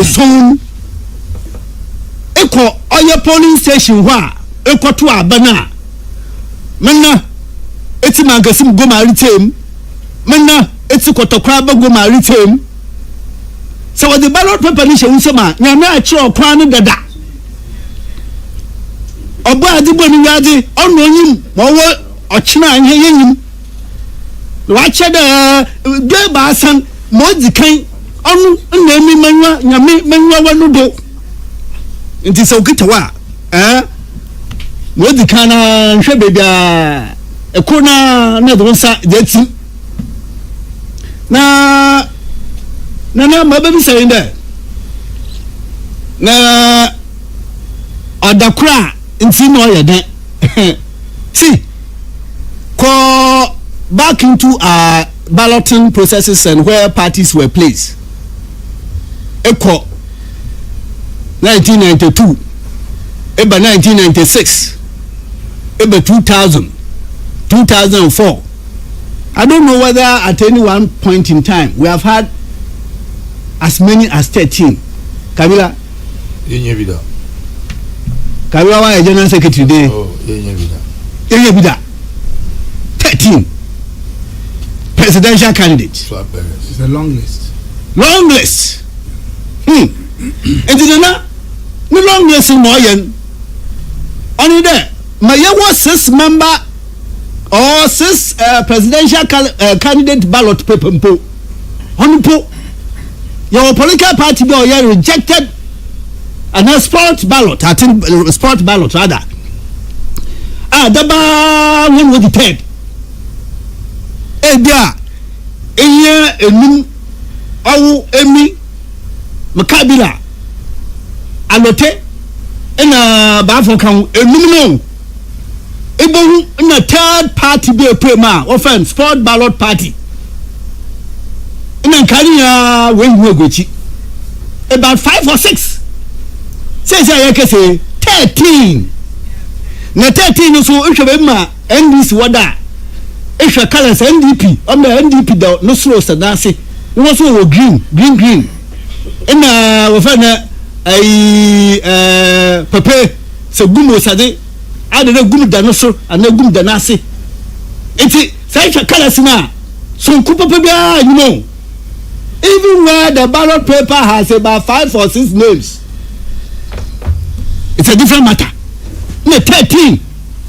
zone eko oye polling station wa eko to abana menna eti mangasim go maritem menna eti kotokwa ba go maritem so what the ballot paper ni shewu sema nyame a kire okwa ne dada obo adibo ni wade ono onyim mo wo ochina anye yenyim wa chede de ba san mo dikan onu na emi manwa nyame manwa wanu do nti so kitawa mo dikan na hwe bebia ekona na do nsa deti na mababi saying there na adakura nti no yede see call back into our balloting processes and where parties were placed. Eko 1992, eba 1996, eba 2000, 2004. I don't know whether at any one point in time we have had as many as 13. Kabila? Yenyebida. Kabila was general secretary there. Oh, Yenyebida. Yenyebida. 13 presidential candidates. It's a long list. Long list. And the long list in Moyen. Only there. My was 6 member or 6 presidential candidate ballot paper. On po. Your political party go rejected and a sport ballot. I think sport ballot rather. Daba one with the third. Ebia eye enum awu emi makabila alote ena baafo kan enum no ebohu na third party be prema offense sport ballot party ina nkariya wehu egochi about 5 or 6 say Ayeka say 13 na 13 so ehwe ma NDC wada ehwe colors NDP NDP da no slow sadase no so wo green ina wo fa na pepe se gumo sade ade na gum da no so ana gum da na ase enti say ehwe colors na so nku pepe bia you know even where the ballot paper has about 5 or 6 names it's a different matter na 13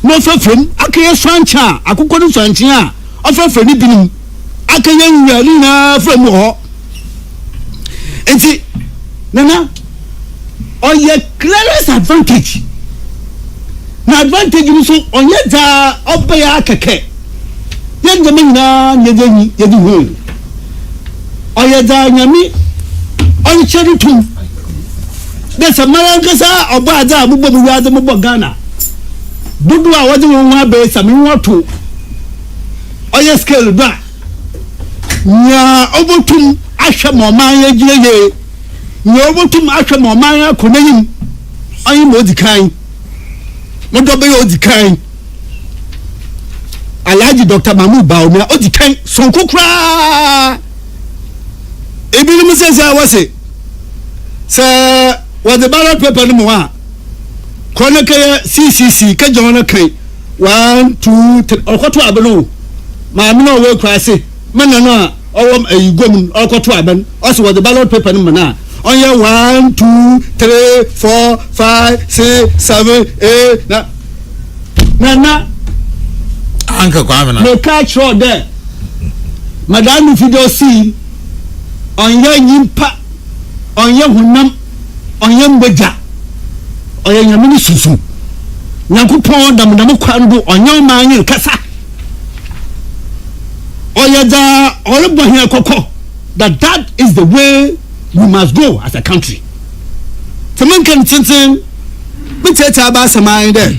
no from akeye swancha akukọ no swancha ofefre ni binim akeye nwali na from ho enti nana oye clearest advantage na advantage ni so onye za obaya keke yende menina yedi ho oye za nyami on cheri tum there's a marangasa oba za abubo mu wa za mu Ghana dudu a wadi won ha be sami woto oye scale ba nya obotum ahwe mo man ya gireye nya obotum ahwe mo man ya konayim ayi mo dikan mo do be odikan Alhaji Dr. Mamu Baumia odikan sonkukra ebi mu sesa wase what the ballot paper no mo Kronaka CCC ka jona kai 1 2 3 okoto abeno ma me no we kwase me no owom ayigom okoto aben also with the ballot paper no na onye 1 2 3 4 5 6 7 8 na anka kwa amena me catch road there madam video see onye nyimpa onye hunam onye mbeja oye nyamini susu nyankopon dam kwando onye manyi kasa oye da orebo hia kokko that is the way we must go as a country temen kan tintin biteta ba samai de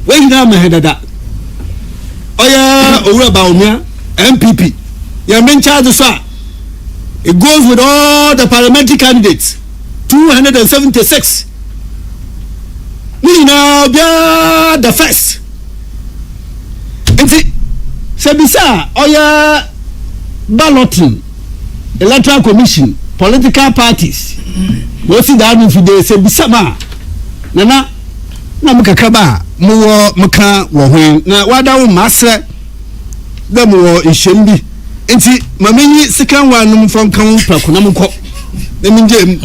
we hina ma hedada oye owura ba omia MPP ya men charge so it goes with all the parliamentary candidates 276 Nina bia the first. Enti sebisa oya balloting electoral commission political parties wo si da no fide se bisama na mukakaba mo muka wo hwen na wada wo masre da mo ihembi enti mamenyi second one no from kan prakona mko na minjem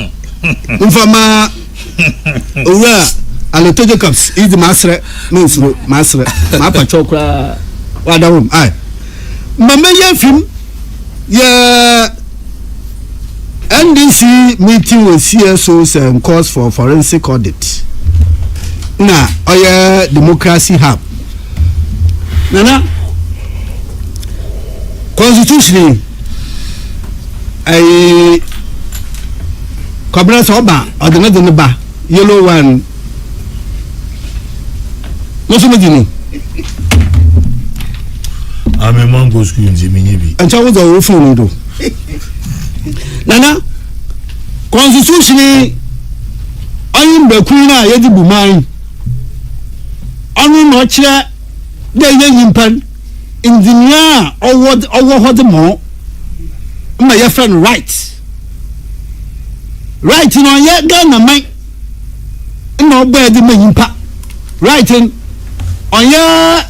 mfama owura alotoje caps is the masre no masre ma pa chokra wada wo ai mamenyi film ya NDC meeting with CSOs and calls for forensic audit. Na oya democracy hub. Nana constitution ai kwabra soba odene de ba yellow one. Moso medini. Ame mango school nzi minyibi. Ancha wo do phone do. Nana constitution ayin ba kun na yedi buman anu no kire de yimpan engineer owo hodemo ma ya friend right no ya Ghana man no oba de mayimpa right oya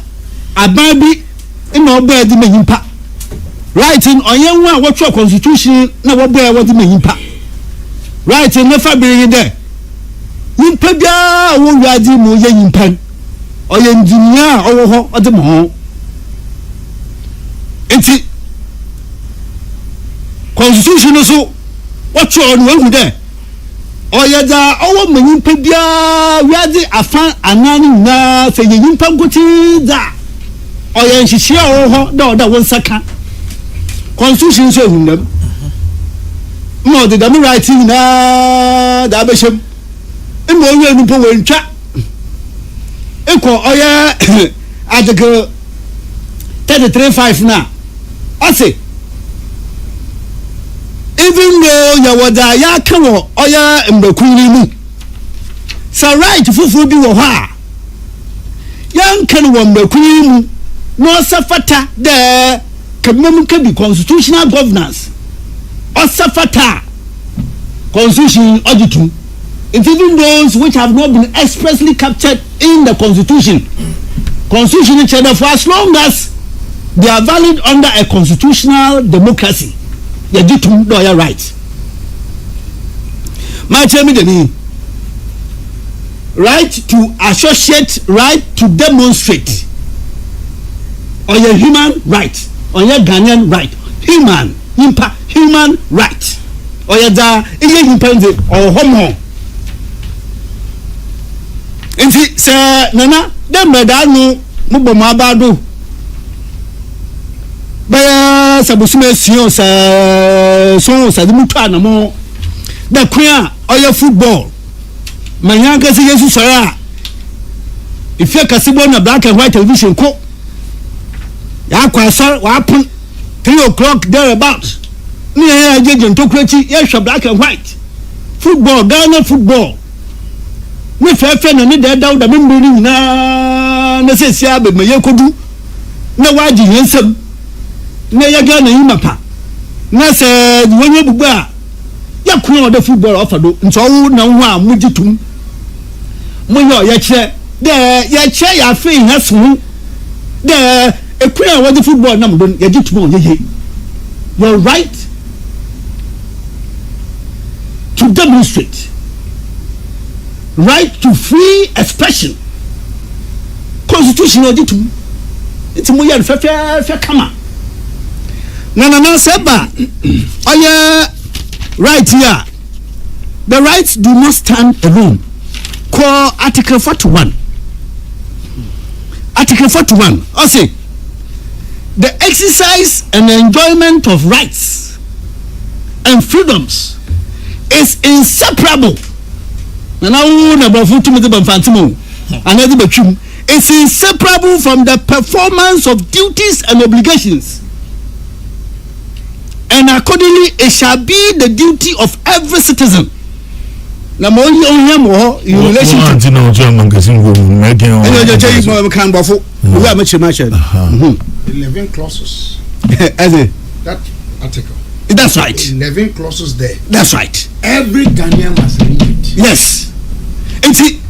ababi no oba de mayimpa right in oyenwa wotwa constitution na woboa wodi mayimpa right in never be there yimpa bia wo wiadi mo ye yimpa oye engineer owo ho ode mo enti constitution so wotwa on wu there oye da owo mayimpa bia wiadi afan anani na fe yimpa goti da oye nhihia owo ho da won saka constitution so hundam mo de dam writing na da beshem mo wi anu po wantwa eko oya article 335 na ase even though ya wada ya kawo oya mbakuni mu so right fufu bi wo ha yan kan wo mbakuni mu no safata de kamem can be constitutional governance or safata constitution auditu including those which have not been expressly captured in the constitution for as long as they are valid under a constitutional democracy they do to do your right my tell me the name right to associate right to demonstrate or your human right on your Ghanaian right human right or your da iye impende or homo enti se nana dem da nu mo bo ma ba do ba sabusume sion sa dimutu anamo da kwan oya football manya ka se yesu sora ifia kasebo na black and white television ko ya kwasar wa pun 3:00 there about ni ya jeje ntokurachi ya hwa black and white football Ghana football ni fefe na ni da da memberi na sesia be maye kodu na waji yensam na ya Ghana yi mapa na se wonye bubu a ya kun o da football ofado nso wo na ho a mujitum mo yo ya kire de ya kire ya fe hasu de ekura what the football na mdon ya jitum ye your right to demonstrate right to free expression constitutional jitum it's mo ya fe kama na seba oya right here the rights do not stand alone call article 41 I say the exercise and enjoyment of rights and freedoms is inseparable. It's inseparable from the performance of duties and obligations, and accordingly it shall be the duty of every citizen. Na mo yi onye mo in relation to no German magazine go making on mo kan bofo we am chima che 11 clauses as that article That's right. 11 clauses there. That's right. Every Ghanaian must read it. Yes. Enti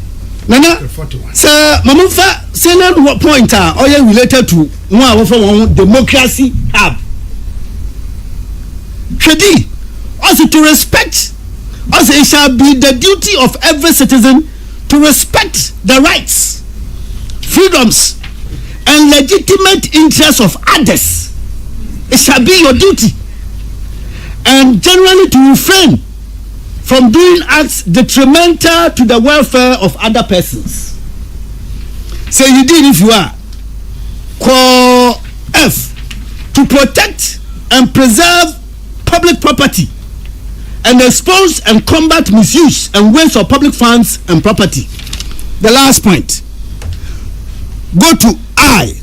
Nana, 41. sir, Mamufa, say what point are you related to one from democracy hub? Shadi, also to respect, also it shall be the duty of every citizen to respect the rights, freedoms, and legitimate interests of others. It shall be your duty, and generally to refrain from doing acts detrimental to the welfare of other persons. So you did if you are. Call F, to protect and preserve public property and expose and combat misuse and waste of public funds and property. The last point. Go to I,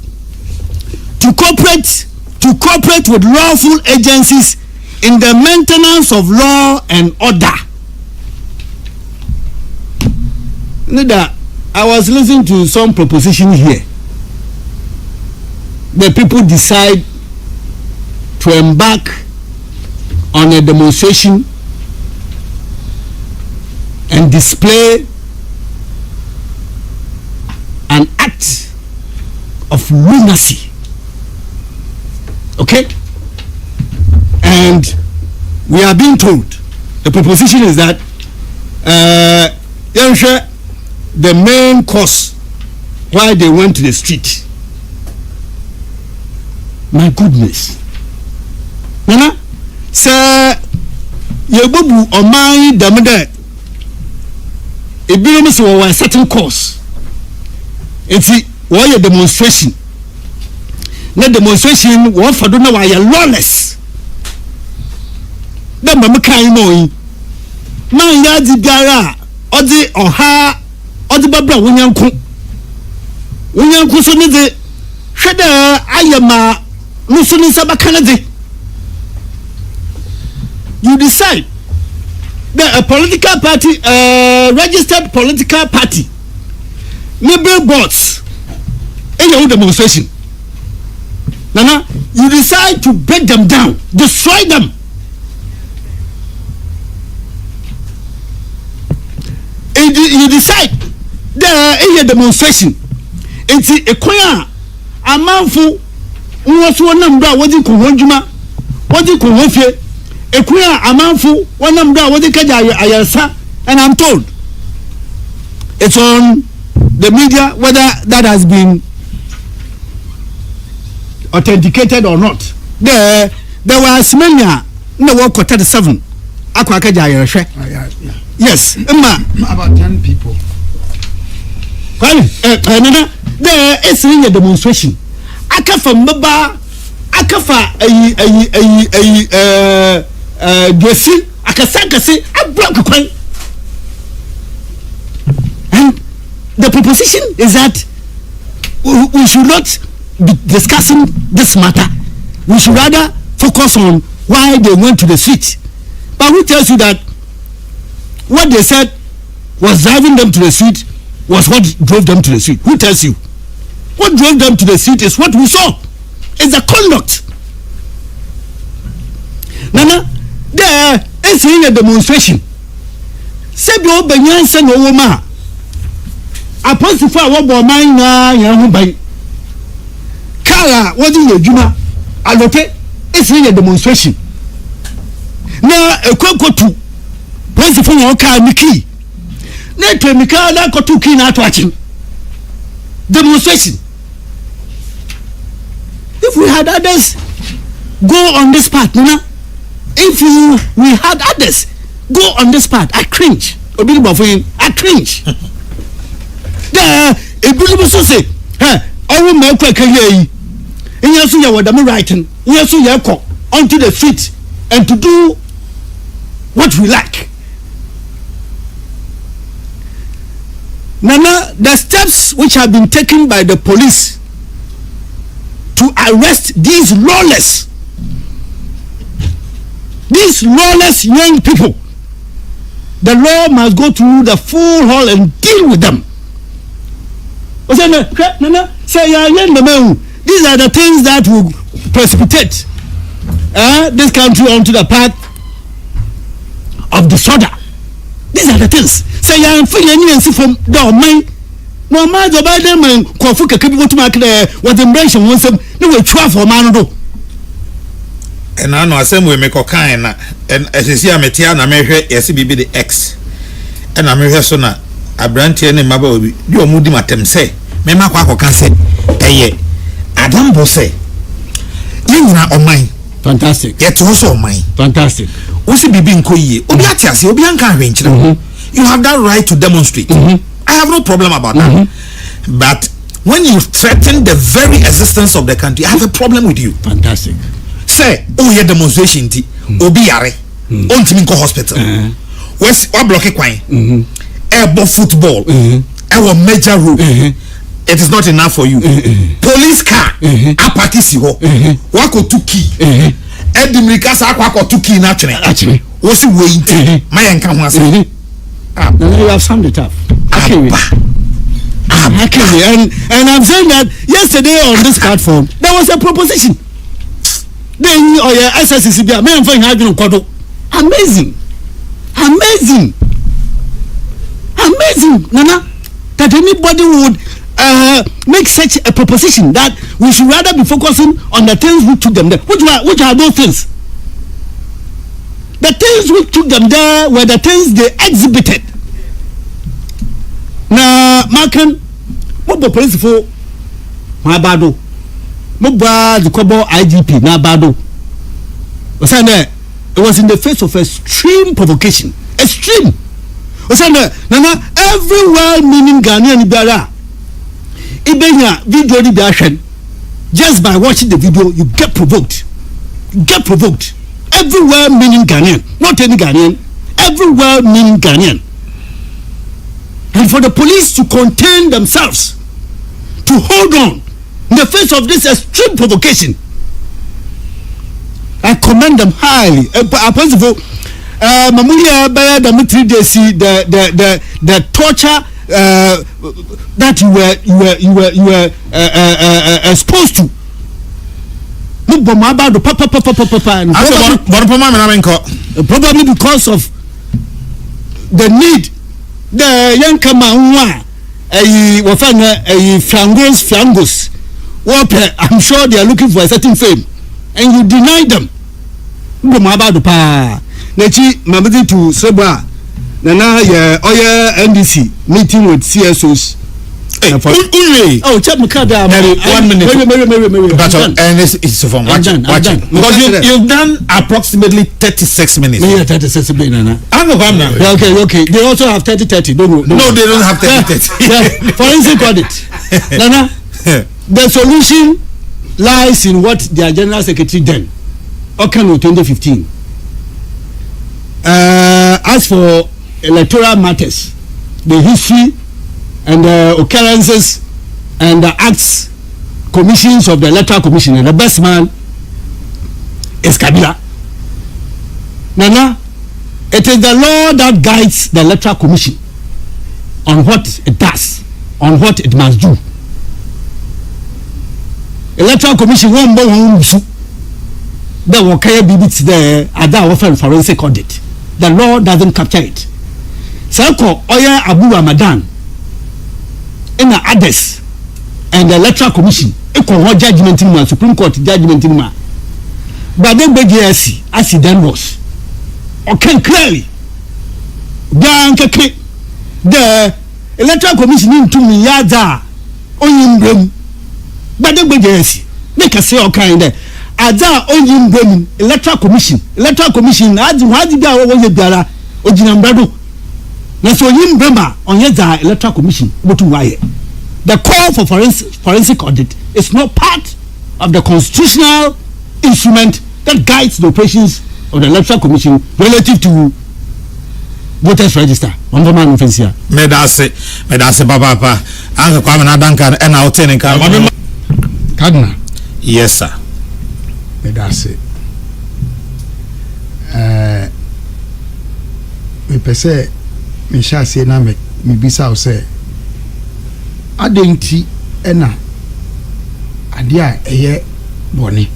to cooperate with lawful agencies in the maintenance of law and order. Nida, I was listening to some proposition here. The people decide to embark on a demonstration and display an act of lunacy. Okay? And we are being told, the proposition is that the main cause why they went to the street. My goodness. Nana, sir, Yebubu or my damada, a bill or a certain cause. It's why a demonstration. No demonstration, one for don't know why you're lawless. Then Mamma Kaino, my yadi gara, Odi or ha. Odi babra wunyanku so ne de hweda ayama no so ne sabakana de. You decide that a political party, registered political party, liberal boards in your demonstration. Nana, you decide to break them down, destroy them. You decide in your demonstration. It's a choir, a manful, was one number, what you call Wajuma, what you call Wafia, a choir, a manful, one number, what you call Ayasa, and I'm told it's on the media whether that has been authenticated or not. There was many no work at 37. Yes, about 10 people. There is a demonstration. Akafa mbaba, akafa gesi, akasakasi, abroke kwan. And the proposition is that we should not be discussing this matter. We should rather focus on why they went to the street. But who tells you that what they said was driving them to the street was what drove them to the street? Who tells you? What drove them to the street is what we saw. It's the conduct. Nana, there is a demonstration. Sebio Benyansa no woman. Apostle for what mine na by Kala, what is your Juma? Alote is a demonstration. Now a to once the phone your car Miki. Net Mikala got to key not watching. Demonstration. If we had others go on this path, Nana. If we had others go on this path, I cringe. I cringe. There, a beautiful say, I will make a career. And yes, you are the writing. Yes, you are onto the street and to do what we like. Nana, the steps which have been taken by the police to arrest these lawless young people, the law must go through the full hall and deal with them. These are the things that will precipitate this country onto the path of disorder. These are the things. Say you are feeling and see from the mind. No matter about them and Kofuka can go to mark there what the mention wants them. No way try for man. And I know I say we make a kind and as you see I'm a Tiana measure SBB the X and I'm here so now a brand and Mabo you are moody matem say Mema Quaco can say Adam Bosse you are on mine. Fantastic. Yet also mine. Fantastic. Osi bibi nkoyi obiatiase obianka hwenchire you have that right to demonstrate. I have no problem about that. But when you threaten the very existence of the country, I have a problem with you. Fantastic. Say your demonstration ti obi yare ontimi nko hospital west wa block kwan ebo football ewo major road. It is not enough for you. Police car apaki si ho wako tuki Edimrika sa akwa tuki na twene wo si wait mayenka ho ase. You have summed it up. Okay. And I'm saying that yesterday on this platform there was a proposition. Then or your SSCB men for having kodo. Amazing. Nana, that anybody would make such a proposition that we should rather be focusing on the things which took them there. Which are those things? The things which took them there were the things they exhibited. Now, Markan, what the police for? My bado. The Kobo IGP, na bado. It was in the face of extreme provocation. Extreme. Nana, every well-meaning Ghanaian Ibara, Ibenya video ni biashen. Just by watching the video, you get provoked. Every well-meaning Ghanaian, not any Ghanaian, every well-meaning Ghanaian. And for the police to contain themselves, to hold on in the face of this extreme provocation, I commend them highly. Possible, Mamulia Baya Dimitri they see the torture that you were exposed to. Probably because of the need. The young Kama Flangos. I'm sure they are looking for a certain fame, and you deny them. Nechi Mamadi to Seba Nana NDC meeting with CSOs. Oh, check my card. 1 minute. And it's from watching. Because you've done approximately 36 minutes. 36 minutes. Okay. They also have 30. No, they don't have 30. Forensic audit. Nana, the solution lies in what their general secretary done. Okano 2015. As for electoral matters, the history and the occurrences and the acts, commissions of the electoral commission, and the best man is Kabila. Nana, it is the law that guides the electoral commission on what it does, on what it must do. Electoral commission won't be there will carry bits there at that often forensic audit. The law doesn't capture it. Sako Oya Abu Ramadan in the others and the electoral commission equal judgment in my Supreme Court judgment in my but then BGSC as he then was okay clearly the electoral commission into me yada on but then BGSC make a say okay there Ada Oyim electoral commission adi wadi bia wo ye biara ojinambrado na so Oyim Brema onye za electoral commission botu waye. The call for forensic audit is not part of the constitutional instrument that guides the operations of the electoral commission relative to voters register. Wonderman offensive. Medase papa anga kwa na danka e na hotel nka. Cardinal. Yes sir. Medase. Me pese me sha se na me bisa o se adenti ena ade a eye bone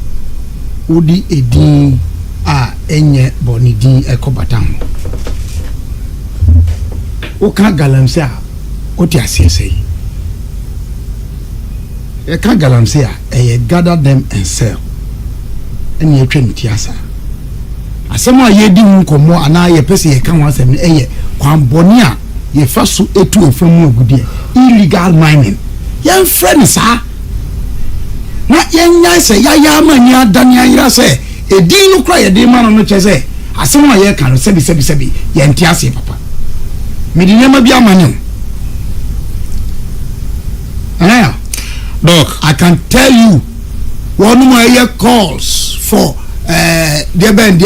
wodi edin a enye bonidi ekobatan o ka galamse a o ti asese e ka galamse a e gather them and sell eni etwa ntiasa asem a ye di nkomo ana ye pese ye kan wasem ne eye kwamboni a ye fa so etu efam agudie illegal mining yan friend sa na yenya se yaya mani adani ayira se edin no kra ye de ma no chese asem a ye kan no sebi ye ntiase papa medinema bi amanyo Doc, I can tell you one more year calls for dear Ben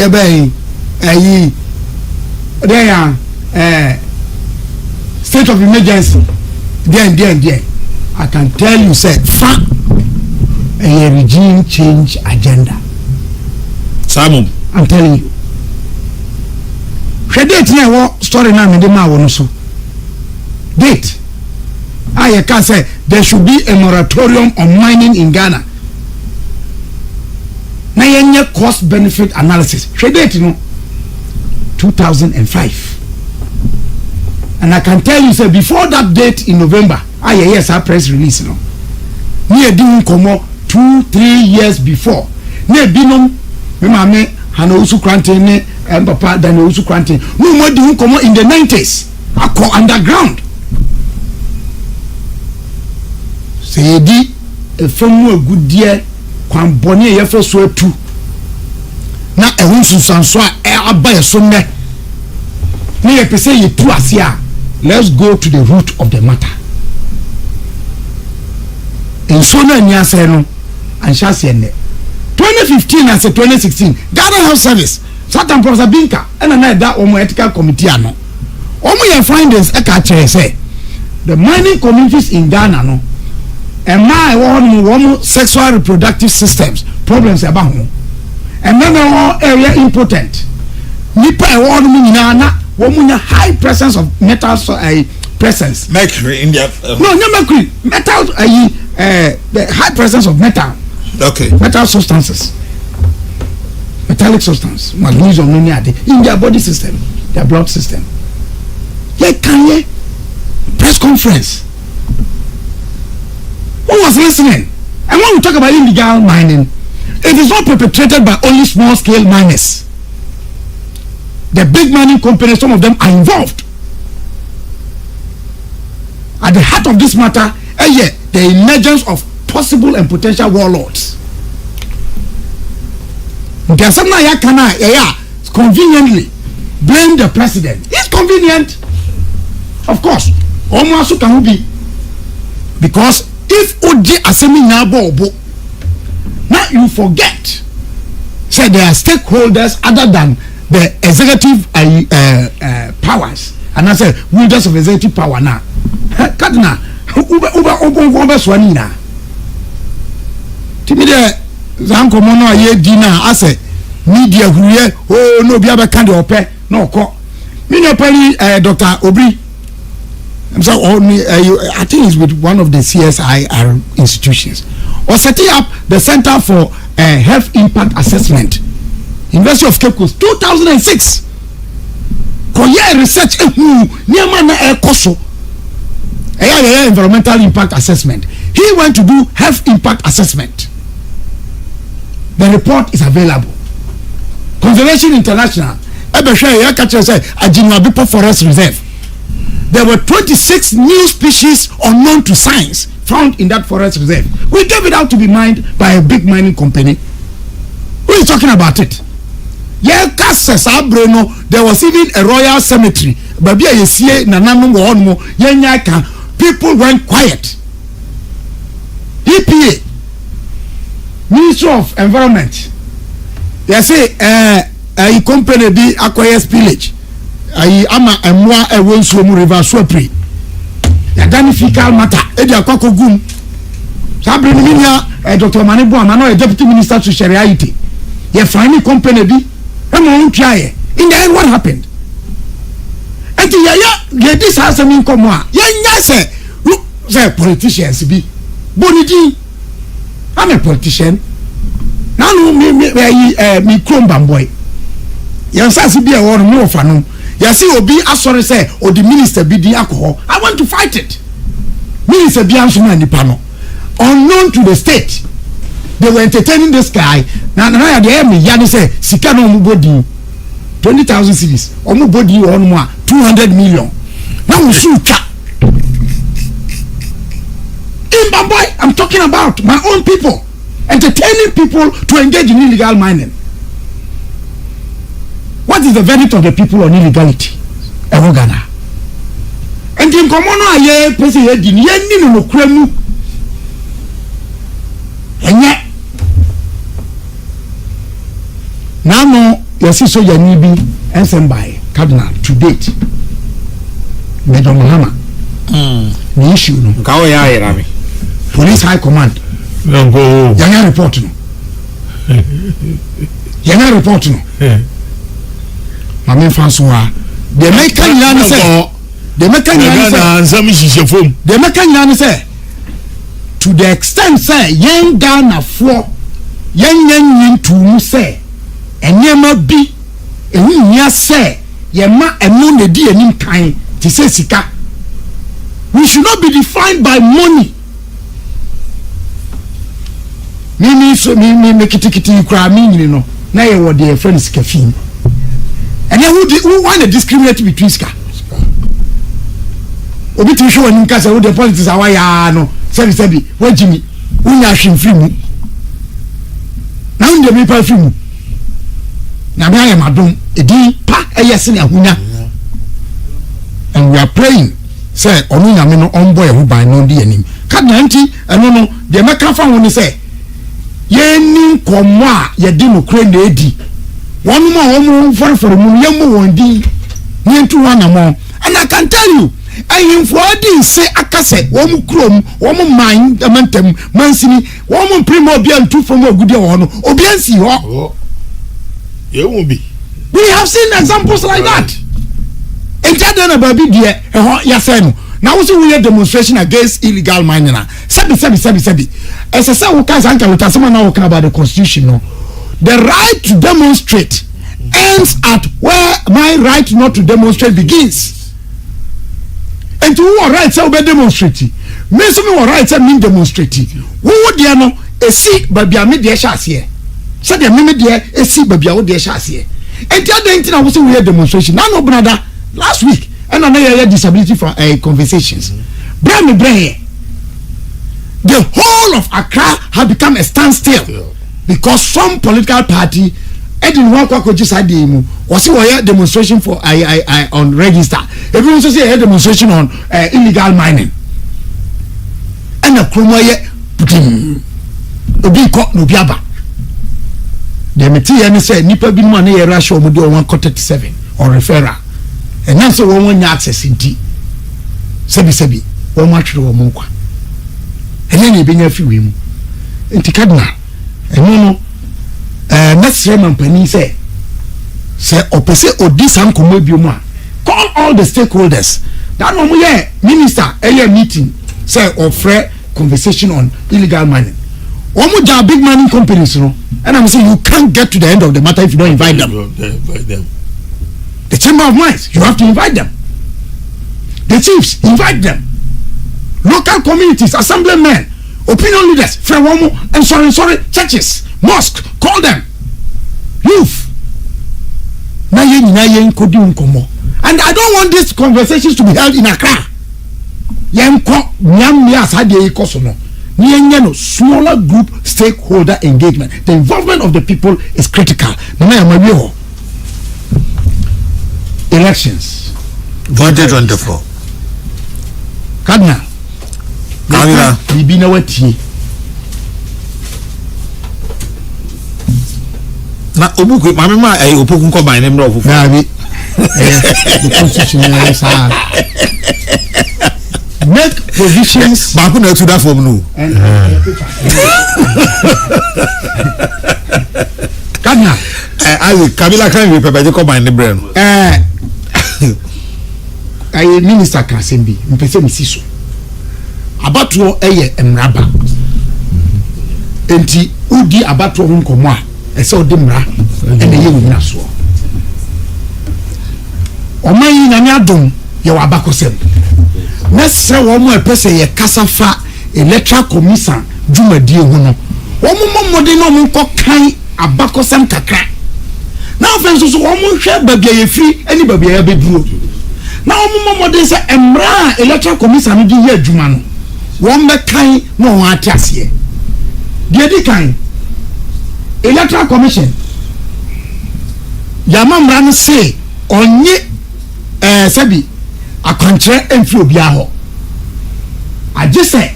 state of emergency there I can tell you say a regime change agenda. Simon, I'm telling you. Date here story now me dey ma won so. Date. Ayeka say there should be a moratorium on mining in Ghana. Na yenye cost benefit analysis. Date no 2005. And I can tell you say before that date in November, yes, our press release no. Me e di komo 2-3 years before. Ne binom me mame hana usu kranten ne papa dan usu kranten. No mo di komo in the 90s. Akọ underground. Say di efemu agudie kwan bone ye fa so atu. Na ehun susanso a aba so me. Me ye pese ye tu ase a. Let's go to the root of the matter. In so na nya say no anhyase ne 2015 and 2016 Ghana Health Service Satan Professor Binka and that omo ethical committee ano omo your findings e ka kire say the mining communities in Ghana no and my one sexual reproductive systems problems about ho and then area impotent nipa e one nyina na womunya high presence of metal presence mercury in their no mercury metal the high presence of metal. Okay. Metal substances, metallic substance, magnesium, in their body system, their blood system. Can press conference. Who was listening? And when we talk about illegal mining, it is not perpetrated by only small scale miners. The big mining companies, some of them are involved. At the heart of this matter, the emergence of possible and potential warlords. There's something conveniently blame the president. It's convenient, of course. Almost can be because if Oji Asemi Nabo, now you forget. Say there are stakeholders other than the executive powers, and I say wielders of executive power now. Kadna Uber Swanina. Timide zanko mono aye dina ase media huye no bia be kan de ope no ko me no pari Dr. Obri so I think it's with one of the CSIR institutions or setting up the Center for Health Impact Assessment, University of Cape Coast 2006 koye research niama na ekoso environmental impact assessment. He went to do health impact assessment. The report is available. Conservation International, Forest Reserve. There were 26 new species unknown to science found in that forest reserve. We gave it out to be mined by a big mining company. Who is talking about it? There was even a royal cemetery. People went quiet. EPA, Ministry of Environment, they say a company be acquires spillage. Ama emwa ewonsuomu river swapri. Ya dani fecal matter. Edi akwako gum. Sabri minya Dr. Manibu Amano, a deputy minister to Shariaiti. Ye finding company be emo try. In the end, what happened? And this has some income. Say politicians be Bonidi. I'm a politician. no me Chrome boy. Yansasi be a one more for no. Yasi obi asori say or the minister be the alcohol. I want to fight it. Minister be ansuma ni pano. Unknown to the state. They were entertaining this guy. Now they me yani say sika no mubodi 20,000 cedis. Omu body on more 200 million. Now we shoot. In Bamboy, I'm talking about my own people entertaining people to engage in illegal mining. What is the verdict of the people on illegality? Ghana. And in common aye person ye di ye ni no kremu. Enye. Now no yesi so ya ni bi ensem by cardinal to date. Major Mahama. Ni issue no. Nkawo ya ayera mi. Police High Command. Go. Yanya report no. Yanya report no. Mame François. The American yan say. The American yan say. The American yan say. To the extent say yen Ghana for yen to say enema bi ehu nya say yema emu ne di enim kan ti say sika. We should not be defined by money. Me kitikiti kura me no na ye wo de friends kafin. And then who want to discriminate between ska? Obi ti show nim kasa who the politics awaya no sebi wajimi unya hwim free mu. Na unde me pa free mu. Na me aye madom edi pa eyese na hunya. And we are praying say onu nyame no onboy hu ban no de anim. Ka nanti eno no de meka fa woni say ye nim komo a ye di no kure na edi. One more for young one D near to one more. And I can tell you, I am for I say Akase, one chrome, one mind, the mantem, Mancini, one primordial two from a good one, Obiansi. You won't be. We have seen examples like that. And Jadana Baby dear, Yaseno. Now also we have demonstration against illegal mining. Sabi. As I said, we can't someone now talking about the constitution. No. The right to demonstrate ends at where my right not to demonstrate begins. And to who are right say we demonstrate. Me so me right say me demonstrate. Who dey no e si babia me dey sha ase. Say dey me dey e si babia wo dey sha ase. And the other thing I was say we demonstration. Now no brother last week and another disability for conversations. Brain. The whole of Accra have become a standstill. Because some political party edin one kwako just mu was see demonstration for I on register. Everyone say a demonstration on illegal mining. And a kromoye obi ko no biaba. The material say nipa bi mu na ye rush omo de 137 or referral. And now so one access inti. Sebi one match wo mo kwa. And then e be nya fi wi mu. Inti cardinal no next man pani say opese odi sam komo biom a call all the stakeholders that no mo minister meeting say offer conversation on illegal mining. Omo ja big mining companies no and I'm saying you can't get to the end of the matter if you don't invite them. The chamber of mines, you have to invite them. The chiefs, invite them. Local communities, assemblymen, opinion leaders, and sorry, churches, mosque, call them. Youth. And I don't want these conversations to be held in Accra. Smaller group stakeholder engagement. The involvement of the people is critical. Elections. 2024. Cardinal. Bibina wati. Na obuku mama opoku nko ban nem do fufu. Na bi. The constitution is make provisions. Ba ku na to that form no. Cardinal. Kabila kan we pepe ko ban ne bre no. Minister Kasembi mpese misiso. Abatuo eye emraba. Enti udi abato ho nkomo a ese odi mra ene ye wuna so oman na nya dom ye wa bakosem na se wo mo epese ye kasafa electoral commission dwumadie ho no wo mo mode no mo kan abakosem kakra na ofenso so wo mo hwe babia ye free ani babia ya beduro na wo mo mode se emra electoral commission di ye adwuma no wo me kan no ho atiase die di kan electoral commission yama mra no say onye sabi akwankyere emfi obi aho agye se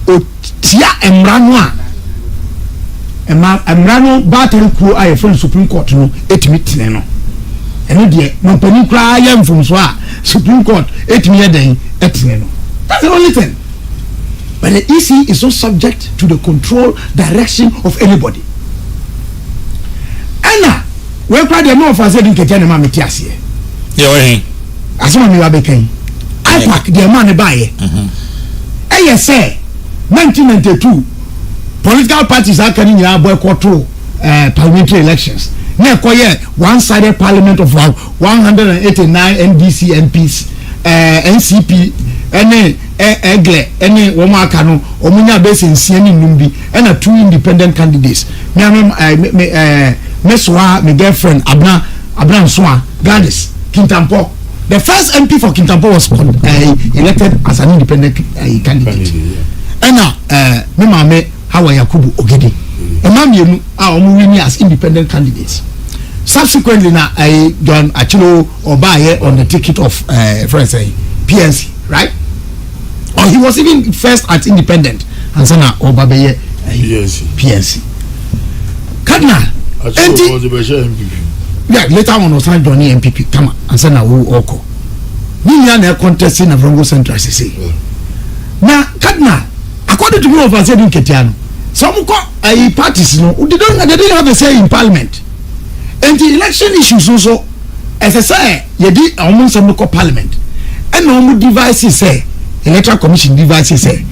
otia emra no a emra no battery ku aye from Supreme Court no etimi tene no eno de no pani kra ya mfumso a Supreme Court etimi yeden etene no. That's the only thing. But the EC is not subject to the control direction of anybody. Anna we kwa de no for say din keke na ma metiase we asoma mi wa bekan IPAC de man ba ye say 1992 political parties are can you boycott parliamentary elections na koye one-sided parliament of 189 NDC MPs NCP egle wo ma aka no omunya base nsia ni numbi na two independent candidates me my girlfriend Abna Soa Gladys Kintampo. The first MP for Kintampo was elected as an independent candidate. And now me mama Hawa Yakubu Ogede. Emamienu omu win as independent candidates. Subsequently now John Achilo Obaye on the ticket of friends PNC, right? Or he was even first at independent and so now Obabeye PNC. Cardinal yeah, later on was signed Johnny MPP come and say na wo oko ni ya na contest na Vrongo Central say na Cardinal according to me of say din ketiano some parties no they didn't have a say in parliament and the election issues also as I say ye di almost some local parliament and no devices say electoral commission devices say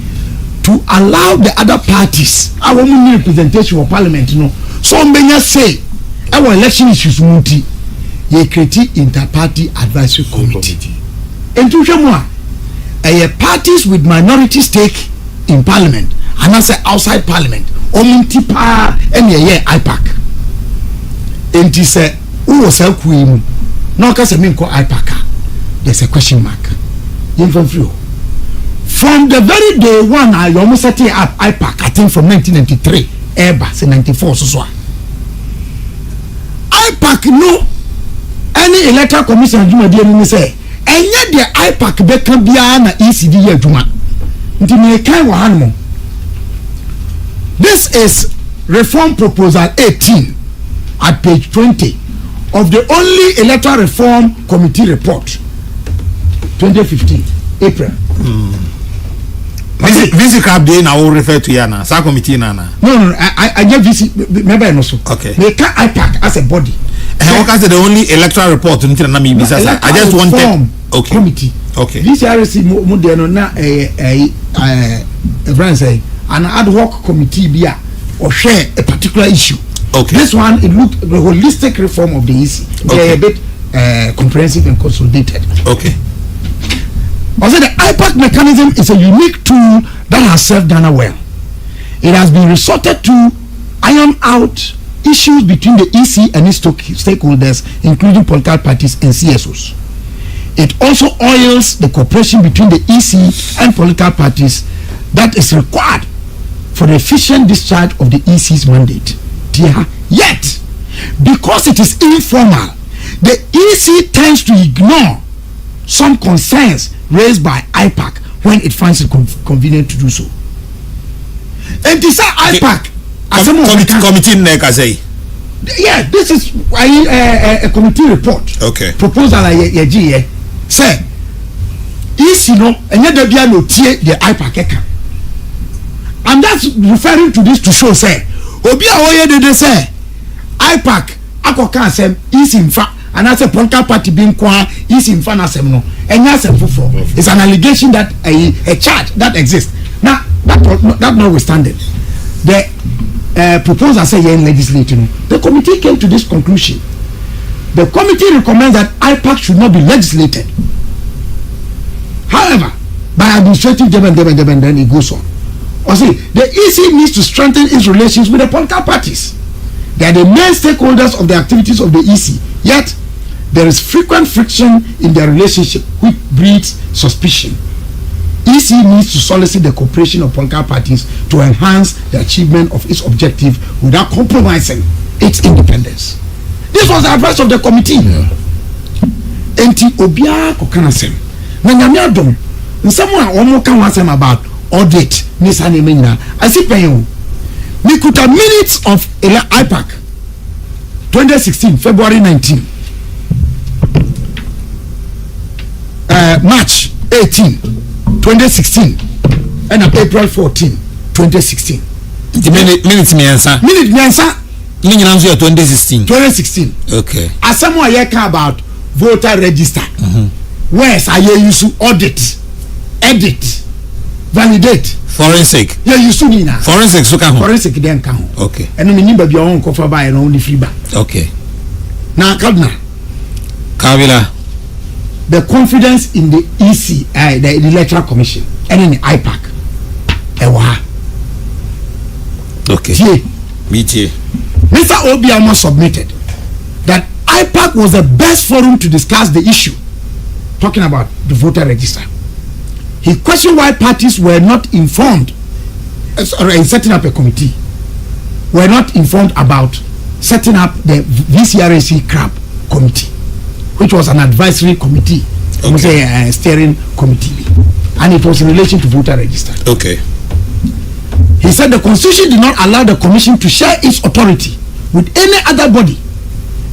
to allow the other parties our representation for parliament no so many say our election issues multi ye create inter-party advisory committee into shemwa parties with minority stake in parliament and I say outside parliament omunti pa ye IPAC enti say who was akuimu no ka say me ko IPAC there's a question mark from the very day one I almost set up IPAC I think from 1993 ever say 94 so IPAC no any electoral commission adwuma die ni say enye de IPAC be ka bia na ECD ye adwuma nti me kan wa hanmo. This is reform proposal 18 at page 20 of the only electoral reform committee report 2015 April. VC crab day na will refer to yana sa committee na no I get VC member no so okay they can IPAC as a body and what is the only electoral report in na me bisa I just wanted okay committee okay this RC mo de no na France an ad hoc committee bia or share a particular issue. Okay, this one it looked the holistic reform of the EC. They are a bit comprehensive and consolidated. Okay. Also, the IPAC mechanism is a unique tool that has served Ghana well. It has been resorted to iron out issues between the EC and its stakeholders, including political parties and CSOs. It also oils the cooperation between the EC and political parties that is required for the efficient discharge of the EC's mandate. Yet, because it is informal, the EC tends to ignore some concerns raised by IPAC when it finds it convenient to do so. And this IPAC committee say yeah, this is a committee report. Okay. Proposal say EC no enye da bia no tie the IPAC eka. And that's referring to this to show say obi a oye de say IPAC akoka asem EC mfa and as a political party being kwa EC mfa na asem no enya asem foforo. It's an allegation that a charge that exists. Now that notwithstanding, the proposal say yen legislating, the committee came to this conclusion. The committee recommends that IPAC should not be legislated. However, by administrative then it goes on. Or see, the EC needs to strengthen its relations with the political parties. They are the main stakeholders of the activities of the EC. Yet, there is frequent friction in their relationship, which breeds suspicion. EC needs to solicit the cooperation of political parties to enhance the achievement of its objective without compromising its independence. This was the advice of the committee. Enti obia kokanasem. Na nyame adom. Nsemo a omo kan wasem about audit ni sane menyina. Asipen we could have minutes of IPAC 2016 February 19 March 18 2016 and April 14 2016 the minute miensa ni nyina nso 2016 okay asamo Ayeka about voter register where's I use audit edit validate forensic forensic so ka ho forensic den ka ho okay eno me nimba bia won kofa ba no ni free ba okay na Kabila the confidence in the EC the electoral commission and in the IPAC ewa okay meeting Mr. Obiamo submitted that IPAC was the best forum to discuss the issue, talking about the voter register. He questioned why parties were not informed in setting up a committee, were not informed about setting up the VCRAC CRAB committee, which was an advisory committee, a steering committee, and it was in relation to voter register. Okay. He said the constitution did not allow the commission to share its authority with any other body,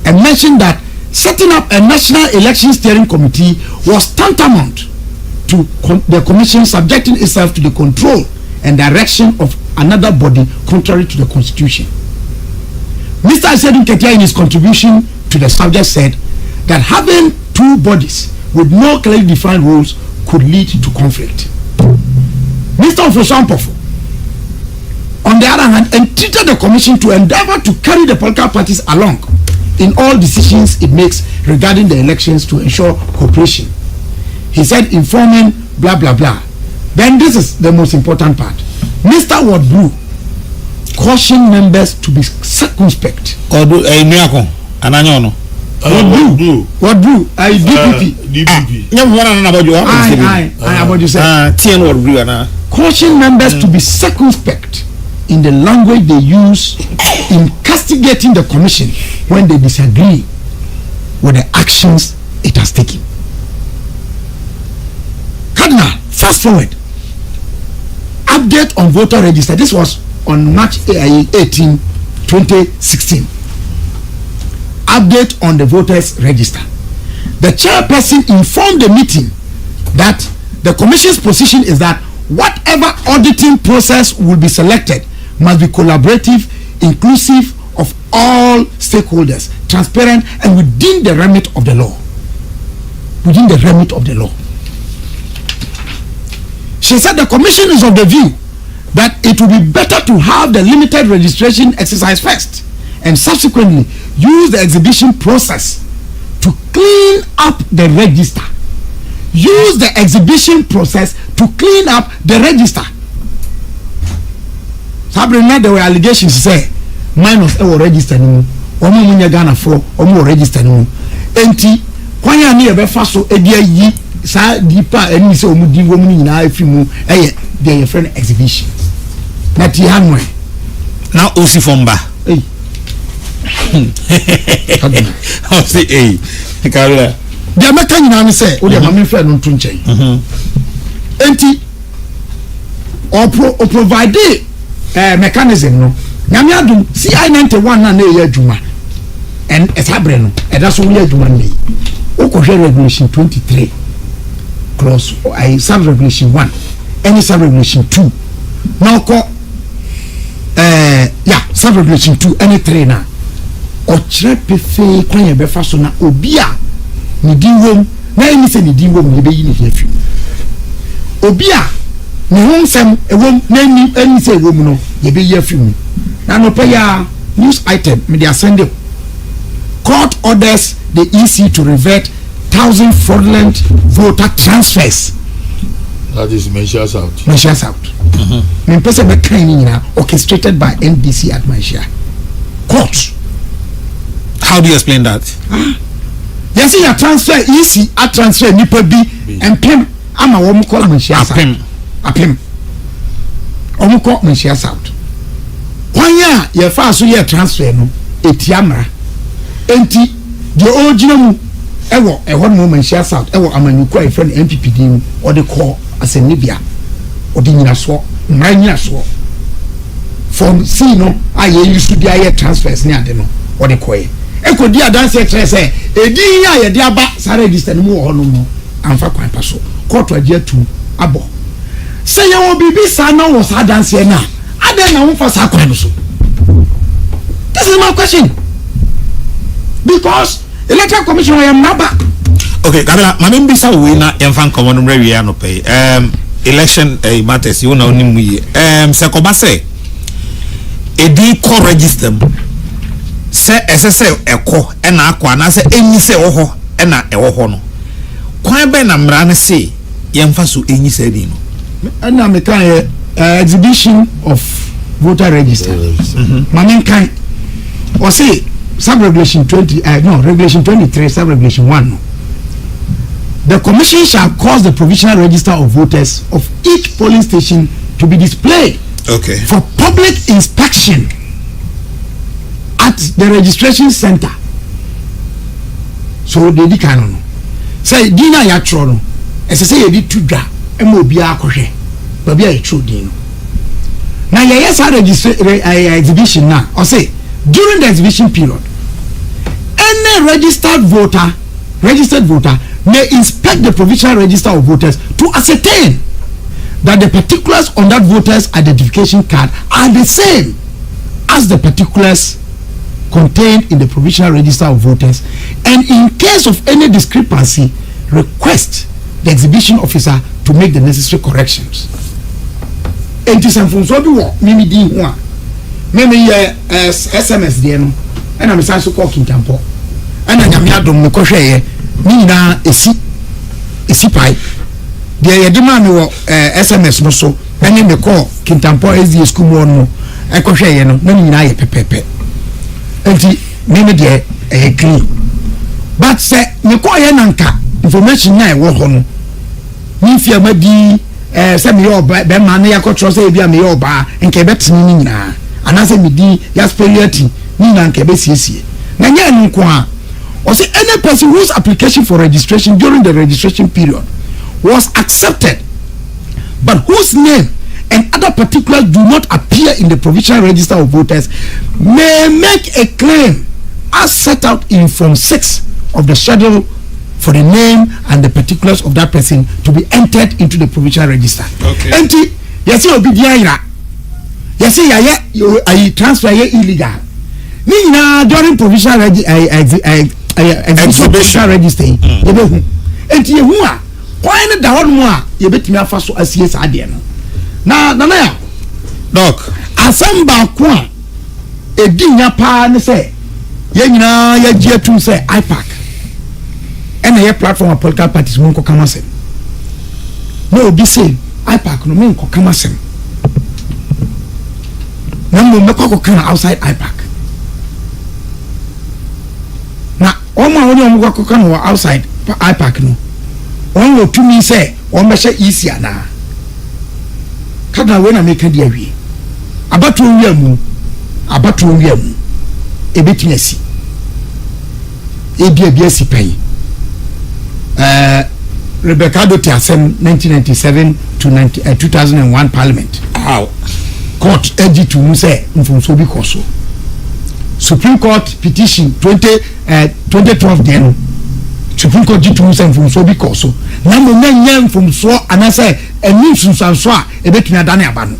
and mentioned that setting up a national election steering committee was tantamount to the commission subjecting itself to the control and direction of another body contrary to the constitution. Mr. Asedun Ketia in his contribution to the subject said that having two bodies with no clearly defined roles could lead to conflict. Mr. Ofoshampofo, on the other hand, entreated the commission to endeavor to carry the political parties along in all decisions it makes regarding the elections to ensure cooperation. He said informing blah blah blah. Then this is the most important part. Mr. Wardbrew cautioned members to be circumspect. DPP. Caution members to be circumspect in the language they use in castigating the commission when they disagree with the actions it has taken. Cardinal, fast forward. Update on voter register. This was on March 18, 2016. Update on the voters register. The chairperson informed the meeting that the commission's position is that whatever auditing process will be selected must be collaborative, inclusive of all stakeholders, transparent, and within the remit of the law. Within the remit of the law. She said the commission is of the view that it will be better to have the limited registration exercise first and subsequently use the exhibition process to clean up the register. Use the exhibition process to clean up the register. Sabrina, there were allegations say minus ever register no omo munya Ghana for omo register no enti kwanya na ebe fa so edia yi sa dipa eni se omo di wo mu nyina afi mu eye dey friend exhibition na ti hanwe na osi fomba eh o si eh Kabila dia meka nyina ne se o dia ma me friend no ntu nchen enti o provide mechanism no nyame adum CI91 na e adwuma and esabre no e da so we adwuma nei o ko regulation 23 clause I sub regulation 1 any sub regulation 2 now ko sub regulation 2 any 3 na o kire pefe kwan ye be fa so na obi a ni di wom na eni se ni di wom ye be yi ni afi obi a ne honsem ewom na eni se ewom no ye be yi afi mu na no pay ya news item media send it. Court orders the EC to revert 1,000 fraudulent voter transfers. That is Malaysia's out. Malaysia's out. Me person be kind orchestrated by NDC at Malaysia. Court. How do you explain that? Yes, you transfer EC at transfer nipa bi and pim ama wo call Malaysia's out. Apim. Omo call Malaysia's out. When ya fa so ye transfer no etiamra. Enti the original ewo ehon mo Malaysia's out ewo amanyuko e friend MPPD mu or the call as a nibia or the nyinaso nyinaso from see no aye use to aye transfers ni ade no or the call ekodi adanse kire say edi ya ye de aba sa register no mu ho no mo amfa kwan pa so court adi atu abo say ye wo bibi sa na wo sa adanse na ade na wo fa sa kwan so. This is my question, because electoral commission I am number. Okay, Kabila, mami bisa we na enfan common we ya no pay. Election matters you know nim we. Se ko ba say edi ko register se SSL eko e na akwa na se enyi se wo ho e na e wo ho no. Kwan be na mra na say yemfa so enyi se di no. Na me kan exhibition of voter register. Mami kan or say sub-regulation 20, regulation 23, sub-regulation 1. No. The commission shall cause the provisional register of voters of each polling station to be displayed for public inspection at the registration center. So they di canon. Say dina ya trono. As I say you did 2 dra. MOB akoshe. Baby I true dino. Now yes I register exhibition now. Or say during the exhibition period, any registered voter may inspect the provisional register of voters to ascertain that the particulars on that voter's identification card are the same as the particulars contained in the provisional register of voters, and in case of any discrepancy, request the exhibition officer to make the necessary corrections. And this Mimi SMS de no and I'm so call Kintampo and I am yadom no kohwe ni na esi pai de demand wo SMS no so ene me call Kintampo SD school mo no e kohwe no na ni na ye pepepe enti mimi de clean but say me call ye nanka information na e wo ho no ni fi amadi say me yo be man na yakotro say bia me yo ba nke betini ni nyina anase midi yasperiati ni na nke besiesie na nya nko a or say any person whose application for registration during the registration period was accepted but whose name and other particulars do not appear in the provisional register of voters may make a claim as set out in form 6 of the schedule for the name and the particulars of that person to be entered into the provisional register. Okay. Enti yesi obi dia yes, I transfer illegal. Nina during provisional exhibition register. And you who why not down more? You bet me a fast as yes, I did. Na Doc, Asamba Kwa a dinner pan say, Yana, ya J2 say, IPAC. And a platform of political parties won't come as no, be say, IPAC no mean come as Nambo meko kana outside IPAC. Na oma woni omko kana outside IPAC no. On wo tumi say o mehye easier na. Kada we na make dia wie. Abatu wiamu. Ebetumi asi. Ebia asi pai. Rebecca Doty Asem 1997 to 2001 Parliament. How? Court urged to say mfumso bi koso. Supreme Court petition 2012 then Supreme Court urged to say mfumso bi koso. Na mo nya mfumso anase eni sunsanso a ebetumi adane aba no.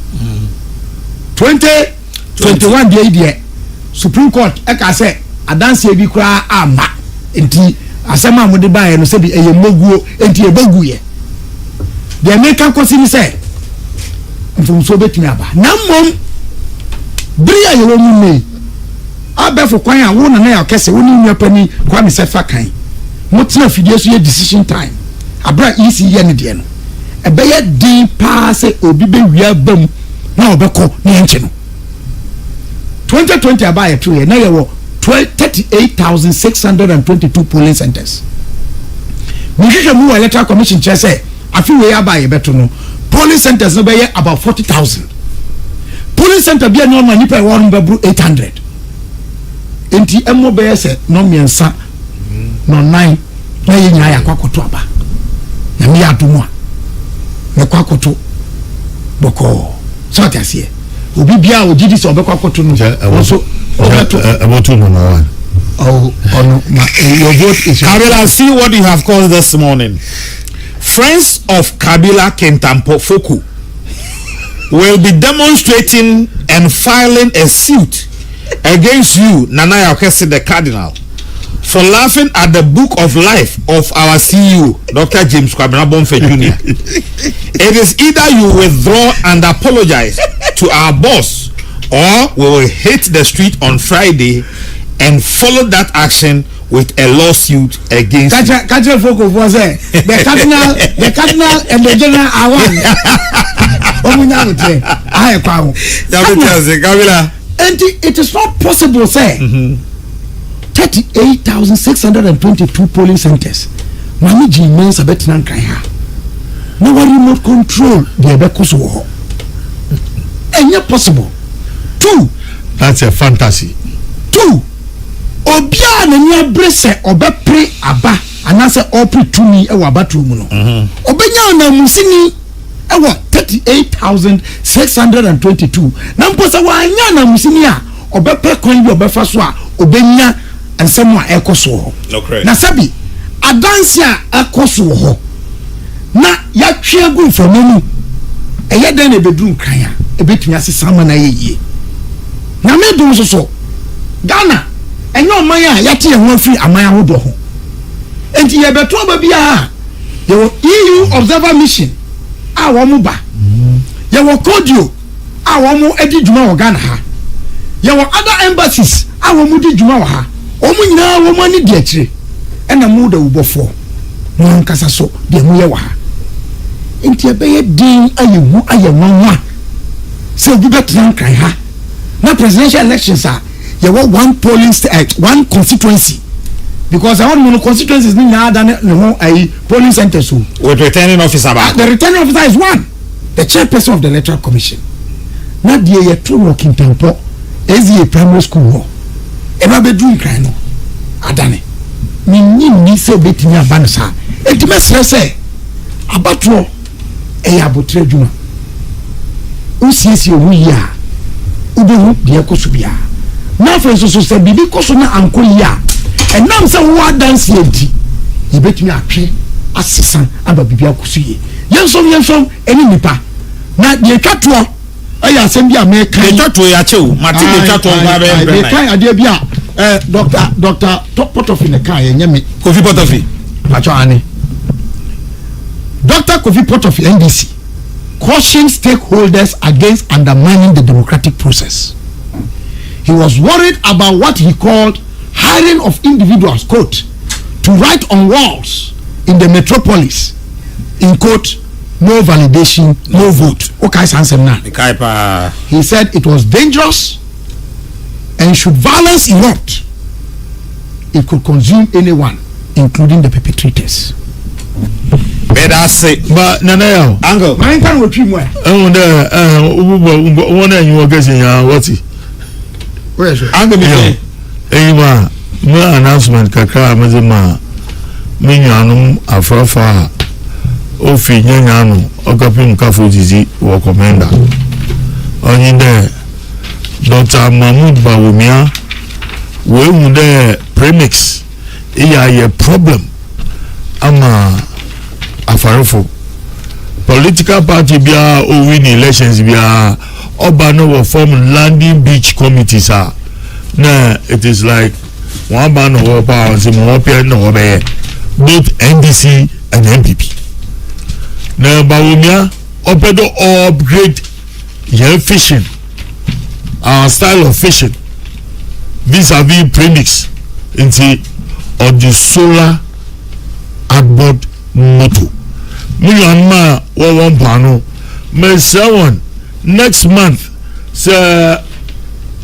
2021 dey Supreme Court eka say adanse bi kura ama enti asema mo de bae no se bi eye moguo enti e baguye. The American consider say mfumso betumi aba na mom bria ye wo mu me abefo kwan a wo na ya kese wo ni nwa pani kwa me sefa kan mo tena fidie so ye decision time abra isi ye ne de no ebe ye din pa se obi be wia bam na obekọ na enche no 2020 abaye to ye na ye wo 38,622 polling centers. Mihwehwe mu electoral commission chair say afi we abaye beto no polling centers no be about 40,000. Polling center be no man nipa won be 800. Enti emo be say no miensa no 9 na ye nya ya kwakoto aba. Na mi adumu a. Na kwakoto boko. So ta sie. Obi bia o gidi so be kwakoto no. So about 2 number 1. Oh, no, your vote is... Kabila, see what you have called this morning. Friends of Kabila Kentampo Foku will be demonstrating and filing a suit against you, Nana Ayeka, the Cardinal, for laughing at the book of life of our CEO, Dr. James Kwabena Bonfe Jr. It is either you withdraw and apologize to our boss, or we will hit the street on Friday and follow that action with a lawsuit against Kacha Foku was the cardinal and the general are one. And it is not possible, say 38,622 polling centers. Managing means a better than Kaya. No one remote control the Abekos war. And yet possible. 2. That's a fantasy. 2. Obia na nya brese obepre aba anase opre tumi e wa batru mu no obenya na musini e wa 38,622 na mposa wa anya na musini a obepre kwan bi obefa so a obenya ensem a ekoso ho na sabi adanse a ekoso ho na ya twegu mfamanu eye den na bedru nkran a ebetumi asesama na yeye na medum so Ghana enyo man ya yate ho afiri aman ahodo ho enti ye beto ba bia ye EU observer mission a wo mu ba ye wo kodio a wo mu edi djuma wo Ghana ha ye wo other embassies a wo mu di djuma wo ha o mu nyina wo mu ani di akire ena mu da ubofo mu nkasa so de mu ye wo ha enti be ye din ayewu ayewanwa se obi betan kan ha na presidential elections are you want one polling one constituency because I want constituencies need than a polling center so with returning officer the returning officer is one the chairperson of the electoral commission not the two working tempo is a primary school war ever be doing cry no adane ni se betimi abansa etime sese abatro abotre djuma usiesie wu ya ubehu de ekosubia na for so say bibi koso na anko ya enam say wo dance enti yebetumi atwe asesa aba bibi akoso ye yensom eni nipa na de twatwo aya asem bi ameka de twatwo ya chew mati de twatwo ba be be kan ade bia Dr. Potofi ne kan yenyame Kofi Potofi pacho ani Dr. Kofi Potofi NDC cautioned stakeholders against undermining the democratic process. He was worried about what he called hiring of individuals, quote, to write on walls in the metropolis, in quote, no validation, no vote. Okay, he said it was dangerous and should violence erupt, it could consume anyone, including the perpetrators. Better say, but Nana, Uncle, mine can repeat more. Oh, one and you are guessing, what's it? Where's it? Uncle, Ewa, my announcement, Kaka, Mazima, Minyanum, Afrafa, Ofi, Yanano, Okapim Kafu Dizi, or Commander. Only there, Dr. Mahmoud Bawumia, we would there premix, a problem. Ama afarofo political party bia o win elections bia oba no will form landing beach committees na it is like one ban no power say mo pia no be both NDC and NPP na Bawumia opedo upgrade your fishing our style of fishing vis-a-vis premix into or the solar outboard motor. Million ma one pano. May someone next month say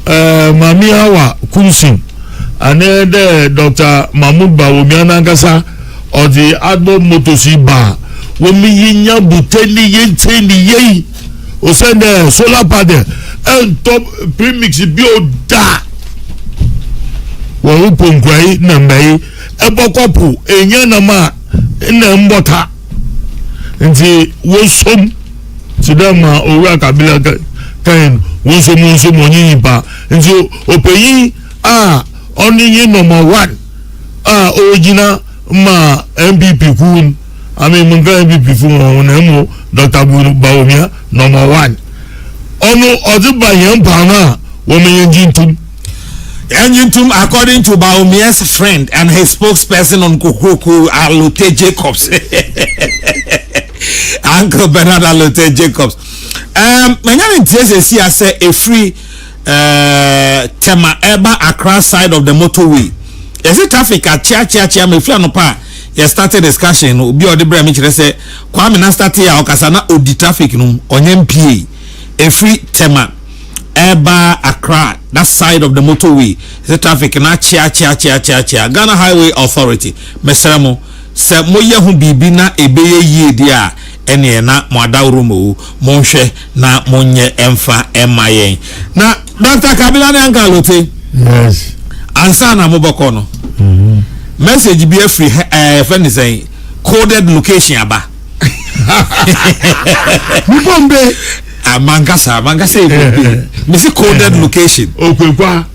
Mami Hawa Kunsim and then Dr. Mahmoud Bawomianangasa or the outboard motor bar. When me yinya buteli ye o send the solar panel and top premix bio da. Wo ponkwai na mai ebokopu enya na ma na mbota nti wo som ti da ma owura kabila kan wo som onyin pa nti opeyin oni number 1 original ma MPP kun ami mun ga MPP fun won na mo Dr. Bawumia number 1 onu odiba yen pa na wo me yin Enjintum, according to Baumia's friend and his spokesperson on Kukuku, Alote Jacobs. Uncle Bernard Alote Jacobs. Many cases here say a free Tema Eba Accra side of the motorway. Is it traffic at Chia me free no pa? You started discussion. Obi odi bra me say Kwame na start here okasana odi traffic no onyem PA. A free Tema Eba Accra, that side of the motorway. The traffic na chia. Ghana Highway Authority. Meseramo se moye hu bibi na ebeye yie dia ene na mwadawru mo monhwe na monye emfa emayen. Na Dr. Kabila ne Angalote. Yes. Ansa na moboko no. Message be free friend say coded location aba. Mbombe Mangasa Missy coded location. Okwekwa.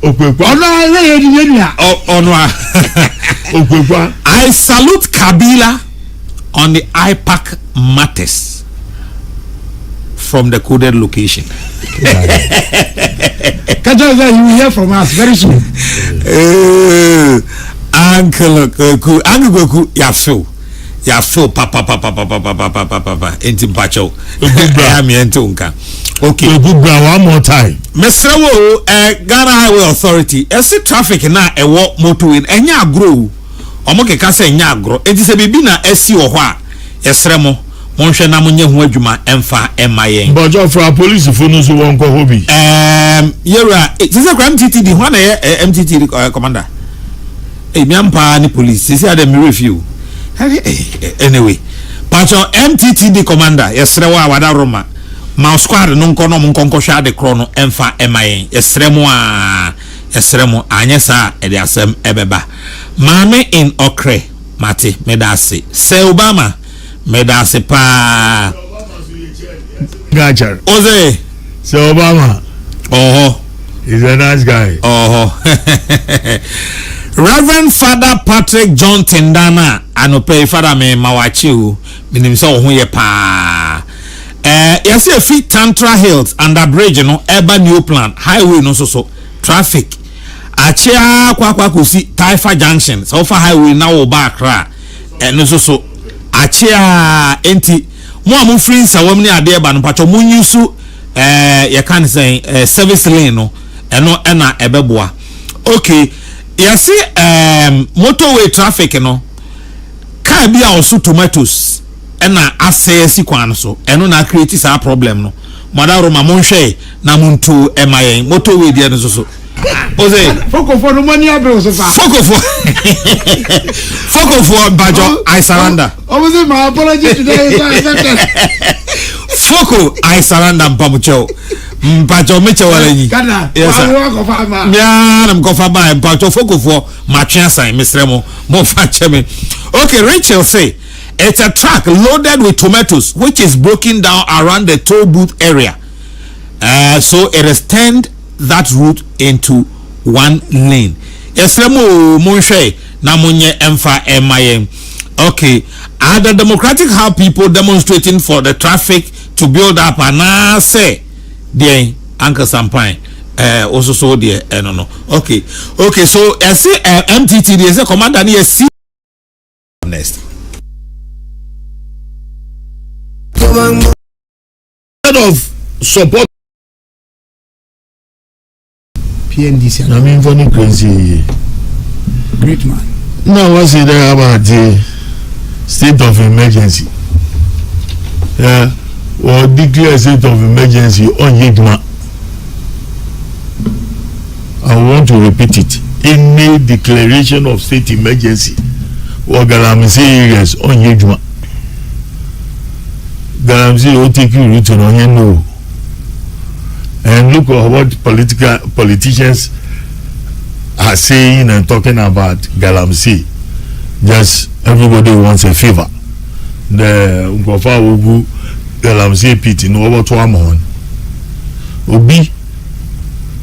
I salute Kabila on the IPAC matters from the coded location. Kajaza, you will hear from us very soon. Uncle Goku, ya feel papa enti mpacho ami entunka. Okay, one more time. Mr. Wo Ghana Highway Authority esi traffic na ewo motorway enya agro omo keka se enya agro enti se bibi na esi wo ho a yesremo monhwe na monye ho adwuma emfa emayen bojo for police phone so won ko hobi yera it is a MTTD ho na MTTD commander miampa ni police say dem review anyway pacho MTTD commander yesrewa wada Roma ma squad no nkono nkonko hwa de kro no emfa emayen yesremo anyesa e de asem ebeba mame in okre mate medase se Obama medase pa gachar oze se Obama he's a nice guy. Reverend Father Patrick John Tindana anope Father me mawachiu minim so ho ye pa yesi a free Tantra Hills under bridge no urban new plan highway no so traffic achia kwa kusi Taifa Junction so far highway na wo ba Accra no so achia enti mo am free sawam ni ade ba no pacho munyusu ye kan say service lane no eno na ebeboa. Okay, yesi motorway traffic no car bi a osu tomatoes ena asesi kwan so eno na create sa problem no madaro ma monhwe na muntu emayen motorway dia no so oze foko no money abe so fa foko bajo I surrender oze my apology today foko I surrender mpamucho mpacho meche wala nyi yes na mkofa ba mpacho foko matwa sign misremo mo fa cheme. Okay, Rachel say it's a truck loaded with tomatoes which is broken down around the toll booth area, so it has turned that route into one lane. Esremo monhwe na monye emfa emayen. Okay, are the Democratic have people demonstrating for the traffic to build up and say the Uncle Sampine also so there no. Okay, so I see MTT there is a commander near C next of support PNDC. I mean, funny crazy. Great man. Now, what's it there about the state of emergency? Yeah, or declare state of emergency on Yigma. I want to repeat it. Any declaration of state emergency or Galamsey areas on Yigma. Galamsey will take you written on your no. And look at what politicians are saying and talking about Galamsey. Just everybody wants a favor. The Unkofa Ugu Galamsey pit in over 2 months. Obi,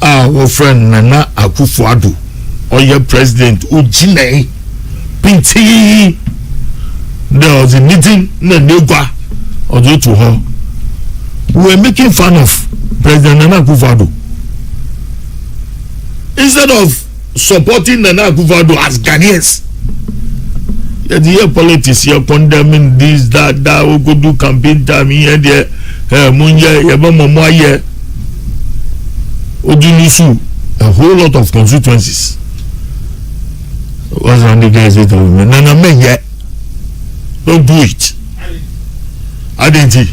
our friend Nana Akufo-Addo, or your president Ujine Pinti. There was a meeting in the Negua or to her. We were making fun of President Nana Akufo-Addo. Instead of supporting Nana Akufo-Addo as Ghanaians, the year politics here condemning this, that, we go do campaign time here, there, Munye, Yabama, Odunisu, a whole lot of constituencies. What's on the guys that Nana men yet? Don't do it. I didn't.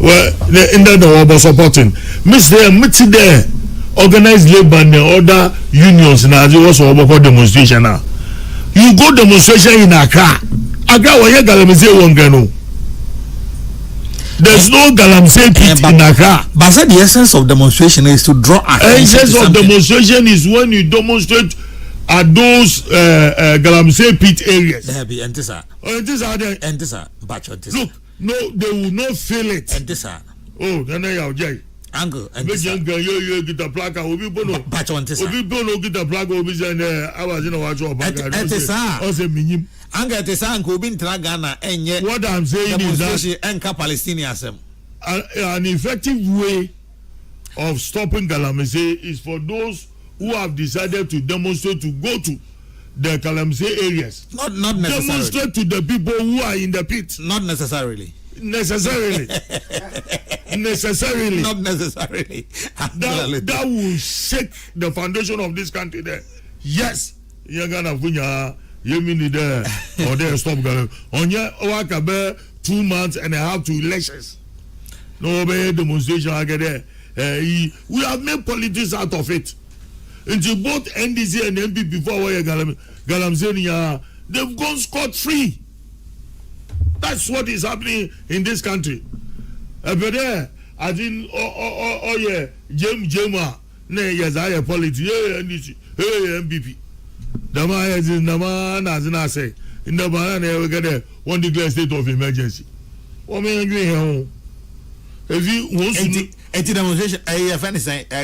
Well, in that was supporting. Mr. there, organized labor and the other unions now, there was a demonstration now. You go demonstration in Accra. Accra, where you Galamsey won't go. There's no Galamsey pit in Accra. But I said the essence of demonstration is to draw attention. Essence of demonstration is when you demonstrate at those Galamsey pit areas. Look, no, they will not feel it. Oh, then I will Uncle, and you get the plaque. Obi Bono get the plaque. Obi say, I was in a watch of back. What I'm saying is that an effective way of stopping Galamsey is for those who have decided to demonstrate to go to the Galamsey areas. Not necessarily. Demonstrate to the people who are in the pit. Not necessarily. Necessarily. Not necessarily. That will shake the foundation of this country there. Yes. You're gonna put you mean there or there stop going on your work about 2 months and a half to elections. No demonstration I get there. We have made politics out of it. Until both NDC and MP before Galamsey, they've gone scot-free. That's what is happening in this country. But there, I think, oh yeah, Jema, yes, I have politics, NDC, MPP. The man as I say, in the banana, we get there, one declare state of emergency. What may you hear? If you want to demonstration,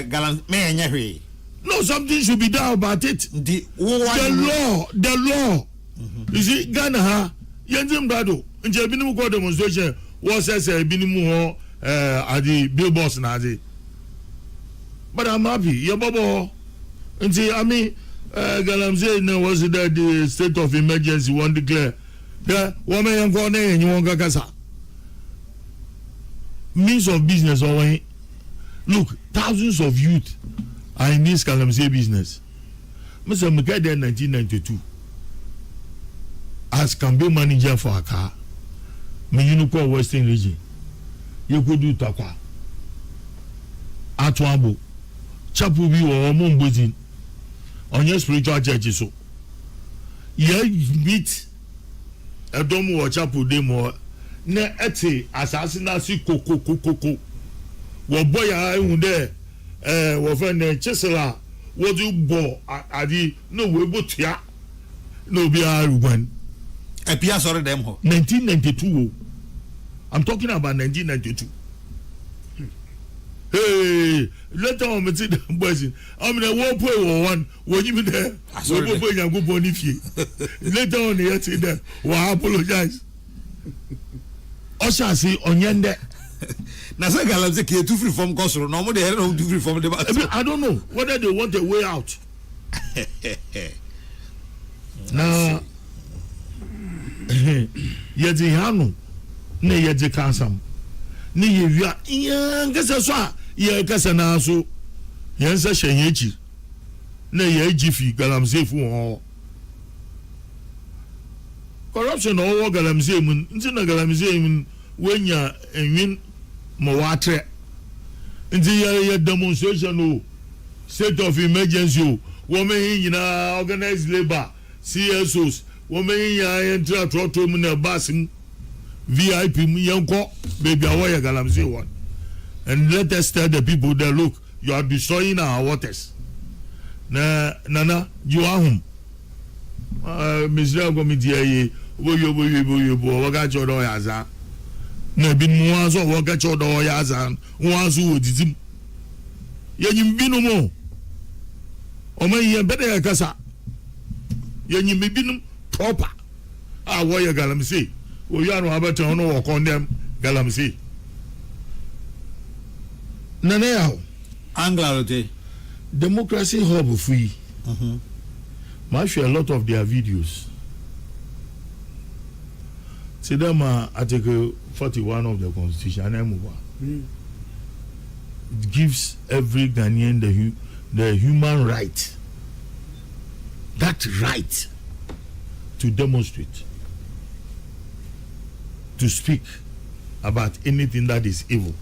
Galamsey, no, something should be done about it. The law. You see, Ghana, Yenzim Brado, in Jabinu Court demonstration was as a binimu at the billboards Nazi. But I'm happy, your bubble. And see, I mean, Galamsey was that the state of emergency one declare. Yeah, woman and for and you want Gakasa. Means of business away. Look, thousands of youth are in this Galamsey business. Mr. Mekade in 1992 as campaign manager for a car, Menuko Western region. You could do Takwa, Atwabo, Chapubi or Mumbuzin on your spiritual church. So, you meet a domo or chapu demo, ne ete assassinasi koko. What boy I would there. Wofan Chisela, what you bought Adi, no way but ya, no be one. A Pia sorry them 1992. I'm talking about 1992. Hey, let on me see the boys. I'm in a war play one. When you there, so go put your good bony fee. Later on, you say that. Well, apologize. Osha see on yonder. Now, say Galamsey came to free from Gosro. No more they don't do free from the. I don't know whether they want a way out. Now, yeti hanu, ne yeti kansam, ne yevia. Iya, kesa swa, iya kesa na so. yensa hyenyechi na ye gifi galamsey fu ho corruption owo galamsey mun nti na galamsey mun wenya enwin mo watre nti ye demonstration o state of emergency o women nyina organized labor CSOs women ya entra trotro mu na basim VIP mu yenko baby awoye galamsey one and let us tell the people that look you are destroying our waters nana you ahum Mr. Committee ye boyo waka chodo yaza na bin muazo waka chodo yaza muazo odidim yenyim binu mo o man ye bede yakasa yenyim binu proper woye galamsey wo yanu abata no wo condemn galamsey nana yawo Anglarote democracy hub free I share a lot of their videos. See them Article 41 of the Constitution. It gives every Ghanaian the human right, that right to demonstrate, to speak about anything that is evil,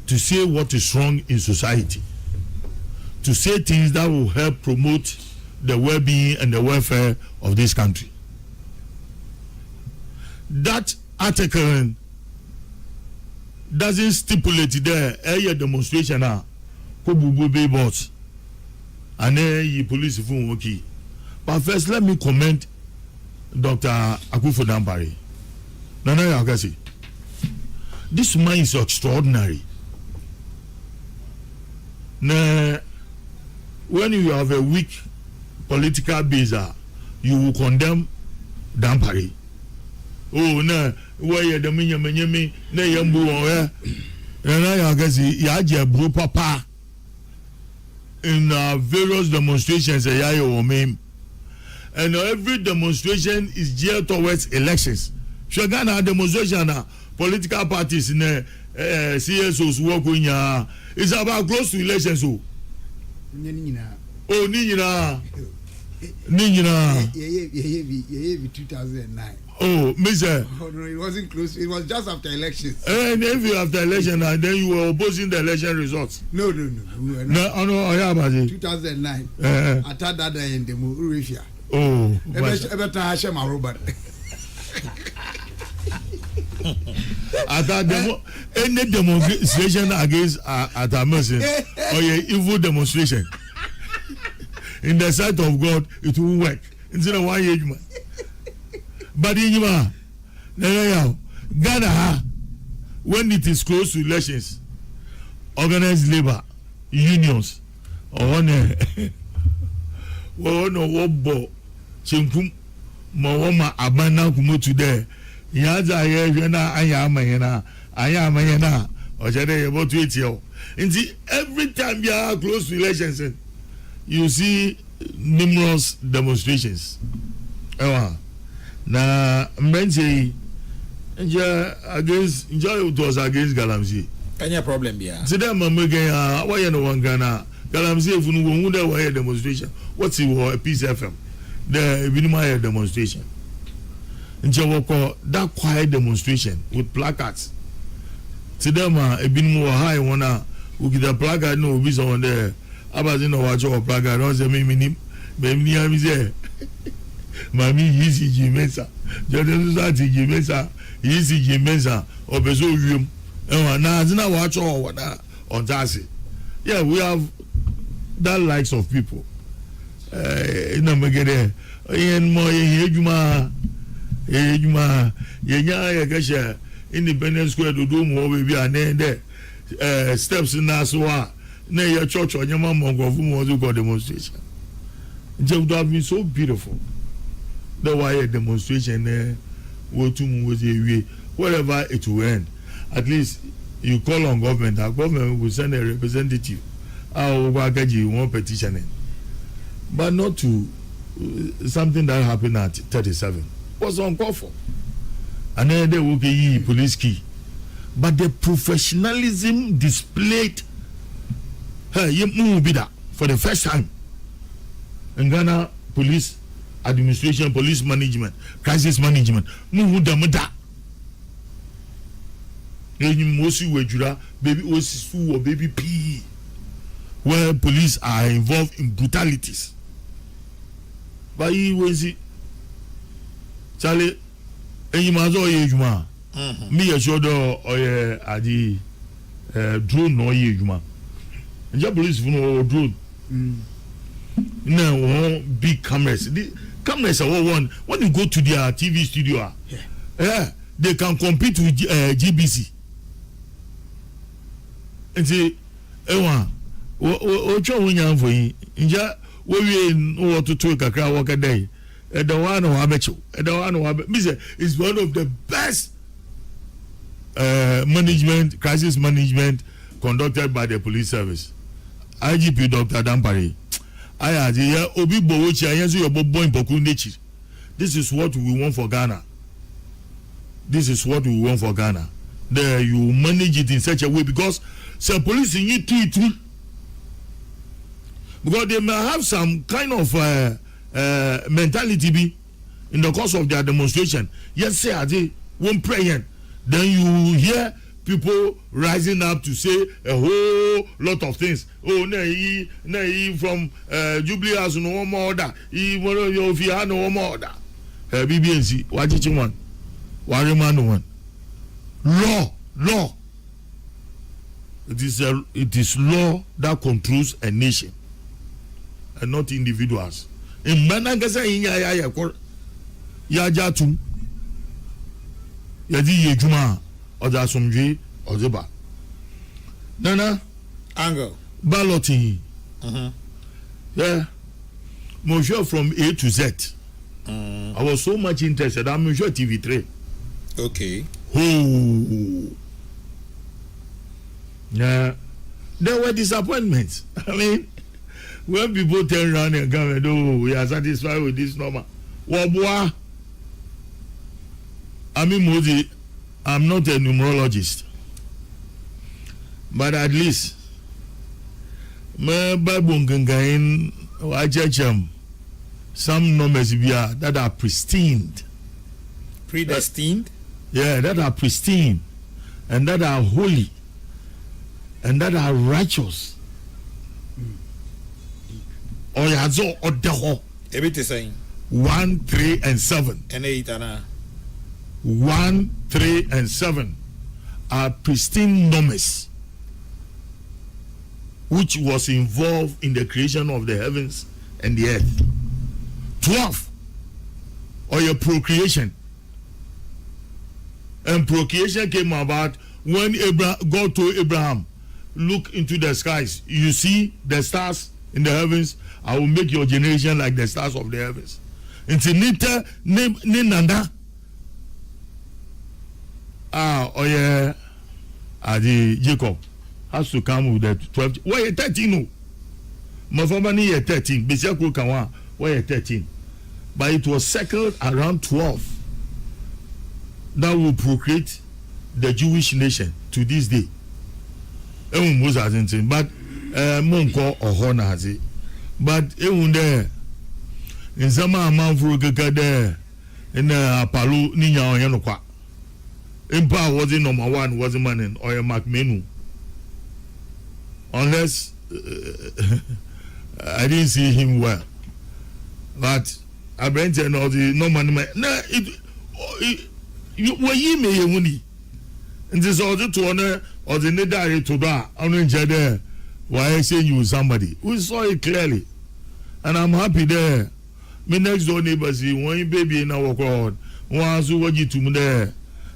to say what is wrong in society, to say things that will help promote the well-being and the welfare of this country. That article doesn't stipulate there a demonstration ko bubu be boss and a police phone okay. But first let me commend Dr. Akufo-Dampare. Nana Yakasi. This man is extraordinary. Now, when you have a weak political base, you will condemn Dampare. Oh, no, where you the menyame, na yambu oya. And I guess ya bro papa in various demonstrations and every demonstration is geared towards elections. Shagana demonstration political parties in CSOs work in it's about close to elections. Oh, Nina. Nina. 2009. Oh, Mr. Oh, no, it wasn't close. It was just after elections. And if you after election and then you were opposing the election results. No. We were not. No, yeah, but 2009. I thought that in the Urifia. Oh, every time I share my robot. I thought any demonstration against Atamerson or a evil demonstration in the sight of God, it will work. Instead of 1 year, but in Ghana, when it is close to elections, organized labor unions or wobo chinkum mawoma abana kumo today yaza ye na ayama o jade ye botu etio nti every time you are close to elections you see numerous demonstrations na mbenje against it was against Galamsey any problem here today mamege why you no one Ghana Galamsey if no won there why demonstration what's it Peace FM the minimum demonstration that quiet demonstration with placards today ebinum wo high one we get a placard no be someone there about no watch or placard don't say me minim me am say mami yisi jimesa jordan society jimesa yisi jimesa obeso wiem na azina watch or what on that yeah we have that likes of people na megede yen mo ejuma yenya ya gasha independence square do mo we be anende steps na so na your church onyama mongofu mo do demonstration it would have been so beautiful the why demonstration whatever it will end at least you call on government our government will send a representative one petition but not to something that happened at 37 was uncalled for and then they will pay police key but the professionalism displayed hey you move be that for the first time in Ghana police administration, police management, crisis management move them da you mostly wejura baby osisu or baby p where police are involved in brutalities but you will see Charlie you must all ejuma me a shoulder or adi drone no ejuma and your police no drone no big cameras. The cameras are one when you go to their TV studio they can compete with GBC and say what you want for you we know to take a crowd walk a day the one who have the one who have is one of the best management crisis management conducted by the police service. IGP Dr. Dampare obi bowochi ayenso your boy in Pokundechi. This is what we want for Ghana. This is what we want for Ghana. There you manage it in such a way because some police in you because they may have some kind of mentality be in the course of their demonstration. Yes, say they won't pray. Then you hear people rising up to say a whole lot of things. Oh, no, from Jubilee has no more order. If you have no more order. BBNC, what did you want? Warriman one. Law. It is law that controls a nation and not individuals. In Manangasa Yajatum Yadi Yejuma or the Asumji or the Ba. Nana Angle balloting. Yeah. Monsieur from A to Z. I was so much interested. I'm sure TV3. Okay. Oh. Yeah. There were disappointments. I mean, when people turn around and come and oh, we are satisfied with this number. Wabwa. I mean, Modi, I'm not a numerologist, but at least my Bible can some numbers that are pristine. Predestined? Yeah, that are pristine and that are holy and that are righteous. Or yazo odeho. Everything saying 1, 3, and 7. and 8 and 1, 3, and 7 are pristine numbers which was involved in the creation of the heavens and the earth. 12 or your procreation, and procreation came about when God told Abraham, look into the skies, you see the stars in the heavens, I will make your generation like the stars of the heavens. It's in Nanda. Jacob has to come with the 12. Why 13? No, my family 13. Besiako Kawa, why 13? But it was circled around 12 that will procreate the Jewish nation to this day. But Monko or Hona has it. But even there, in some amount for there, in Palu, Nina or Yanokwa. Empire wasn't number 1, wasn't man or a Mac Menu. Unless I didn't see him well. But I brent and all the no money. No, you were ye me money. And this order to honor or the nedari to da on there. Why I say you somebody? We saw it clearly. And I'm happy there. My next door neighbor see one baby in our crowd. Once who you to me there.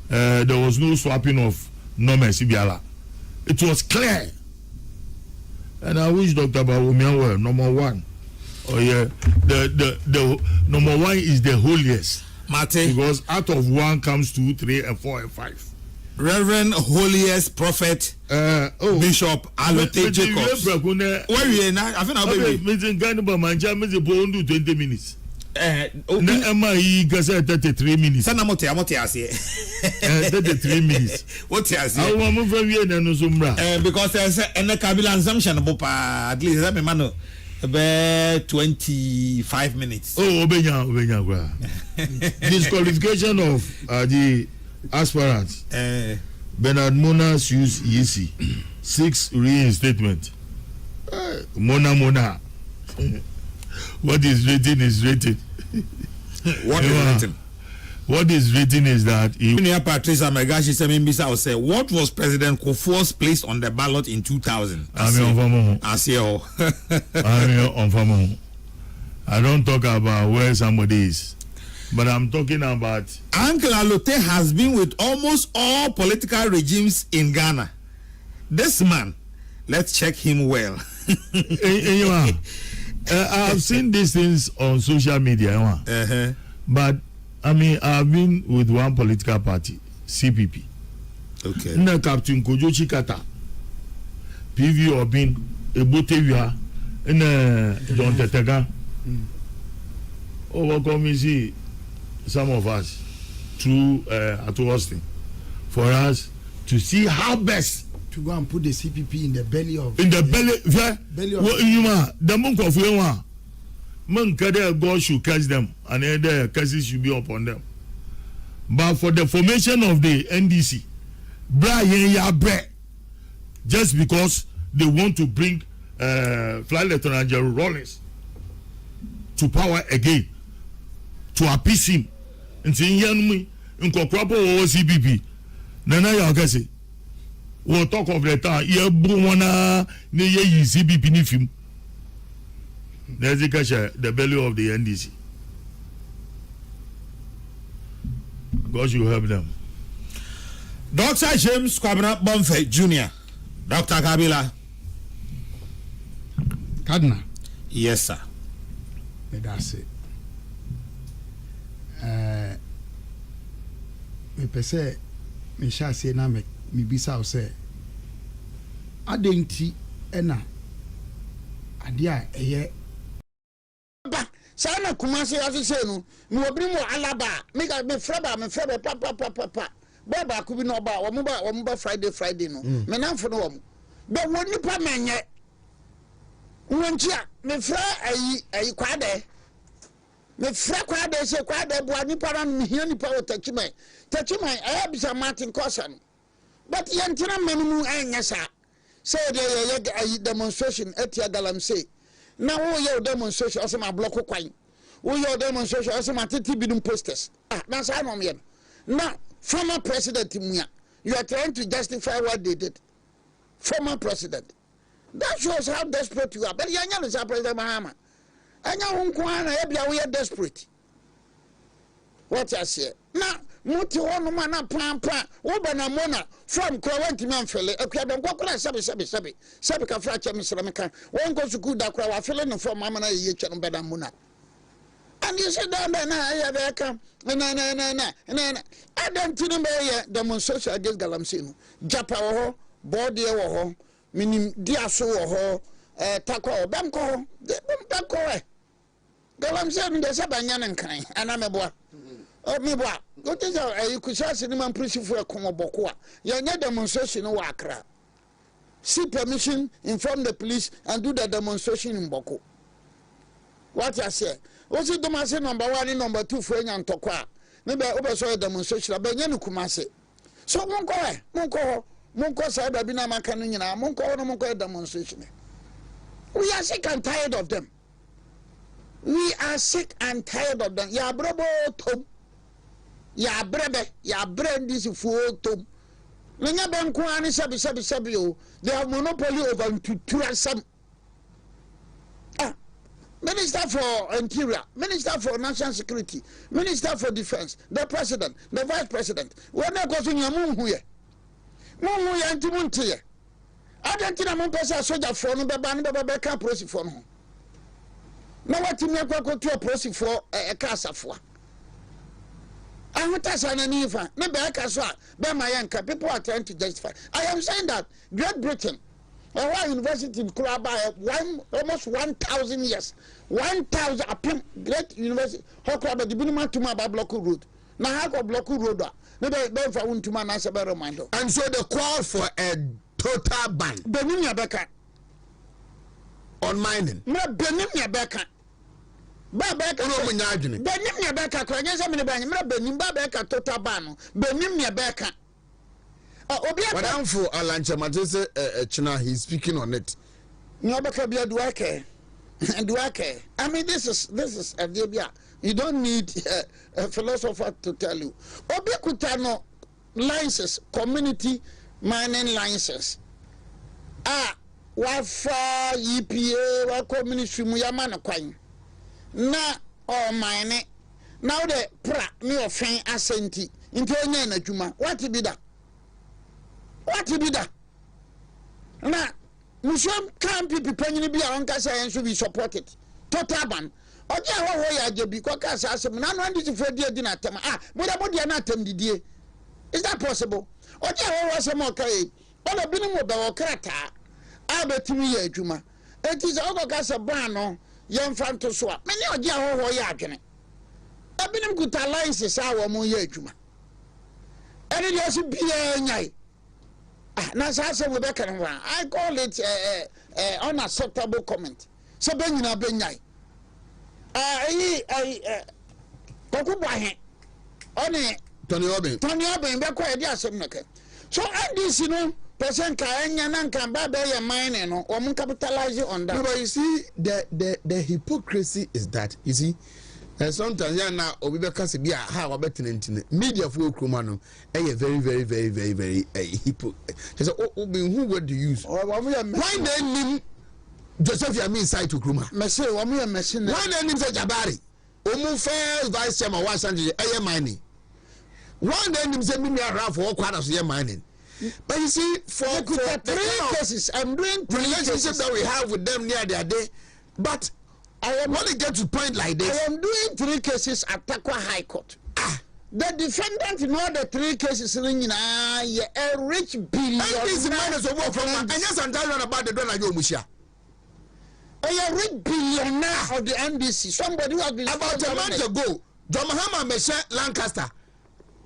There was no swapping of numbers. It was clear. And I wish Dr. Bawumia well, number 1. Oh yeah, the number 1 is the holiest. Mate. Because out of 1 comes 2, 3, and 4, and 5. Reverend holiest prophet Bishop Alote Jacobs. Where you now? I think I'll be. Meeting Ghana Manja, 20 minutes. Emma he gets 33 minutes. Sana mote ase. 33 minutes. What ase? I want move from here no zumbra. Because there's an Kabila assumption about at least that man about 25 minutes. Oh, obenya. Disqualification of the aspirants. Bernard Mona's use easy. 6 reinstatement. Mona. What is written is written. What is written? What is written is that Patricia Megashi Semimbisa will say, what was President Kufuor's place on the ballot in 2000? I don't talk about where somebody is, but I'm talking about Uncle Alote has been with almost all political regimes in Ghana. This man, let's check him well. I've seen these things on social media, but I mean, I've been with one political party, CPP. Okay. Na Captain Kojo Chikata, PV Obin, Ebotevia, and John Tetega. Overcome see some of us through at Austin for us to see how best to go and put the CPP in the belly of the belly of the monk of Yewa. Man, God should catch them, and the cases should be upon them. But for the formation of the NDC, just because they want to bring Flight Lieutenant General Rawlings to power again, to appease him, and saying, "Yanmi, in Kokrapo or CPP, Nana Yakasi, we'll talk of the time, Yabuana, Ney CPP Nifim." There's the belly of the NDC. God should help them. Dr. James Kwabena Bonfe Jr. Dr. Kabila. Cardinal. Yes, sir. That's it. Me pese me sha say na me bisa o say adenti ena ade a eye sana kumase asese no me obiri mo alaba me fraba papa baba ku bi no ba wo ba Friday no me namfo no wo be woni pa menye wonchia me fra ayi kwade me fra kwade se kwade bo ani para no hia ni pa wo tachimai aya bisa Martin Kosan but yentina manu anya sa say the demonstration etia galamsey na wo ye demonstration also ma block kwan wo ye demonstration also ma titi bidum posters na say no me na former president muya you are trying to justify what they did. Former president, that shows how desperate you are. But yanya is President Mahama anya hunkwana ebia we are desperate. What I say na muti hono mana pampa wo bana mona from kwawenti manfele akwa nkokora sabe ka fracha misrameka won go suku da kwa wa fele no from mama na ye twa no bana mona and you say down there na ya be ka na adantino be ye demonstration against galamsey no japa wo ho body wo ho minim diaso wo ho takwa bamko galamsey no de sabanya nkan ana meboa meboa go te say ayikushase ni man principle ekomoboko a yanya demonstration wa Accra. See permission, inform the police and do the demonstration in Boko. What I say? Also, Domase number 1 and number 2 for any Tokwa. Maybe I oversaw a demonstration. But you Kumase. So Munko said, Babina Macanina, Munko demonstration. We are sick and tired of them. We are sick and tired of them. Ya brobo tom. Ya brebe. Ya brand this fool tom. They have monopoly over tourism. Minister for Interior, Minister for National Security, Minister for Defense, the President, the Vice President. When they go to Yamunhuye, Munhuye and Timuntie. I don't think I'm a person soldier for no baby can't proceed for no. Now what to me go to a proceed for a casa for. I want us an even. Maybe I can swap. People are trying to justify. I am saying that Great Britain, Our university club almost 1,000 years. 1,000 great university. How club the minimum to my block road. Now how go block road? Never found to my answer by reminder. And so the call for a total ban Benimia Becca on mining. Benimia Becca. Babeka no munyadwene. Benimia Becca, Cranya Samina Benim Babeka total ban. Benimia Becca. What I'm for Alancha Matese China, he's speaking on it. Nyabaka bia duake. Duake. I mean this is a debia. You don't need a philosopher to tell you. Obiakutano licenses, community mining licenses. Wafa EPA wa community muyamana kwany. Na o mine. Now the pra me ofen asenti. Inte onye na dwuma. What be that? What be that? Na musham can people penny be on kasa and should be supported. Total ban. Oja ho ya jebi kwa kasa asem na no ndi fo die di na tem. Moda bodi na tem didie. Is that possible? Oja ho asem okay. Ola binu mo ba okrata. Abetimi ya adwuma. Enti se okokasa ban no yemfa nto so a. Meni oja ho ya adwene. Abinu kuta license a wo mo ya adwuma. Eni dey so bia nyai. Na sasa we be kan wa. I call it unacceptable comment. So ben nyina ben nyai. Kokubo ahe. Oni Tony Oben be ko e di asem neke. So NDC no person ka enya na nkan ba be ye mine no o mun capitalize on that. No, but you see the hypocrisy is that you see sometimes ya na obi be kase bia ha wa betenentine media for okroma no very so obi who would use why then Joseph Yami side to okroma me say wo me machine why then him say Jabari omu first vice chairman wa sanje mining why then him say me ara for kwara so mining. But you see for three cases I'm doing relationship that we have with them near their day, but when it gets to point like this, I am doing 3 cases at Takwa High Court. The defendant in all the 3 cases a rich billionaire. And this minus of work from and yes, I'm telling about the donor Yomusha. A rich billionaire of the NDC. Somebody who has been about a month ago, Mahama Mesha Lancaster.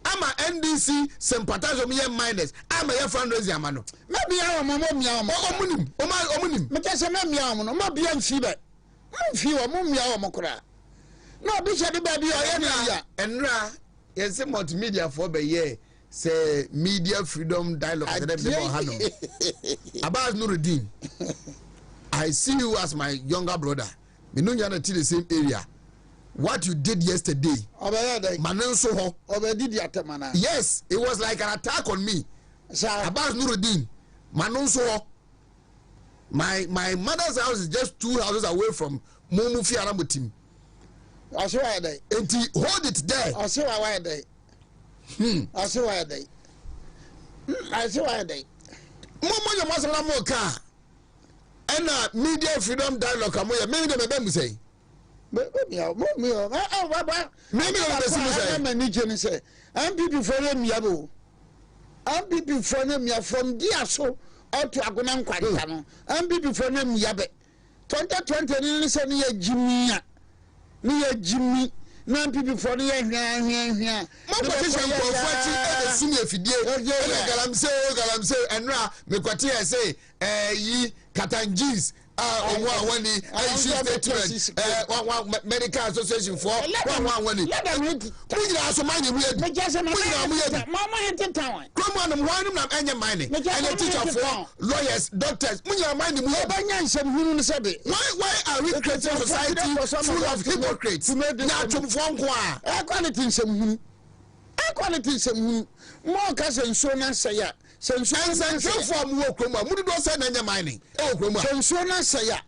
I'm a NDC sympathizer me minus. I'm a fundraiser mano. Maybe I am omunim. Mekase me miamu no ma bia mfibe. Mfiwa mumia mokora. No bi shade ba bi oye na ya. Enra yes multimedia for be year say media freedom dialogue at them Hanum. Abaz Nuruddin. I see you as my younger brother. Me no yana till the same area. What you did yesterday, yes, it was like an attack on me. Abaz Nuruddin, Manonso. My mother's house is just 2 houses away from Mumufi Aramutim. I see why they. And he hold it there. I see why they. I see why they. I see why they. Momo Yamasana Moka. And media freedom dialogue. Maybe they say. Maybe I'm people for them yabo. I'm people for them ya from Diaso out to Agonam Quadano. I'm people for them yabe. 2020 listen near Jimmy. Near Jimmy. None people for the here. Senior Galamse, and Ra, Mequatia say, ye Katanjis. Medical Association for one. Let them also mind you. Mama had the town. Come on, one of any mining. And a teacher for lawyers, doctors. When you are minding, why are we creating a society full of hypocrites? Not to form quality more cousins, so not say ya. Since from Wokoma, would not send any mining. Oh, Sona say ya.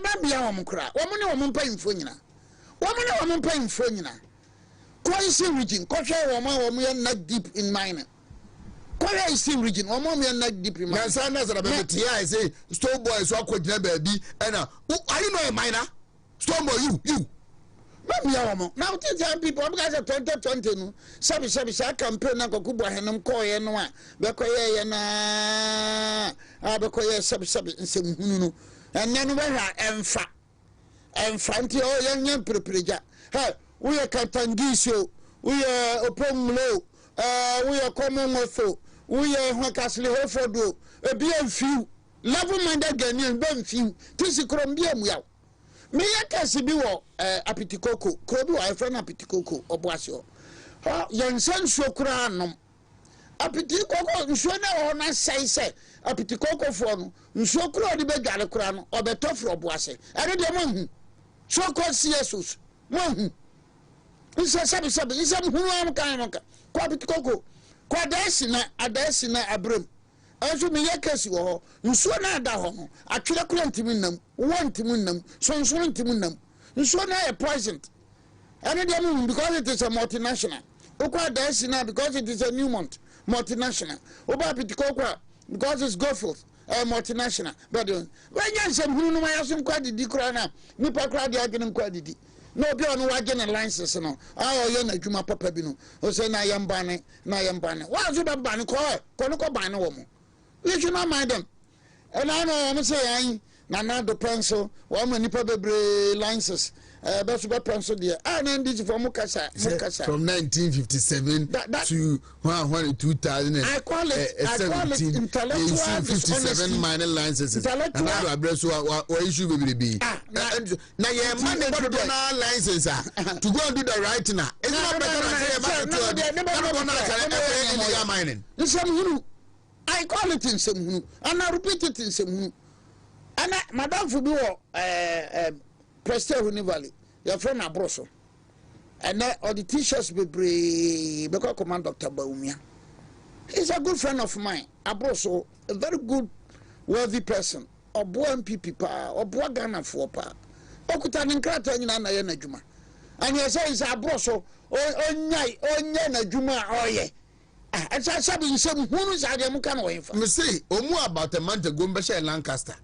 Maybe I'm cry. Woman paying for you. Woman paying for you. Quasi region, Cocha, woman not deep in mining. Quasi region, woman not deep in mining. I say, Stone boys, so could never be. And are you not a miner? Stone boy, you. Mami ya womo. Now tell people I'm guys 2020 no. Sabi campaign na kokubo henom koye no a. Bekoye na bekoye sabi nsem hunu no. Enya no behwa emfa nti o yenye prepreja. Hey, we are Katangisho, we are Opomlo, we are Commonwealth, we are Hakasli Hofodo, a bien few, level-minded Ghanaian, ben few, Tisicrombia Muyao. Me Yakasibiwo, Apitikoko, Kobu, I friend Apitikoko, Obuasio. Yansen Sokranum. Apitikoko, Nsona or not say, Apitikoko phone, Nsokro the Begala Crown, or the Toffro Obuase. I read the one. So called CSUs. One. Sabi isam hunu am kan no ka kwa bitikoko kwa adesina abram aso me yakasi wo ho nsuo na ada ho no atwere kura ntimi nam wantimi nam sonso ntimi nam nsuo na e poison and dem because it is a multinational okwa adesina because it is a new multinational oba bitikoko because it's go forth multinational but when you say hunu no ma yaso kwa didi kura na nipa kura de adwene kwa didi no be on wa gen license no ayo na adwuma papa bi no o say na yambane wa so be ban ko ban no wo mo you should not mind them and I know am say yan na do pencil wa ma nipa bebre licenses be so be pencil there na this for mukasa from 1957 to 2000 I call it intellectual 57 minor licenses and I address what issue be na ye man the license to go and do the right now it's not better than I call it in some and I repeat it in some and madam for be Preston Valley, your friend Abroso, and all the teachers be brave because command Dr. Baumia. He's a good friend of mine, Abroso, a very good, wealthy person, or boy MPP pa, or boy Ghana for pa. Okutan Krata in Anayana Juma. And he says Abroso, Onyana Juma, oh yeah. And so I said, some who is Adamukan way from. Me say, Omo about a month ago, Mbasha Lancaster.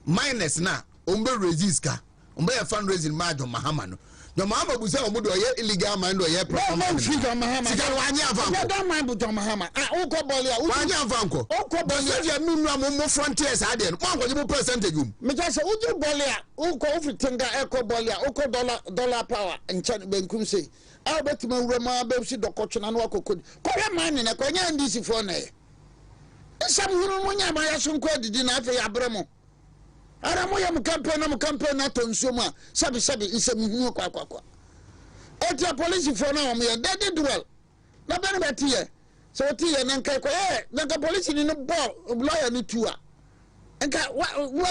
Minus na, Umbe Reziska. Umbe fundraising mad on Mahama no. The Mahama was say omudo ye illegal mind or ye problem. No figure Mahama. Sika wanya vanko. Don't mind but Mahama. Oko bolia. Wanya vanko. Oko bolia. You mean mo frontiers ade. Mo go percentage um. Me just say uju bolia. Oko ofitenga eko bolia. Oko dollar power nchen benkum say. I bet me rema be si dokotwe na no akokodi. Koya man na konya ndisi fo na e. Nsam hunu mo nya ma yaso nko adidi na afi abremo. Ara mo yam campaign na tonsoma sabi nsam hunu kwa. Etia police for na mo ye dead duel. Na be na betie. So tie na nkai ko na ka police ni no ball lawyer ni tua. Nka wa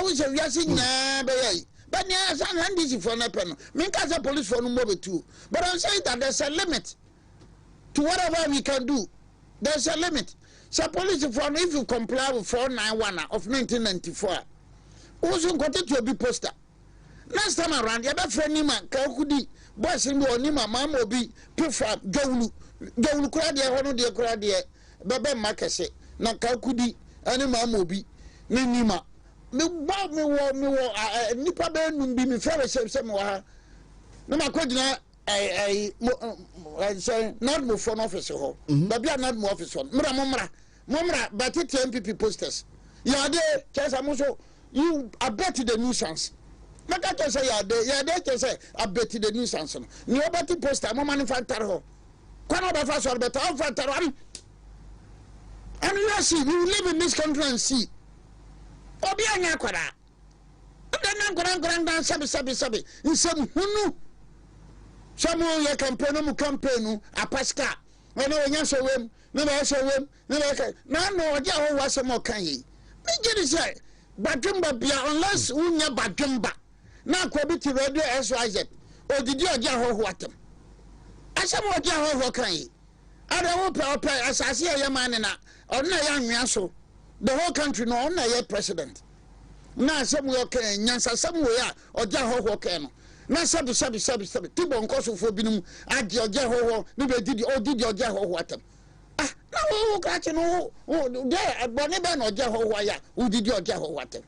we say wiase nya be ye. But yeah, some this for na pen. Me ka say police for no more too. But I'm saying that there's a limit to whatever we can do. There's a limit. So police for if you comply with 491 of 1994. Also got to be poster. Next time around, you have friend man, Kaukudi, boys in your Nima, Mamma be Pifra, Golu Cradia, one of the Cradia, Baba Makase, na Kaukudi, and Mamma be Nima. Me nipa be num bi me fere sem wa na makodina I say not move for office ho but be not move office on mra but it MPP posters ya de chesa muso you abet the nuisance maka to say ya de to say abet the nuisance no ni obati poster mo manufacture ho kwana ba fa so better on factor and you see you live in this country and see obi anya kwara ndan dan sabi nsem hunu samu ye campaign apaska when onya so wem na ba so wem na ba ka na no oja ho wasem kan yi me gidi say badwumba bia unless unya badwumba na kwa biti radio SYZ odidi oja ho atem asem oja ho kan yi ada wo pa asase ye man na ona ya anwea so the whole country no on na president na samuel kan nyansa samuel ya oja hoho kan no na sabi tibo nkoso fo binum age oja hoho ni be didi oja hoho atam na wo ka che no de bone be na oja hoho ya udidi oja hoho atam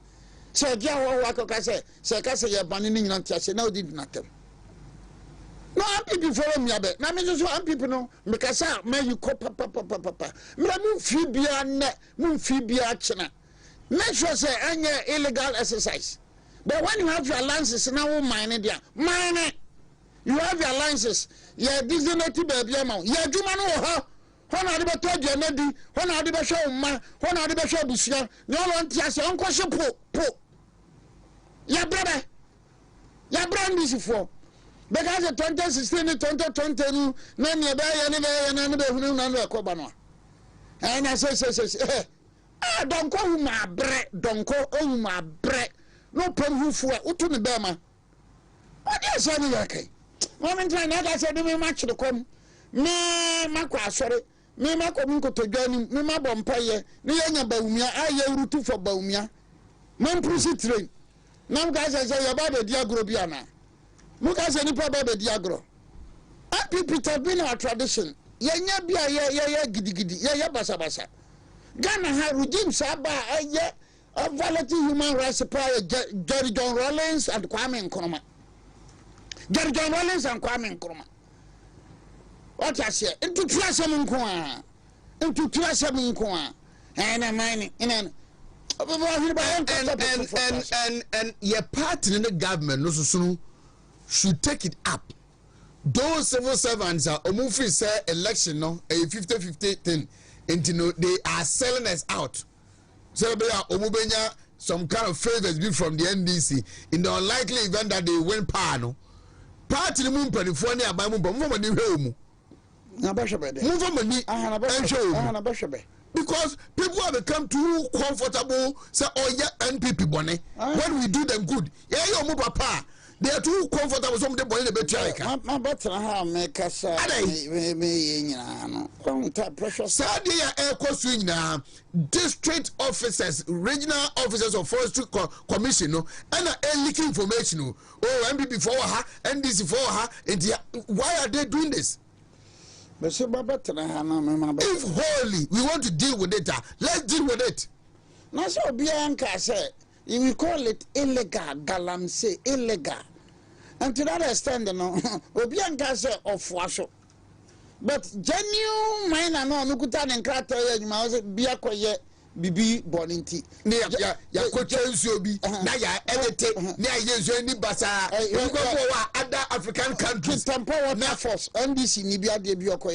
se oja hoho akoko se ka se ye bane ni nyina ntia se na odidi natam no MPP follow me abe na me so MPP no because say me you ko papa me mu fi bia na mu fi bia chena make sure say any illegal exercise but when you have your licenses now mine there mine you have your licenses yeah dignity baby amount yeah djuma no ho na de beto aduanadi ho na de be hwe umma ho na de be hwe abusia ne all ntia se onko hwe po ya brand this for because 2016 2020 no na ne be ya ne be hunu na no ekoba no na say donko hu ma bre donko hu ma bre no pam hu fu a utu ne be ma what dey say me yakai moment na ga say me match the kom me makwa asore me makomi kotodwani me mabompaye ne yanya bawumia aye rutu for bawumia man prusi train nam ga say ya baba di agro bia na mu ga say ni pa baba di agro MPP have been our tradition yanya bia ye gidigidi ye basabasa Ghana ha regime saba aye violating human rights power Jerry John Rawlings and Kwame Nkrumah what I say into trust nko and mine and your party in the government no so should take it up. Those civil servants are moving say election no a 50-50 thing until they are selling us out. So they are omubenya some kind of favors be from the NDC in the unlikely event that they win power no party the moon California by moon money home because people have become too comfortable say oh yeah NPP bonnet when we do them good yeah you papa they are too comfortable some the boy the better my better ha make us me pressure sadia air cost na district officers regional officers of forestry commission no and leaking information no oh MPP for her NDC for her and why are they doing this? But so if wholly we want to deal with it, let's deal with it. Now so Bianca said you will call it illegal, galamse illegal. And to that extent, no, Bianca said of washo. But genuine minor no kutan and crater you must be a quiet bibi boninti. Ya coaches you be na ya edit na ya any basa other African countries tempo water force NDC ni bia de bi okoye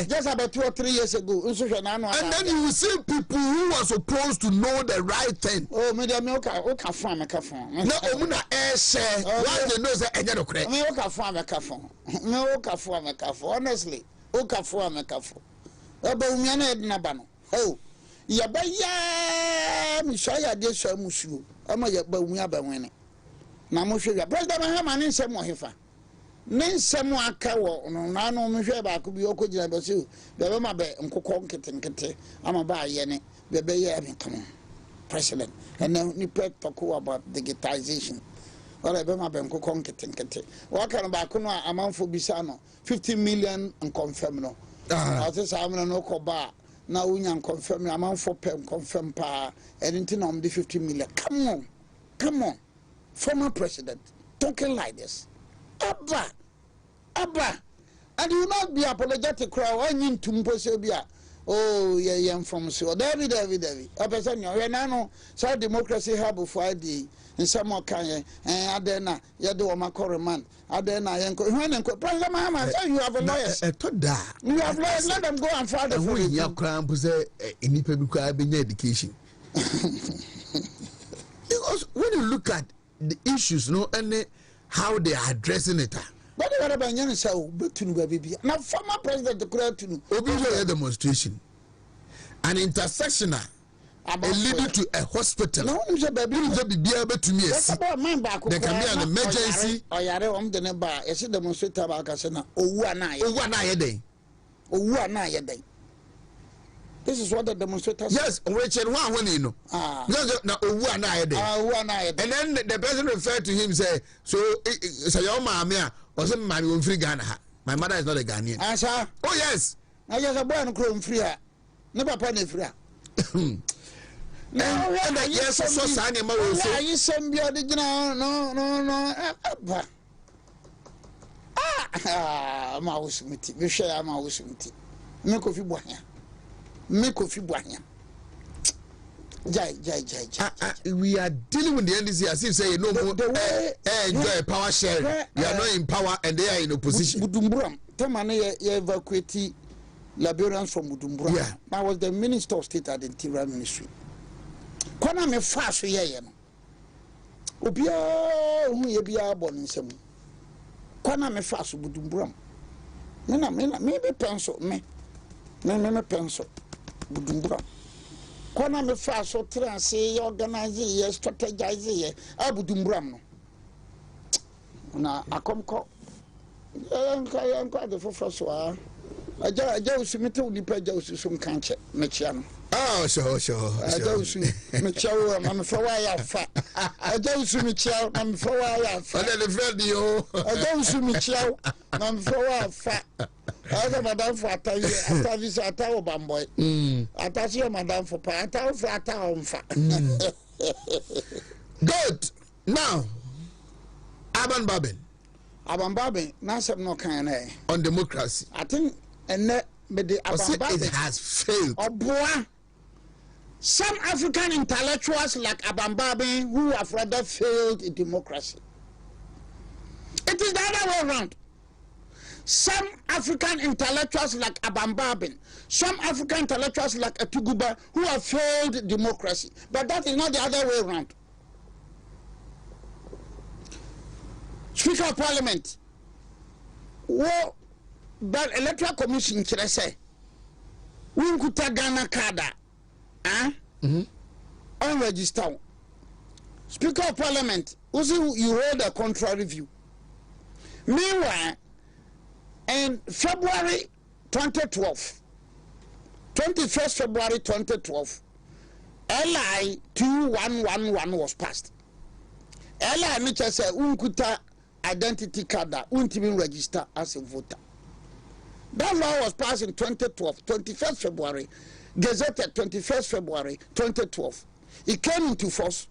just about 2 or 3 years ago and then you will see people who are supposed to know the right thing. Oh me dey me o ka fon na omuna share why they know say enye dokre me o ka fon honestly o ka fon eba umia na edina ba no oh yaba ya mi shaya de so musuo ama yaba umia ba wene na mo hwe president Mahama ne nsem ohefa ne nsem aka wo no na no mo hwe ba ko bi okogina be se be ma be nkokọ nketenkete ama ba ye ne be ye abi kamo president and now ni pet talk about digitization ora be ma be nkokọ nketenkete wa kan ba ko no amanfo bisa no 50 million confirm no ate sa amna no ko ba na unya confirm amanfo pe confirm pa anything on the 50 million come on former president talking like this abba and you not be apologetic crowd when you tumpo bia oh yeah from so David a person you no so democracy hub for ID in some more kind adena you do my man adena when president Mahama say you have a lawyer you have lawyers let them go and file the phone you crime say any people have been education because when you look at the issues no and how they are addressing it but they are banyan say betun baby now former president the correct to obi a demonstration an intersectional leading to a hospital no say baby no be bia betumi esi there can be an emergency oyare de ne ba e se demonstrator ba ka se na owu ana ye den this is what the demonstrators yes Richard one you know na owu ana ye den and then the person referred to him say so your mama a was a man won free Ghana my mother is not a Ghanaian oh yes I just a boy no chrome free ne papa ne free no yes so sane ma wo so ayi sem bi odi gina no ma wosumiti me hwe ma wosumiti me kofi bohia jai we are dealing with the NDC as if say no more enjoy power sharing. You are not in power and they are in opposition. Budumburam temane ye evacuate Liberians from Budumburam. Yeah. I was the Minister of State at the Interior Ministry. Kwana me fa so ye no obia hu ye bia bo nsem kwana me fa so Budumburam me be penso me penso Budumburam kwana me fa so trance ye organize ye strategize ye Budumburam no na akomko enka de fofo so aja usumite unipa aja ususum kanche mechia no. Oh, sure. Aja usu mechiawo ma me fa wa ya fa aja usu mechiawo ma me fa wa ya fa and the friend yo aja usu mechiawo ma me fa wa fa aja madam for atavi atawo bamboy atasi madam for pa atawo for atawo mfa. Good. Now Aban Babin na sem no kan na on democracy. I think and me the Aban Babin it has failed. Oboa some African intellectuals like Aban Babin who have rather failed in democracy. It is the other way around. Some African intellectuals like Aban Babin, some African intellectuals like Atuguba who have failed democracy. But that is not the other way around. Speaker of Parliament, but Electoral Commission say we could Ghana card unregistered. Speaker of Parliament, also you hold a contrary view. Meanwhile, in February 2012, 21st February 2012, LI 2111 was passed. LI which I say unkuta identity card that won't even register as a voter. That law was passed in 2012, 21st February, gazetted 21st February 2012. It came into force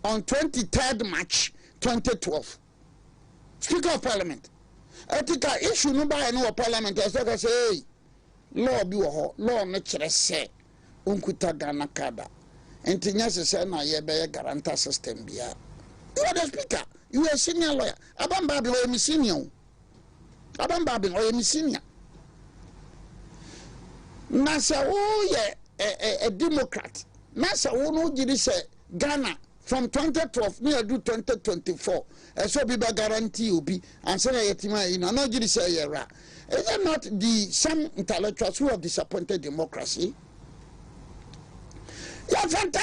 on 23rd March 2012. Speaker of Parliament, ethical issue no by no Parliament as I say, hey, law be law nature say unkuta Ghana card. And Tinyas say na ye be guarantor system bia. You are the speaker. You are a senior lawyer. Aban Babin or a senior. Aban Babin or a senior. Nasa oh yeah a Democrat. Nasa oh no did say Ghana from 2012 near do 2024. So be guarantee you be and say yetima you know no did say yeah. Is it not the some intellectuals who have disappointed democracy? Ya fanta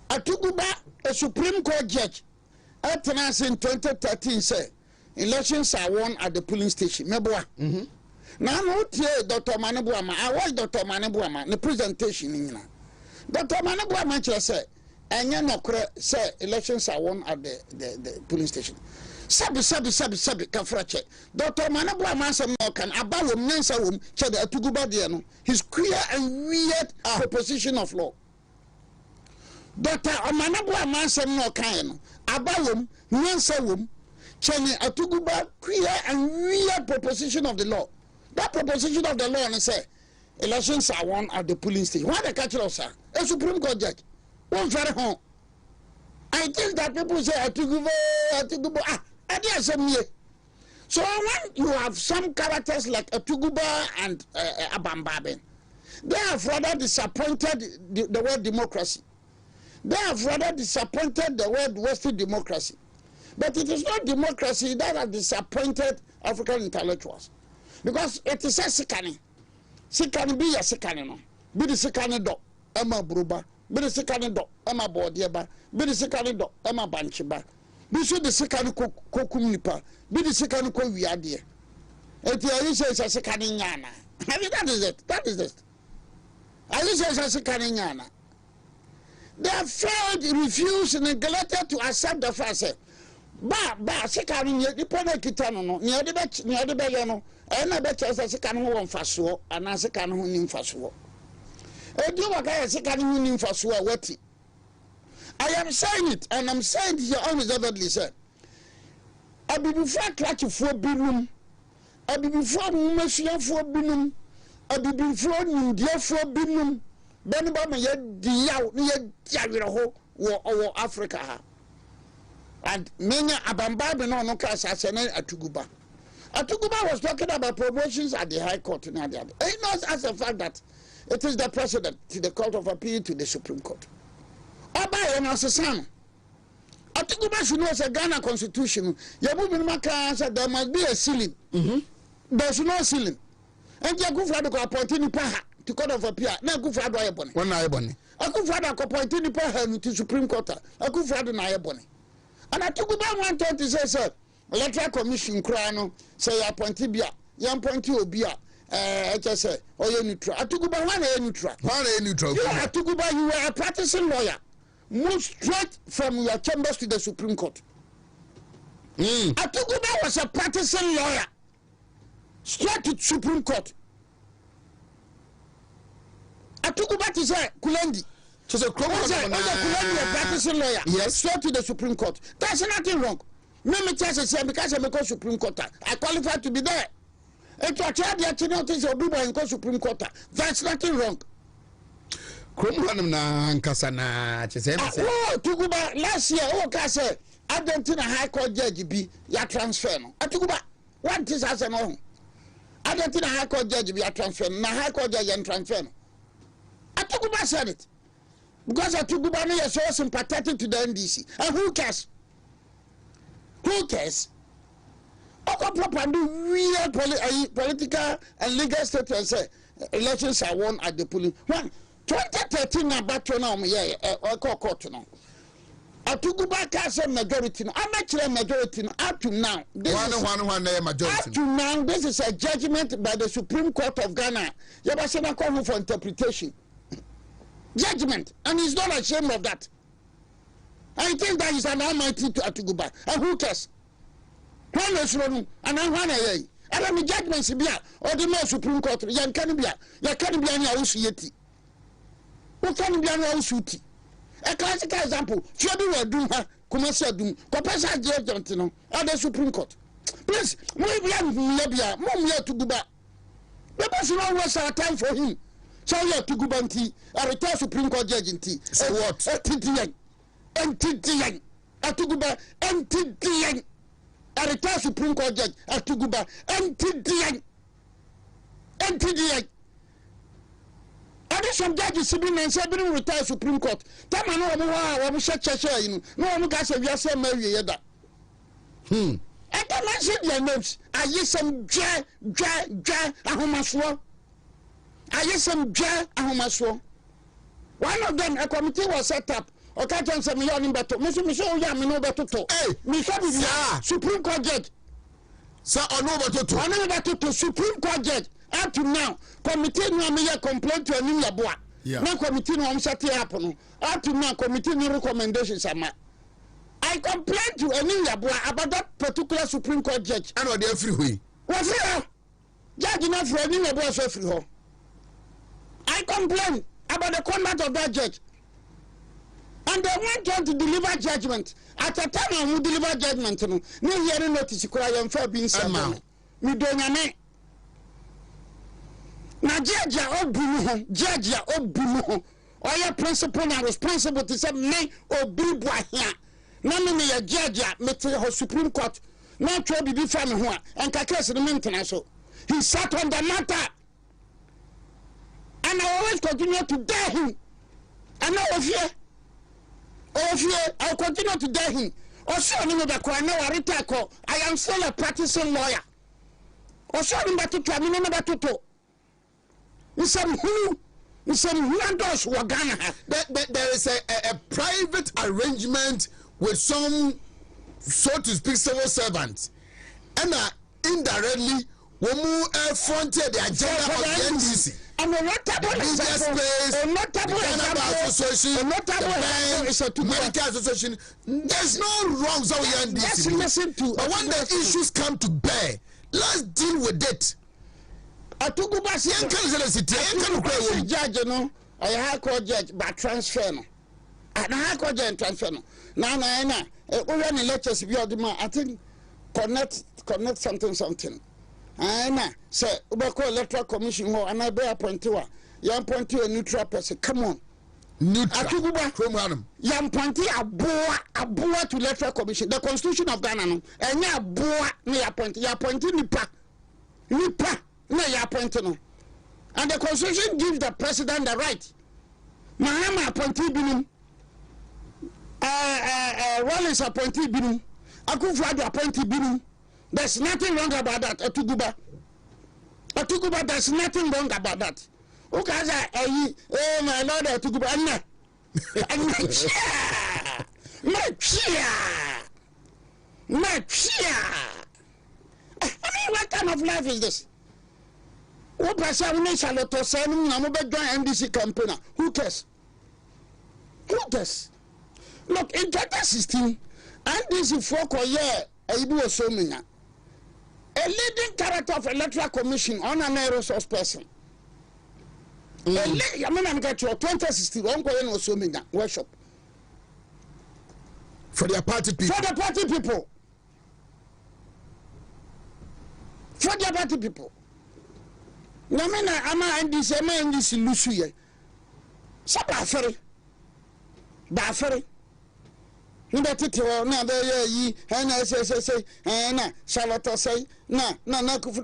Atuguba a Supreme Court judge at in 2013 say elections are won at the polling station. Meboa. Now no Dr. Manebuama. I watch Dr. Manebuama the presentation in Dr. Manebuama say and you no say elections are won at the polling station. Sabi kafrache. Dr. Manebuama say no can about nyansa wom che the Atuguba there no his clear and weird proposition of law. Dr. Omanabua Mansem no kan abawom nyansawom chene Atuguba clear and weird proposition of the law. That proposition of the law and say elections are won at the polling station. Why the catch us, sir? A Supreme Court judge. One very home. I think that people say Atuguba I dare some ye. So when you have some characters like Atuguba and Aban Babin, they have rather disappointed the word democracy. They have rather disappointed the word Western democracy. But it is not democracy that has disappointed African intellectuals. Because it is a sikani. Sikani be a sikani no. Be the sikani do, Emma Bruba. Be the sikani do, Emma Bordieba. Be the sikani do, Emma Banchiba. Be so the sikani kokumipa. Be the sikani ko wiadie. Eti say it's a sikani nyana. I mean that is it. That is it. I say it's a sikani nyana. They have failed, refused, neglected to accept the fact. Ba sika no ni pona kita no ni ade be ye no e na be chese sika no wo mfaso ana sika no ni mfaso e di wa ka sika no ni mfaso a wati. I am saying it and I'm saying it here unreservedly, sir. abibifo atrakifo binum abibifo masuafo binum abibifo nindiafo binum bani ba me ye diyaw ne ye diawere ho wo Africa ha and menya abamba be no ka asase na Atuguba was talking about promotions at the High Court and the other. He knows as a fact that it is the president to the Court of Appeal to the Supreme Court. Oba and Asasano. Atuguba should know the Ghana Constitution. Yabu said there must be a ceiling. There's no ceiling. And Yakufrado appointed Paha to Court of Appeal. Now Gufrado Ayebone. One Ayebone. Akufrado appointed Paha to Supreme Court. Akufrado Ayebone. And Atuguba wanted to say, sir, electoral commission krano say appointed bia yan appointed obia say or you neutral Atuguba one neutral you Atuguba you were a practicing lawyer move straight from your chambers to the Supreme Court. Atuguba was a practicing lawyer straight to Supreme Court. Atuguba is a Kulendi. So Kulendi a practicing lawyer. Yes, straight to the Supreme Court. There's nothing wrong. No me tell say because I go Supreme Court I qualify to be there. If you try the activity of people in Supreme Court, that's nothing wrong. Krum na nkasa na chese me say. Oh, Atuguba last year ka say Argentina High Court judge bi ya transfer no. Atuguba what is as no. Argentina High Court judge bi ya transfer na High Court judge ya transfer no. Atuguba said it. Because Atuguba no is so sympathetic to the NDC. And who cares? Who cares? Oko propaganda weird political and legal status say elections are won at the polling. When 2013 na battle na court no. Atuguba cast majority no. Amateur majority no up to now. One majority. Up to now this is a judgment by the Supreme Court of Ghana. Yabasena call for interpretation. Judgment, and he's not ashamed of that. I think that is an almighty to Atuguba. And who cares? One is wrong, and I'm one away. I don't mean judgments be or the more Supreme Court. Yan can be any house yeti. What can be an house duty? A classical example, Shobi will do her commercial doom, Copasa judgment at the Supreme Court. Please, we have Libya, Mom to Guba. The person always our time for him. So you have to go back a retired Supreme Court judge in tea. So what? NTTN. Atuguba NTTN. A retired Supreme Court judge Atuguba NTTN. And some judges sitting and said retired Supreme Court. Tell me no one shut you. No one guys have your same Mary Yeda. I can mention their names. I use some dry ahomaswo. I use some dry ahomaswo. One of them, a committee was set up. Okay, John said, me on better. Miss Yam, no better to. Hey, Miss Supreme Court judge. Sir, on over to Supreme Court judge. Up to now, committee no me complaint to a new boy. No committee no set happen. Up to now, committee no recommendations are I complained to a new boy about that particular Supreme Court judge. I know they're free. What's here? Judge enough for a new boy so free. I complained about the conduct of that judge. And they went on to deliver judgment. At a time I will deliver judgment. No hearing notice you could for being someone. Me don't know. Now, Georgia, or your principal and responsible to say, me or be boy here. No, me, Georgia, me Supreme Court. No trouble be from here. And Kakas the maintenance. He sat on the matter. And I always continue to dare him. And now, I'll continue to dare him. Also, I am still a practicing lawyer. Also, I'm about to tell me about to. There is a private arrangement with some, so to speak, civil servants, and indirectly, we move fronted the agenda of the NDC. And a notable association. There's no wrongs over the NDC. But when the issues come to bear, let's deal with it. Atuguba judge no a high court judge but transfer no and high court judge transfer no na we run lectures bi odima I think connect something na say ubeko electoral commission ho and I be appointed wa you appoint a neutral person. Come on, neutral Atuguba from Adam you appoint aboa to electoral commission. The constitution of Ghana no enya aboa na you appoint nipa na you appoint no, and the constitution gives the president the right. Mahama appointee binim Wallace appointee binim Akufo-Addo appointee binim. There's nothing wrong about that. Atuguba, there's nothing wrong about that. Okay, oh my Lord, Atuguba, I mean, what kind of life is this? What person we shall to send him na join NDC campaign? Who cares? Look, in 2016, NDC folk Ibu Osomina, a leading character of electoral commission on an resource person. I mean, I'm got your 2016 one going Osomina workshop for their party people. For the party people. Namena ama NDC lusu ye. Sa ba fere. Nda tete na be yi na say na Charlotte say na kufu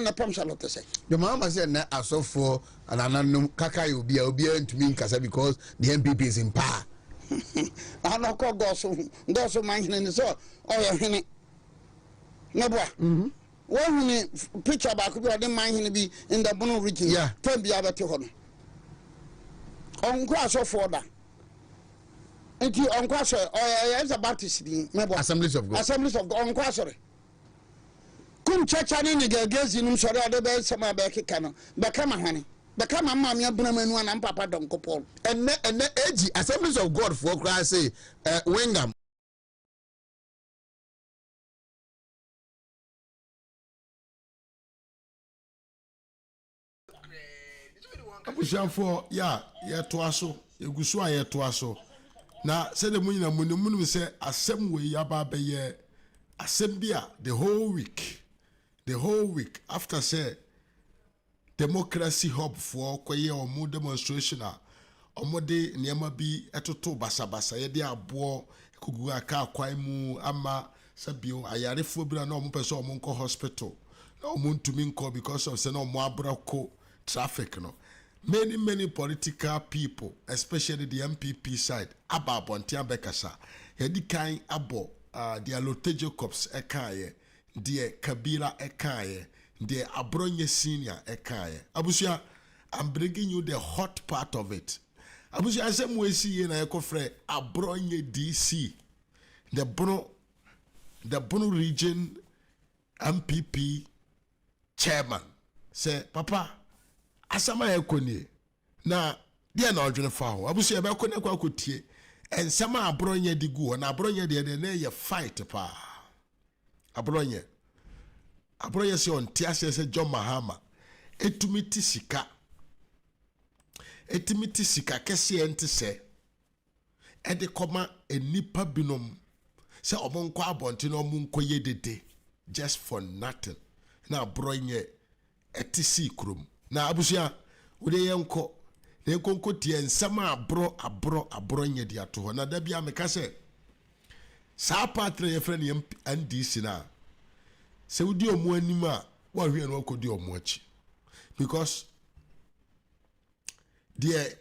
na pam Charlotte say. The Mahama said na asofo ananum kaka obi ntumi nkasa because the MPP is in power. Anoko goso manhene so oyo hene. Nabwa. One picture about the manhene be in the Bono region. Yeah. Tell me about it. On cross of order. And you on cross as a Baptist Assemblies of God on cross. Come church and against you, sorry, the best summer back canon. Become a honey. Become a mammy, Bruman, and Papa Don Copol. And edgy Assemblies of God for Christ say, Wingham. abusuafo ya toa so egusu a ye toa so na se de munyina munum se asem we aba be ye asem bia the whole week after say democracy hub for koye omo demonstration a omo de niema bi etoto basabasa ye de abo kugu aka kwan mu ama sabio ayarefo bira na omo pese omo nko hospital na omo ntumi nko because of say na omo abrako traffic no. Many political people, especially the MPP side, aba bontia bekasa. Yedi kain abo the Alotejo Corps ekaye, the Kabila ekaye, the Abronye Senior ekaye. Abusia, I'm bringing you the hot part of it. Abusia, asem we see na ekofre Abronye DC, the Bono region MPP chairman. Say, Papa. Asama ekoni na dia na odwene fa ho abusu ebe ekoni kwa kotie ensama abronye digu na abronye de na ye fight pa abronye se on tiase se John Mahama etumiti sika kese ente se ede koma enipa binom se omonko abonte no omonko yedede just for nothing na abronye etisi krum na abusia wode yenko na enkonko tie nsama abro nye dia to ho na da bia meka se sa patre ye frɛ ne NDC na se wodi omo anim a wa hwe na okodi omo achi because die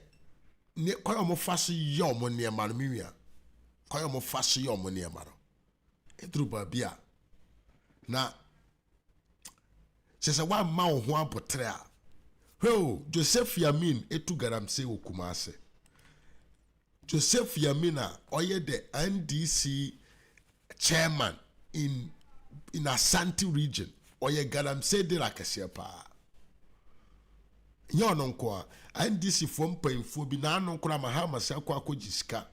ne koyo mo faso ye omo ne ma no miwia koyo mo faso ye omo ne ma no edru ba bia na se wa ma wo ho apotre a Joseph Yamin etu garamse okumase. Joseph Yamina oye the NDC chairman in Ashanti region oye garamse de la Kasiepa. Nyo nonkwa NDC fo mpanyfo bi na anonkora Mahama se akwa akojiska.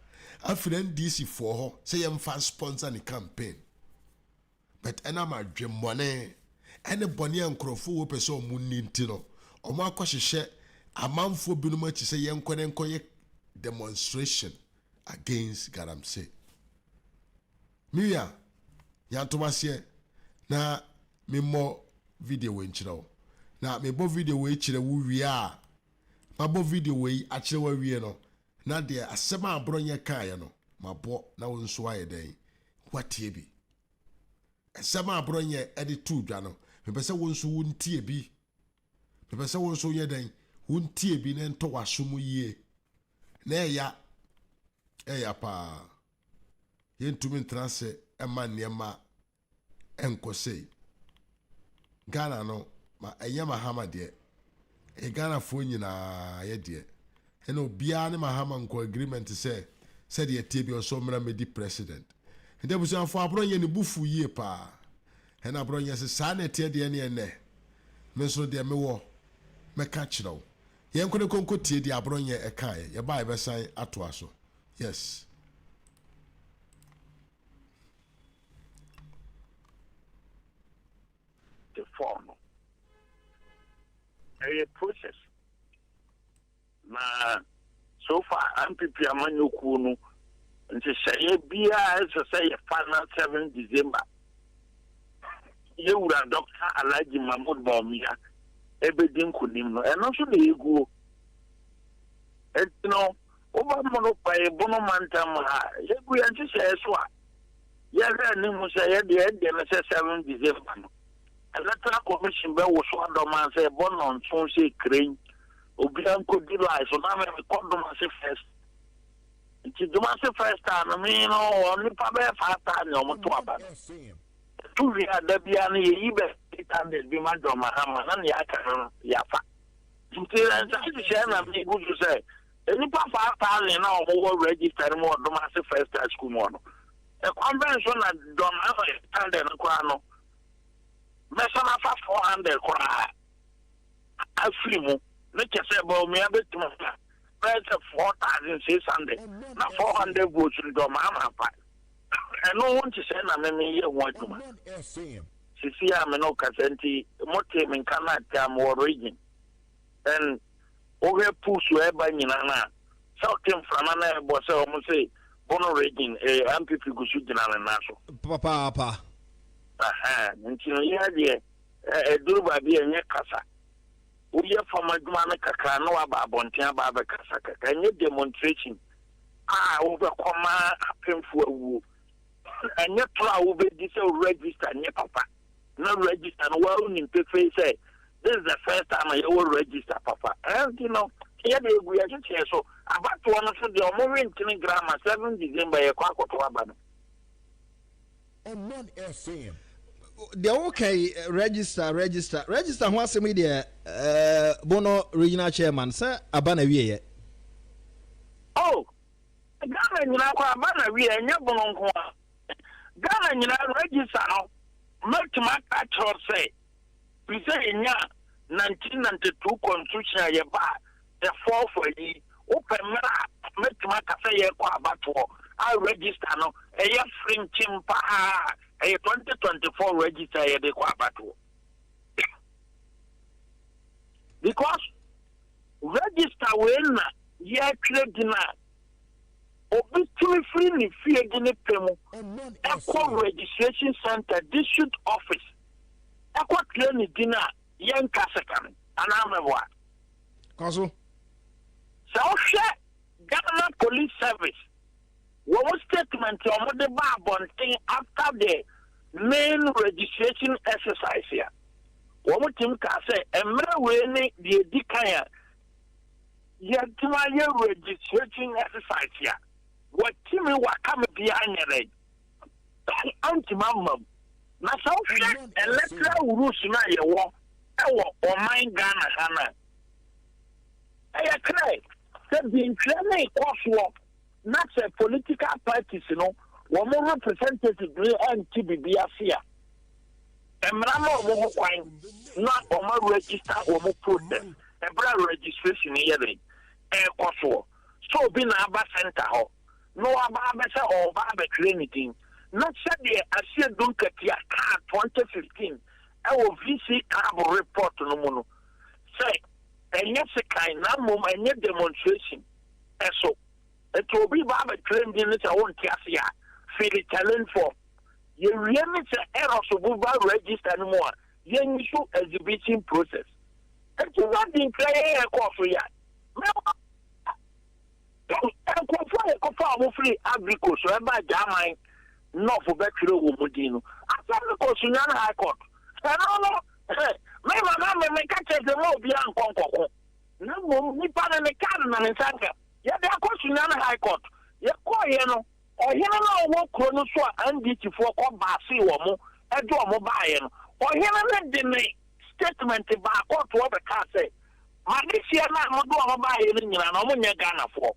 Afre NDC fo ho se yemfa sponsor ni campaign. But ena ma dwemmone ene bone ankrofo wo pese o munni ntino. Omo akwahye amanfo binum achi se yenkoye demonstration against garamse. Miya yantomase na me mo video we nkyerɛ na me bo video we kyerɛ wo wie a ma bo video we akyerɛ wo wie no na de asɛm a abronye kae no ma bo na wo nso ayɛ den watie bi asɛm a abronye ede tu dwa no me pɛ sɛ wo nso wo ntie bi me pɛ sɛ wo nso yɛ den wo ntie bi na nto wasom yie na eya pa yentumi ntrase ema niema enkosei Ghana no ma enya Mahama de Ghana fo nyina ye de ena obia ne Mahama nko agreement se de tie bi oso mra medi president nde busu afo abronye ne bufu yie pa ena abronye se sa na tie de ne ene me so de me wo meka kyerɛw yen kone konko tie de abronye ekae ye ba ebesan ato aso yes the form a process na so far MPP amanyoku no nti sey bia say final 7 December ye wura Dr. Alhaji Mahmoud Bawumia ebedin kunim no eno so na egu etino oba mono pai bono mantam ha egu ya nti sey so a ye re ni mu sey ye na 7 December no electoral commission be wo so adoma say bono nso say crane obian ko di life so na me ko doma say first nti doma say first time me no oni pa be fata ni o mo to aba tu ri ada bia na ye ibe standard bi ma doma Mahama na ya ka ya fa nti nti se na me go to say eni pa fata ni na o mo register mo doma say first school mo no e convention na doma standard ko ano mesana fa 400 kora afrimu ne kese ba o me abetuma pese 4600 na 400 votes do Mahama pa eno wonti se na me ye ho aduma sisi a me no kasenti mote men kana tam wo region and o he push we ba nyina na southern frana na e bo se o mo se bono region MPP gusu gina na so papa nti no ya de duru ba bi enye kasa wo ye fama duma na kaka na wa ba bonten ba ba kasa kaka enye demonstration wo be koma apemfo awu enye tora wo be di se register nye papa na register no wa uni pefe say this is the first time I will register papa and you know here dey egu ya che so abato no so de o mo rentini grammar 7 December ye kwa akoto aba no SM the okay register ho asem de bono regional chairman sir abana wiye oh Ghana nyina kwa abana wiye nya bono nko Ghana nyina register no matuma ka cho say we say nya 1992 constitution ye ba the 4 for yi open mera matuma ka say ye kwa abato I register no eye free chimpa a 2024 register ye de kwa abato because register when ye create na obitumi free ni fie gine pemu equal registration center district office equal claim dina yen kasekan anamebwa koso so Ghana police service one statement on the bar after the main registration exercise here. One team can say, "Emre we the dikaya yet registration exercise here. What team come behind your anti-mamma. Now, so electoral rules na ye wo or mine Ghana. I cry. That the increment course not a political parties, you know, one more representative and TBBFia. And Ramo not on my register or more protest, a brand registration here. And also, so being a bar center, no ababa or barber anything. Not said there, I see Dunkatia car 2015. I will VC carbon report no mono. Say, and yes, a kind of moment and yet demonstration. And so, it will be Baba trained in it. I won't cast ya. Feel it talent for you really say error so register no more. Yen issue exhibition process. And you not in play a coffee yet. And confirm free agriculture by Jamai, not for Becro Wumudino. I found the Cosunan High Court. And all, my mamma may catch the more beyond Conco. No, Nipan and the Cardinal and Sanka. Yet they are Cosunan High Court. Yet, Coyano, or him and walk Chronosua and ditch for Combasi or more, and do a mobile. Or him and the statement about court to the car say. I this year not do a mobile in Yamonia Ghana for.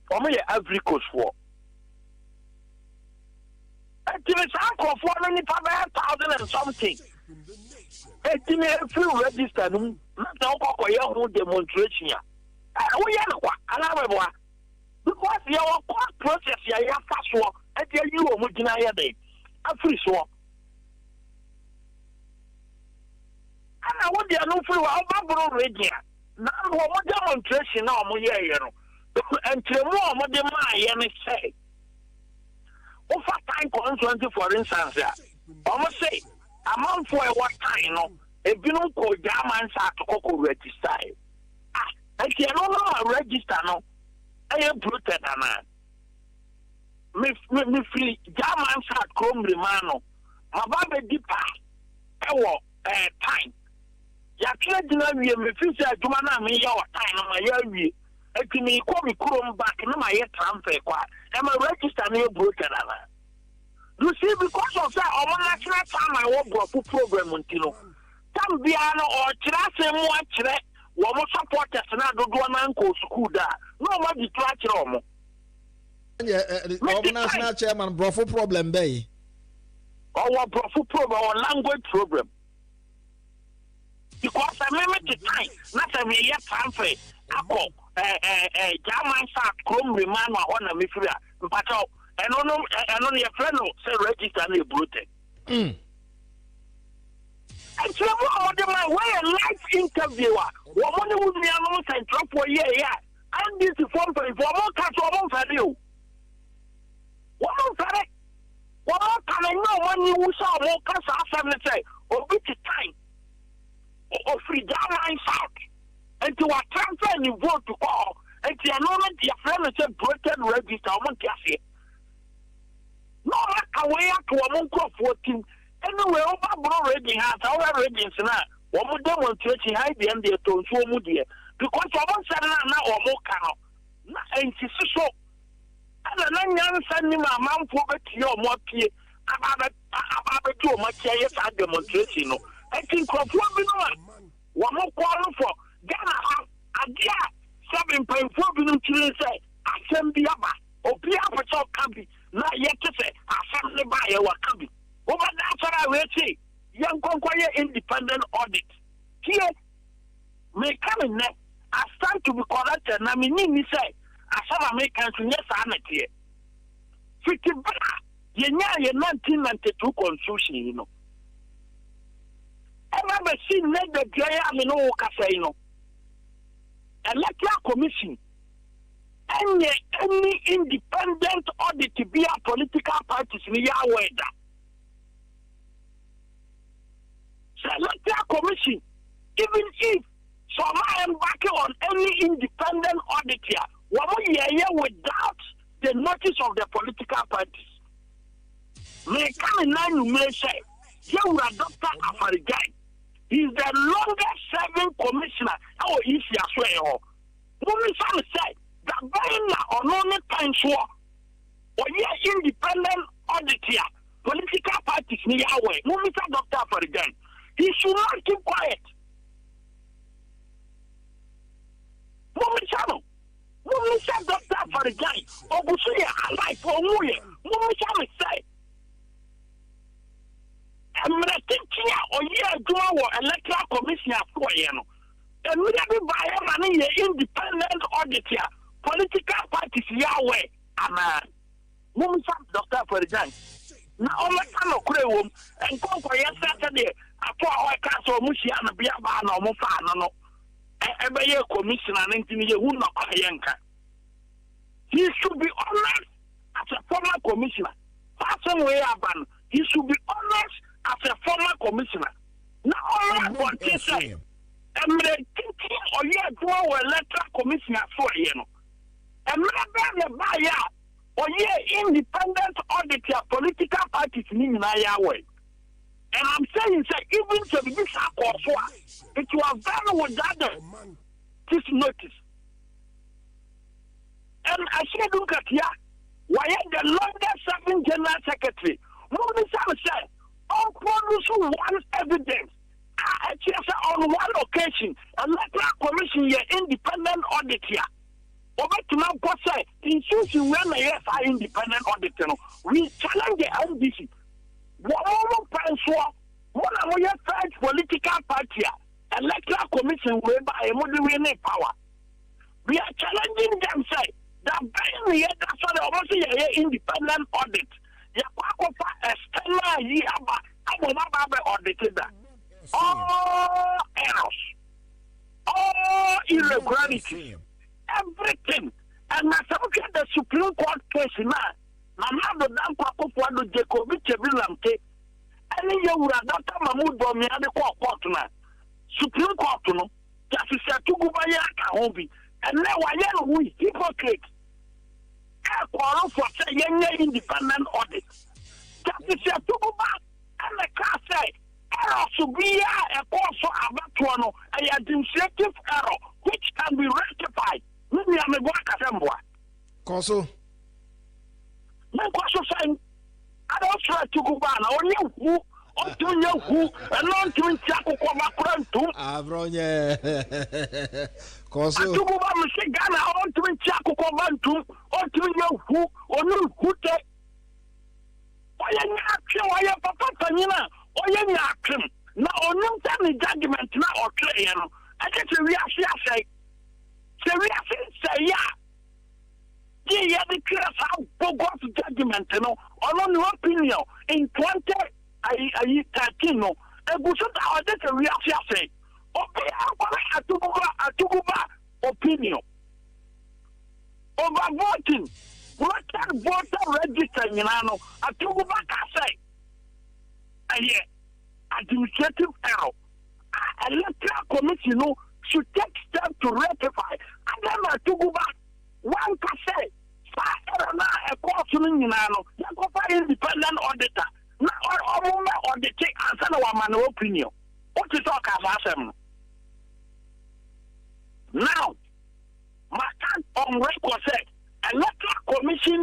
For me, every coach for. Until it's uncle for many 1,000 and something. Until every register, not all your demonstration. We are because your court process, you have fast war, and tell you a Mujina day. A free swap. And I want the no free Barbara Radio. Now, what demonstration now, Moya, and more what the my say. Over time, constantly, for instance, I must say, a month for what time, no, a bill called German Sat Coco register. I can no register, no, I am brutal, man. Me free German Sat Chrome Romano, my baby deeper, time. Ya clear dinner, we me feel say Jumana me your time on my year. I can me come back no my year transfer qua. Am I register me broken? You see, because of that, our national time I work for program until some piano or Chirase more woman supporters and I don't do an uncle school there. No one detract Romo. Our national chairman brought for problem bay. Our brought program or language program. Because I remember the time, not a mere transfer. I call German South Chrome Romano on a Mifria, but and on your friend say register and brutal. And so, my way a live interviewer, woman would be announced and drop for a year, and this is for more catch for you. What can I know when you saw more cats after say, or which time? Or free German South, and to a transfer and you vote to call, and to a moment your friend said broken register, I want to say. No, I way to a monk of 14. Anyway, over reading has our readings now. One more demonstration high the end of the show media because I want to now or more canoe. And she so. And then young sending my mouth over to your more key about 2 much yes, I demonstration. I think of one more quarter for Ghana. A 7.4 billion children say, I can be about or be up can be not yet to say, I family buyer what can be. Over that, I will say, young conquer independent audit. Here may come in there. I stand to be corrected, and I mean, me say, I saw Americans in yes, I'm not here. 50 year 1992 constitution, you know. I've never seen the Jaya Casino. Electoral Commission. Any independent audit to be a political parties in Yahweh. So Electoral Commission, even if some are embarking on any independent audit here, 1 year without the notice of the political parties. May come in line, you may say, here we are Dr. Afarigai. He is the longest serving commissioner. Oh, he's here, swear. Women say that buying on only time so or yeah, independent audit here, political parties near Yahweh. Women say Dr. Afarigai. He should not keep quiet. Women say Dr. Afarigai. Obusuya, alive for Muye. Women say. I'm going to think here or yeah, do our electoral commission for you. And we have to buy money independent audit here. Political parties Yahweh. And women say Dr. Afarigai. Now all the time of Krewum and come for yesterday. I put our castle Mushi and be a ban or Mufano. Every year commissioner and engineer who not Ayeka. He should be honored as a former commissioner. person way aban, he should be honest as a former commissioner. Now all what they say. Emre thinking or yeah do electoral commissioner for you know. Emre the buyer or yeah independent auditor political parties in way. And I'm saying say even to be this it was done with that this notice. And I said look at ya why the longest serving general secretary who say all produce one evidence. On one occasion, electoral commission here independent auditor. Over to now, what say? Institution when yes are independent auditor. We challenge the LDC. One of your French political party, electoral commission whereby a modern power. We are challenging them. Say that by the that's why they almost say independent audit. You external year, I'm not audited that. All errors, all irregularities, everything. And I said, the Supreme Court case now, Mamma Dam Papa Jacobi Chebilamke, any young Dr. Mahmoud Domiani court now. Supreme Court, no, Justice Atugubaya Kahobi, and now I am we hypocrite. I quarrel for saying independent audit. Justice Atugubaya and the class say. Error should be a course of an administrative error which can be rectified. Maybe I'm a boy. Consul. My question saying, I don't try to go back. Only who, or do you who, and not to Chaco Comacurantum. Avronia. Consul. To go back, Mr. Ghana, or to Chaco Comantum, or to you who, or no who take. Why are you asking why your papa Tanina? Oye ni akim na onum tani judgment na otwe ye no ake se wi ase say ya ye the clear how bogus judgment no ono ni opinion in 2013 no eguso ta ode se wi ase atuguba opinion over voting voter register nyina no atuguba ka say administrative error. Electoral commission should take steps to rectify. And then to go back, one can say, a court independent auditor. Now, all auditing answer our opinion. What is talk about them? Now, my stand on record said, electoral commission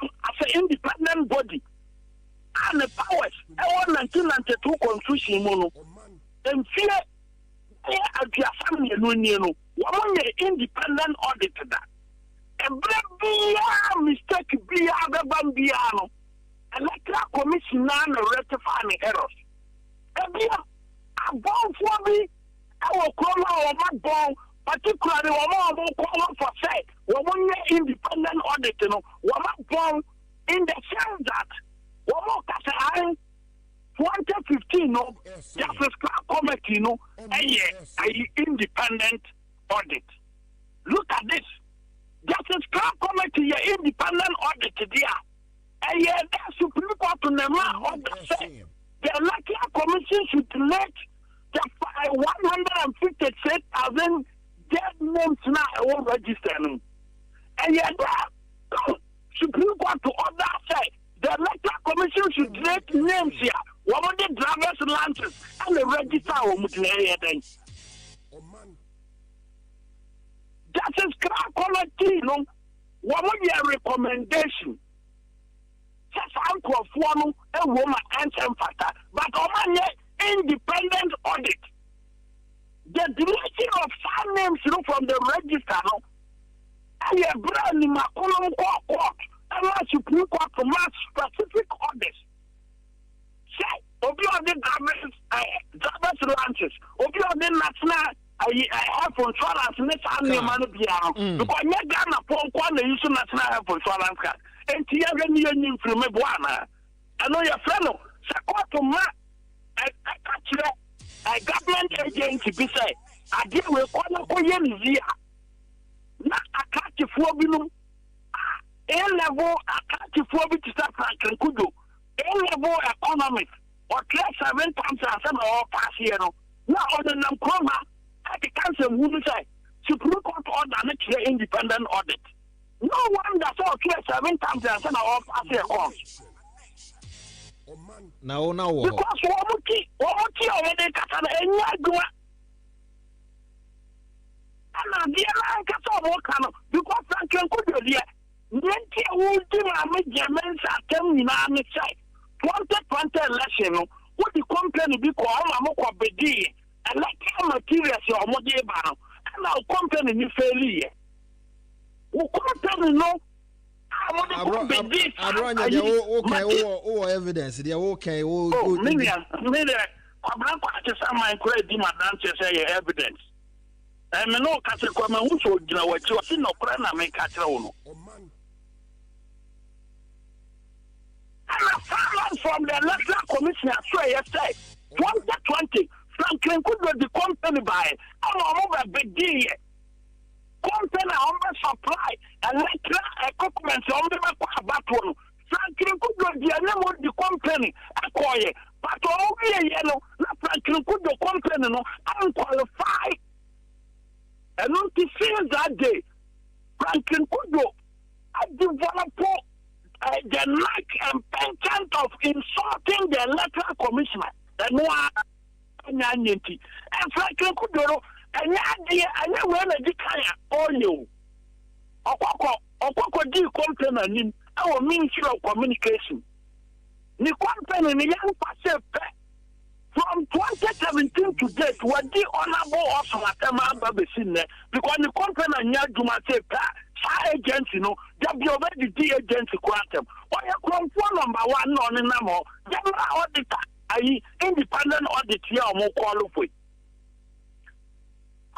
as an independent body. And the powers, 1992 constitution mono, and fear at your family, one independent auditor. And be mistake be other than Biano, electoral commission non rectifying errors. And be a bone for me, our color or my bone, particularly one color for say, one independent auditor, one bone in the sense that. 2015 no Justice Committee no independent audit. Look at this. Justice Committee independent audit there. The Supreme Court on the say the electoral commission should elect the 156,000 dead names now I register. And the Supreme Court to order say the electoral commission should create names here. What are the driver's licenses and the register of Mutley? That is quality, no? What would your recommendation? Just uncle for a woman answer factor, but on independent audit. The deletion of some names from the register, no? I have brand in my court. And Supreme Court to match specific orders. Say, Obi of the driver's licenses, Obi of the national health insurance, next annual man because you Ghana for the use national health insurance card. And Tiagan from a Buana. I know your fellow, Sakwa to match a government agency, be say, I deal with Koyan Zia. Not a catch for Binum. A-level accounting for which is that Franklin Kudo. A-level economics or 7 times and 7 or pass here. Now on the Namkroma, at the council who say Supreme Court order next year independent audit. No one that's all 7 times and 7 or pass here comes. Now, because Wamuki already cut an Enyagua. And the other cut off because Franklin Kudo here. Nti ultima measurements atem nyina me say 2020 election wo di company bi ko ma ko bedi electrical materials o mo de ba no na company ni fail ye wo company no Abronya de evidence de okay media kwabran kwa che sama encourage di madam che say evidence me no ka se kwa ma hu so gina wachi o si no kra na me ka kire wo no. And from the electoral commission, I swear yesterday, 2020, Franklin could be the company by a big deal. Company on supply electoral equipment on the battle. Franklin could be the name of the company acquire, but all yellow, Franklin could the company no unqualified. And not to see that day, Franklin could go a developer. The lack and penchant of insulting the electoral commissioner. And Franklin Kudoro, and I when a declare all you. Okoko D company, our Ministry of Communication. The company in the young person from 2017 to date, what the honorable also Matama because the company and Yaduma say, agency, no, that be already the agency quantum. Or you come for number 1 on the number, general auditor, i.e., independent audit here or more qualified.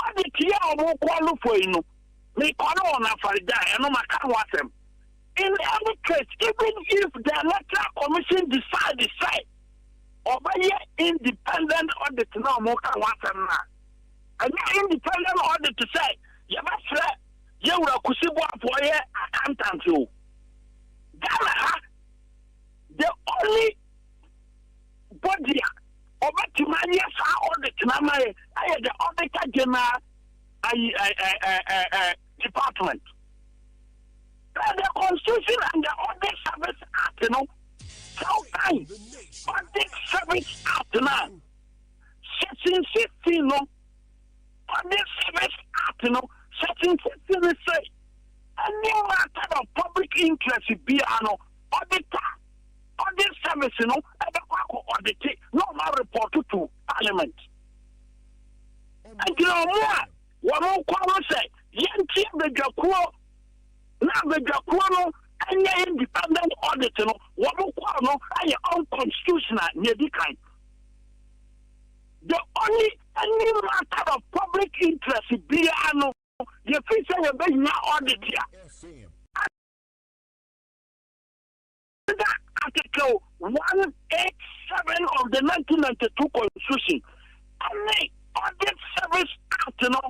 Audit here or more qualified, no, may call on a Farida and no matter what them. In any case, even if the electoral commission decide, or by independent audit, no more can what them now. And independent audit to say, you must say, you will kusibo for your accountant. Ghana, the only body of a audit, I had the auditor general department. The Constitution and the Audit Service Act, you know, sometimes Audit Service Act now, Section 16, no, Audit Service Act, you know. Certain things say any matter of public interest be an auditor, audit service, you know, audit, no more report to Parliament. And you know what more say, Yanti the Jakuo, now the Jakuano, any independent audit, you know, what more any unconstitutional near the kind. The only any matter of public interest be an the official will be now audit here. Article 187 of the 1992 Constitution. Only Audit Service Act, you know,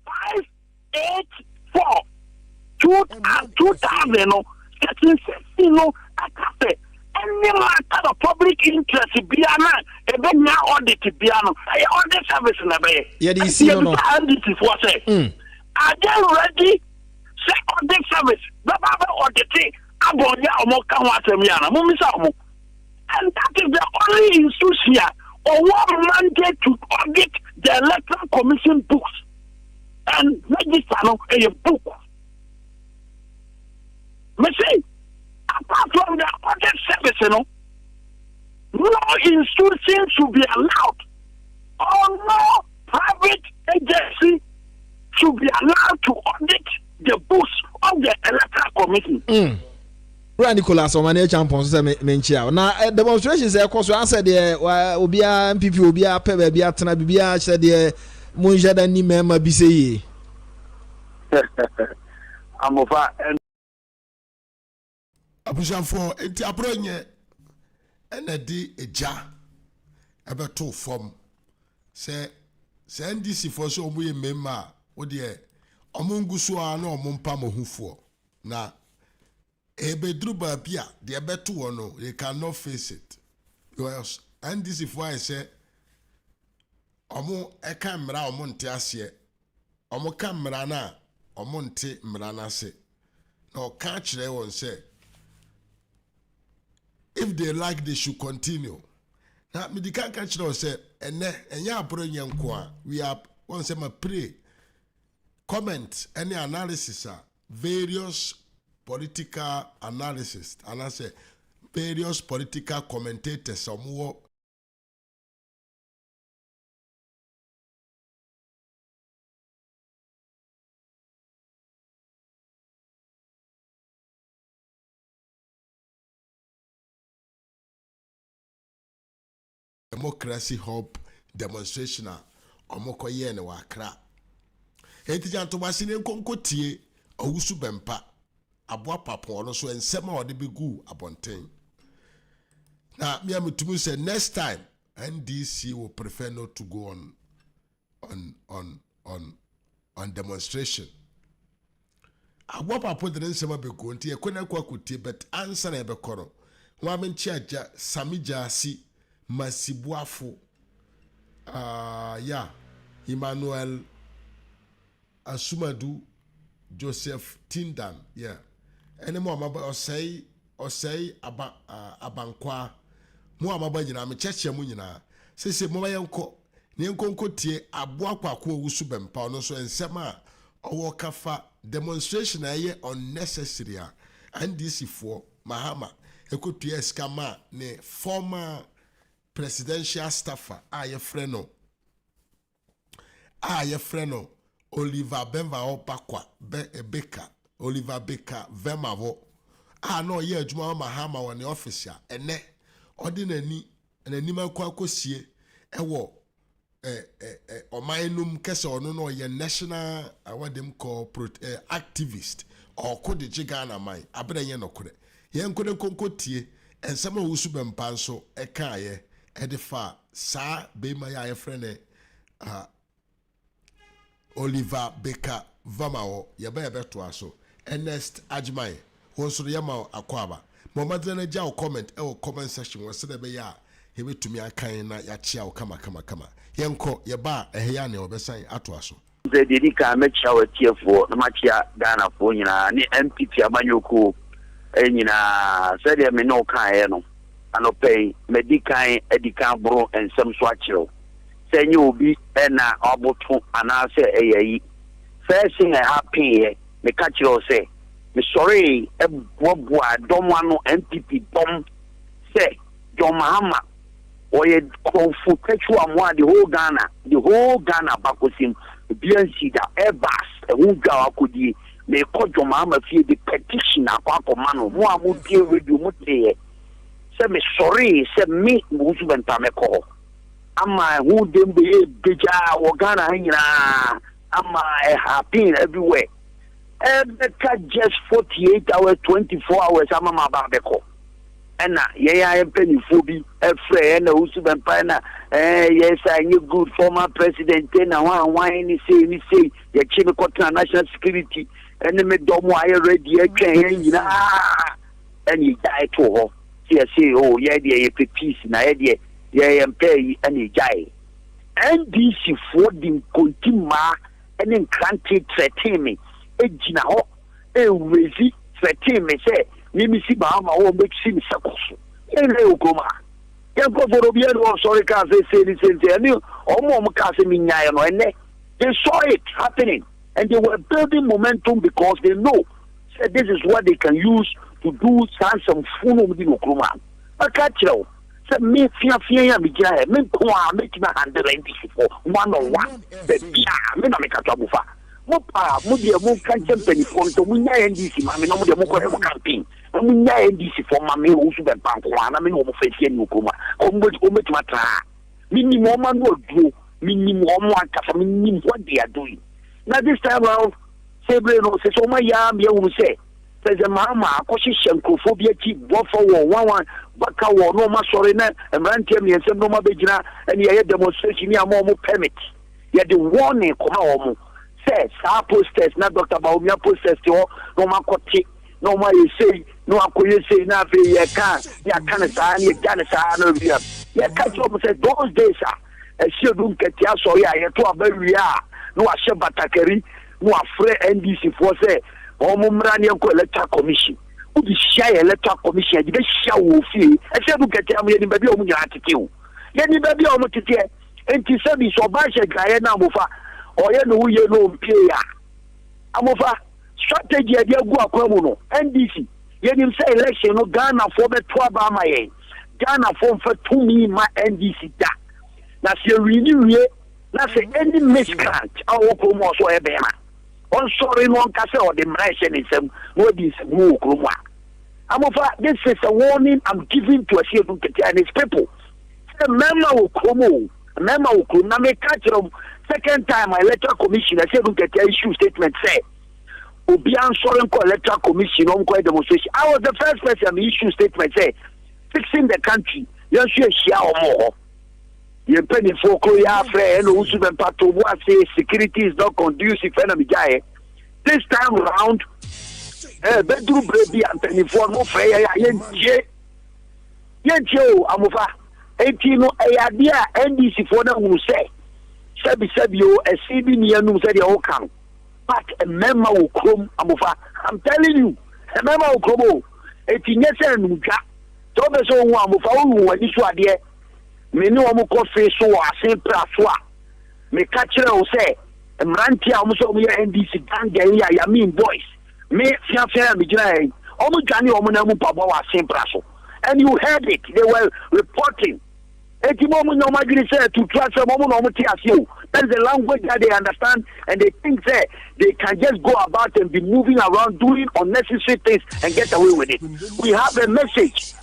584 2000, you know, Section 16, you know, any matter of public interest be a man, and then now audit be a man. Audit service in a way. Yeah, you see, no. Are they ready? Say audit service. Baba audit. Abonya omoka watemiana. Mumisamu. And that is the only institution or one mandate to audit the electoral commission books and register a book. Me say, apart from the audit service, you know, no institution should be allowed, or no private agency should be allowed to audit the books of the electoral commission. Right, Nicholas, on my champion, mention. Now, demonstrations are cause answer there, Obia, MPP, Obia, Pebia, Tanabia, said the Munjada ni member BCE. I'm over and Abushan for Abronya and a D a jar ever two form. Say, send this for so we member, oh dear, among Gusua no Mumpamo who for. Now, bedru babia de beto wono you cannot face it because and this is why I say omo e kan mra omo nte ase omo kan mra na omo nte mra na se na o kan kire won say if they like they should continue. Now me di kan kire won say enya abro nyanko a we are one say ma pray comment any analysis various political analysis and I say various political commentators some democracy hub demonstration omokoye ne wakra etijan to basine konkotie owusu bempa aboa papo no so ensem a ode begu abonten na me amutumu say next time NDC will prefer not to go on demonstration aboa papo de ensem abegu nti ekona kwakutie but answer na ebekoro wa menchi aja samija si masibuafo Emmanuel Asumadu Joseph Tindan more maba osei abankwa mo amaba nyina me cheche mu nyina sese mo bayenko ne nkonko tie aboa kwakwa wusu bempa no so ensema owo kafa demonstration aye unnecessary and this for Mahama ekotua skama ne former presidential staffer aye freno Oliver Benva Bakwa Baker Oliver Baker Vemavo no ye adwuma Mahama won the officer ene ordinary enanima kwakosie ewo omanum kese ono no ye national awadem call activist or kode Ghana man abranye nokore ye nkode konkotie ensema wusu bempa nso ekaye edifa sa bema ya frene Oliver Baker Vamao yaba to aso Ernest Ajmai wonso yama akwaba momadana ja comment comment section wo se be ya he betumi akan na ya chia wo kama yenko yaba ehya ne obesan ato aso ze dedika mechia watiefo na machia Ghana fo nyina ni MPP abanyoko nyina se de me no kan no anopei medikan edikan bro ensem so akiro senye obi na oboto anase eyayi first thing happen me catch you say me sorry eboboa domano MPP dom say John Mahama oye konfu kechu amwa the whole Ghana bakosim BNC da Airbus ehunga akodi me ko John Mahama fie the petition akwa mano mo amudie radio muteye say me sorry say me musu benta me ko ama who dem be beja Ghana nyina ama happen everywhere just 48 hours 24 hours ama mababeko ena ye penifo bi efre na usu bempa na yes I good former president na wan ni say ye chimi kotna national security ene me domo aye ready atwen nyina eni dai to ho say oh ye dey peace na ye dey ye pay eni jai NDC for dim kontima eni nkranti threaten me ejina ho ewezi threaten me say mimi si Mahama wo make si mi sakoso ene okoma yan ko for obi no sorry ka say ni omo ka say mi nyae no ene they saw it happening and they were building momentum because they know that this is what they can use to do some funu with the okoma akachiro say me fia ya mi gira me ko a make na handle for 1-on-1 me na me ka twabufa mo pa mo de mo kan champion for to mo nya NDC ma me no mo de mo ko campaign mo nya NDC for ma me wo su be bank na me no mo fa fie ni okoma o mo tra mini mo ma no do mini mo aka mini what they are doing now this time around say no say so ma ya me wo say say Mahama akoshi shenkophobia ki bo for one baka wo no ma sori na emrantie me ensem no ma begina and ye demonstration ni amo permit ye the warning koma wo mo say sa posters na Dr. Baumia posters to no ma koti no ma say no akoye say na fe ye kan ya kan sa na ye gan sa na wi ye catch up say those days e shedum ketia so ya ye to abawi no ahye batakari no afre NDC for say omumra ne ko electoral commission udi share electoral commission di be share wo fie e shedum ketia mo ye ni ba bi o mu nya atete o ye ni ba bi o mu tete enti sabi so ba she gaye na mofa oye no uye no mpie ya amofa strategy e dia gu akwamu no NDC ye nim say election no Ghana for be to aba ma ye Ghana for to me ma NDC da na se renew na say any miscreant awo kromo so e be ma on sorry no nka say o de mration nsem no di nsem kromo amofa this is a warning I'm giving to Ashiedu Ketia and his people say member wo kromo na me catch second time electoral commission Ashiedu Ketia issue statement say obi answering ko electoral commission on ko demonstration. I was the first person to issue statement say fixing the country you should share more you penny for ko ya friend who should be part of what say security is not conducive for me guy this time round bedroom baby and penny for no fair yentie amofa 18 no dia NDC for na who say sabi yo e CB ni anu say the whole can but a member will come amofa I'm telling you a member will come etinye se nudwa so be so hu amofa hu wani so ade me ni wo mo kofe so asen pra so a me ka kire wo se mranti a mo so mo ye NDC gang ya mean boys me fia me gina e o mo dwane o mo na mu pabo wa asen pra so and you heard it they were reporting eti mo mo no magri say to trust mo no mo ti asio. That is the language that they understand and they think that they can just go about and be moving around doing unnecessary things and get away with it. We have a message.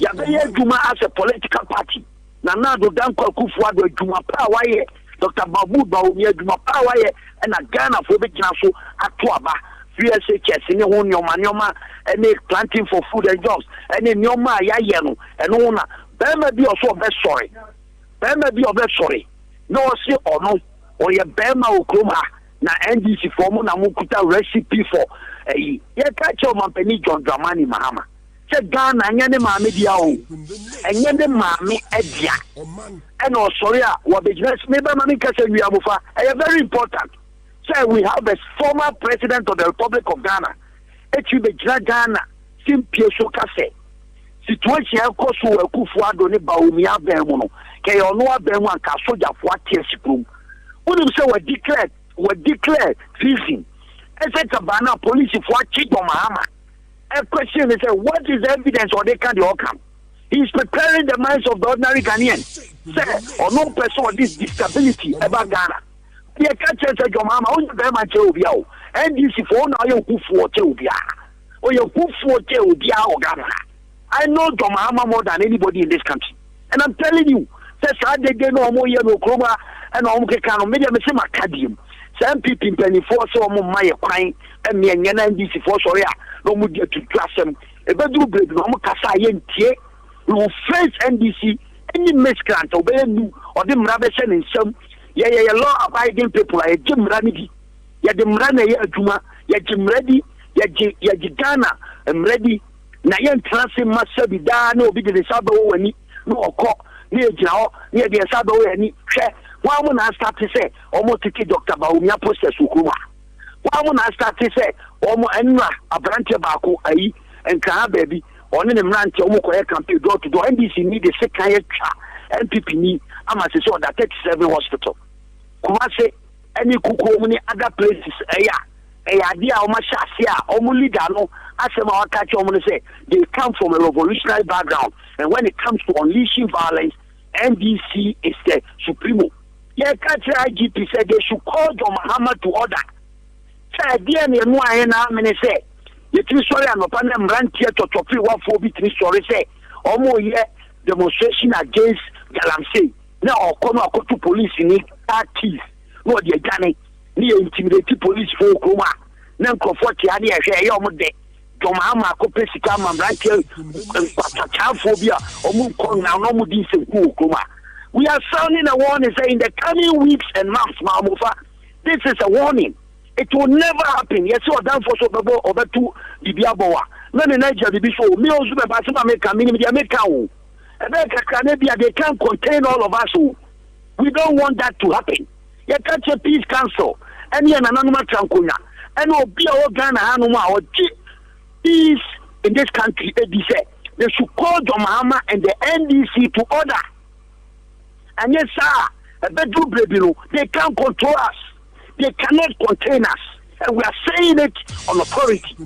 Yabeye Juma as a political party. Nana do Danko Kufuado Juma Power Dr. Babu Baumia Juma Power and a Ghana for the Jinaso Atuaba. VSHS in Nyoma, any planting for food and jobs, any Nyoma Yayano, and Ona. There may be also best sorry. There may be a best sorry. No say or no or your bema ukroma na NDC form na mukuta recipe for ye catch your company John Dramani Mahama say Ghana nyane maame dia o enye de maame edia and no sorry what business maybe mami kase wi amofa very important say we have a former president of the Republic of Ghana echi be Ghana simpie so kase situation ekoso Akufuado ne Baumia bemu no ke yo no abemu anka soja fo atiesikrum wonu say we declare treason etc bana police fo achi Mahama a question is what is the evidence or they can the outcome he is preparing the minds of the ordinary Ghanaian say or no person of this disability about Ghana they catch say Mahama only be man che obi a o NDC fo na yo kufu che obi a o yo kufu che obi a o Ghana I know Mahama more than anybody in this country and I'm telling you say Saturday no mo ye no kroma and o mo keka no media me se makadiem some people penny for so mo maye kwan e me nya na NDC for sorry a no mo dey to klasem e bedu bread no mo kasa ye ntie no face NDC any miscreant obey nu or the mra be se nsam ye law abiding people ye jimra ni bi ye de mra na ye adwuma ye jimra di ye Ghana mredi na ye ntrase masabi da na obi de sabe wo wani no okọ ni ejina ho ni de sabe wo yani hwe wa mo na start say o mo tiki Dr. Baumia process ukuma wa mo na start say o mo enra abrante baako ayi enka ha baby oni ne mrante o mo ko e campaign door to door NDC ni de second year twa NPP ni ama se so that 37 hospital kuma se any kuku ni other places dia o ma shase a o mo leader no asema wakachi o mo say they come from a revolutionary background and when it comes to unleashing violence NDC is the supremo. Yeah, country IGP said they should call John Mahama to order. Say dear me no I na me say you three sorry am upon them rant here to topi 143 story say omo here demonstration against Galamsey. Now o come to police ni active. No dey gane ni intimidate police for Kuma. Na comfort ya dey hwe ya omo de John Mahama ko pesika ma rant here phobia omo kon na no mo di se ku Kuma. We are sounding a warning saying in the coming weeks and months, Mahamufa, this is a warning. It will never happen. Yes, so done for so over to Bibiaboa. na ne Nigeria be so me also be pass America me the America o they can't contain all of us. We don't want that to happen. You catch a peace council and you anonymous tranquilla and will be our Ghana or peace in this country. They should call John Mahama and the NDC to order. And yes, sir, a bedroom baby, they can't control us. They cannot contain us. And we are saying it on authority.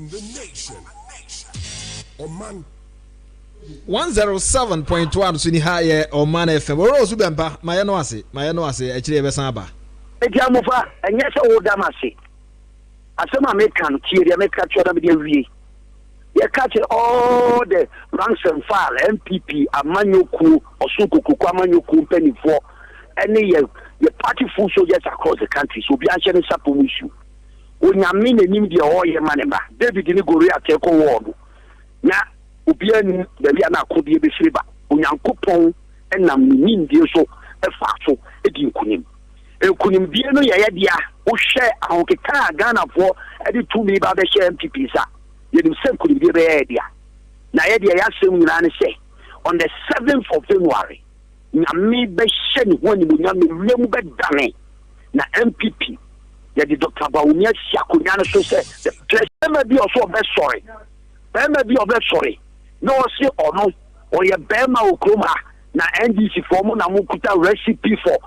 107.1 so ni ha ye Oman FM. Oro osu bempa, maye no ase, akire be san ba. Ejamofa, enye se wo dam ase. Asema me kan tie me ka choda me de wie. Ye catch all the ranks and file MPP amanyoku osunkuku amanyoku mpanifo any ye party full soldiers across the country so bi anche ne sapo issue. Onyame nanim de o ye maneba. David ni gori ateko word. Na obia ni da bia na akodi be shiriba onyankopon enam ni ndie so efa so edi nkunim bia no ye dia wo hwe ahokeka Ghana fo edi tumi ba be hwe MPP sa ye dim sem kunim bia be dia na ye dia ya sem nyina ne hwe on the 7th of January nyame be hwe ni woni mu nyame lemu be dane na MPP ye di Dr. Bawumia Siakonya no so se the president be also be sorry no say or no or ye bema okroma na NDC form na mukuta recipe for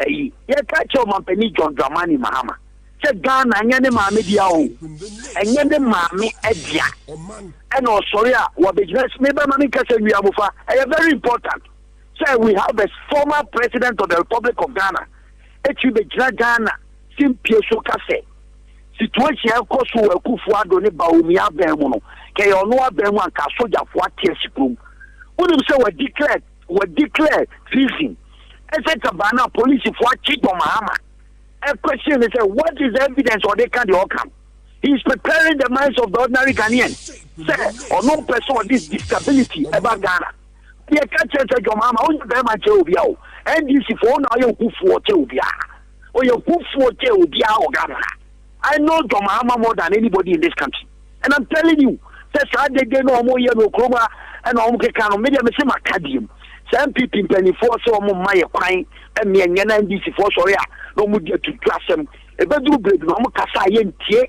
ye catch your company John Dramani Mahama say Ghana nyane maame dia o enye de maame edia and no sorry what business maybe mami kase wi amofa very important say we have the former president of the Republic of Ghana echi be Ghana simpie so kase situation ekoso akufu ado ne Bawumia bemu no ke yo no abemu anka soja fo atiesikrum unim say we declare treason bana police fo achi Mahama a question is what is the evidence or they can the outcome he is preparing the minds of the ordinary Ghanaian say or no person of this disability about Ghana he can't say Mahama only be man che obi o NDC for na yo kufu o che obi a o yo kufu o che obi a o Ghana. I know Mahama more than anybody in this country. And I'm telling you, that's how they no more year no chroma and Omkano media Missima Cadium. Some people in 24 so my crying and me and NDC for sorry, no more to class them. A bedroom break, no more Cassayan Tie,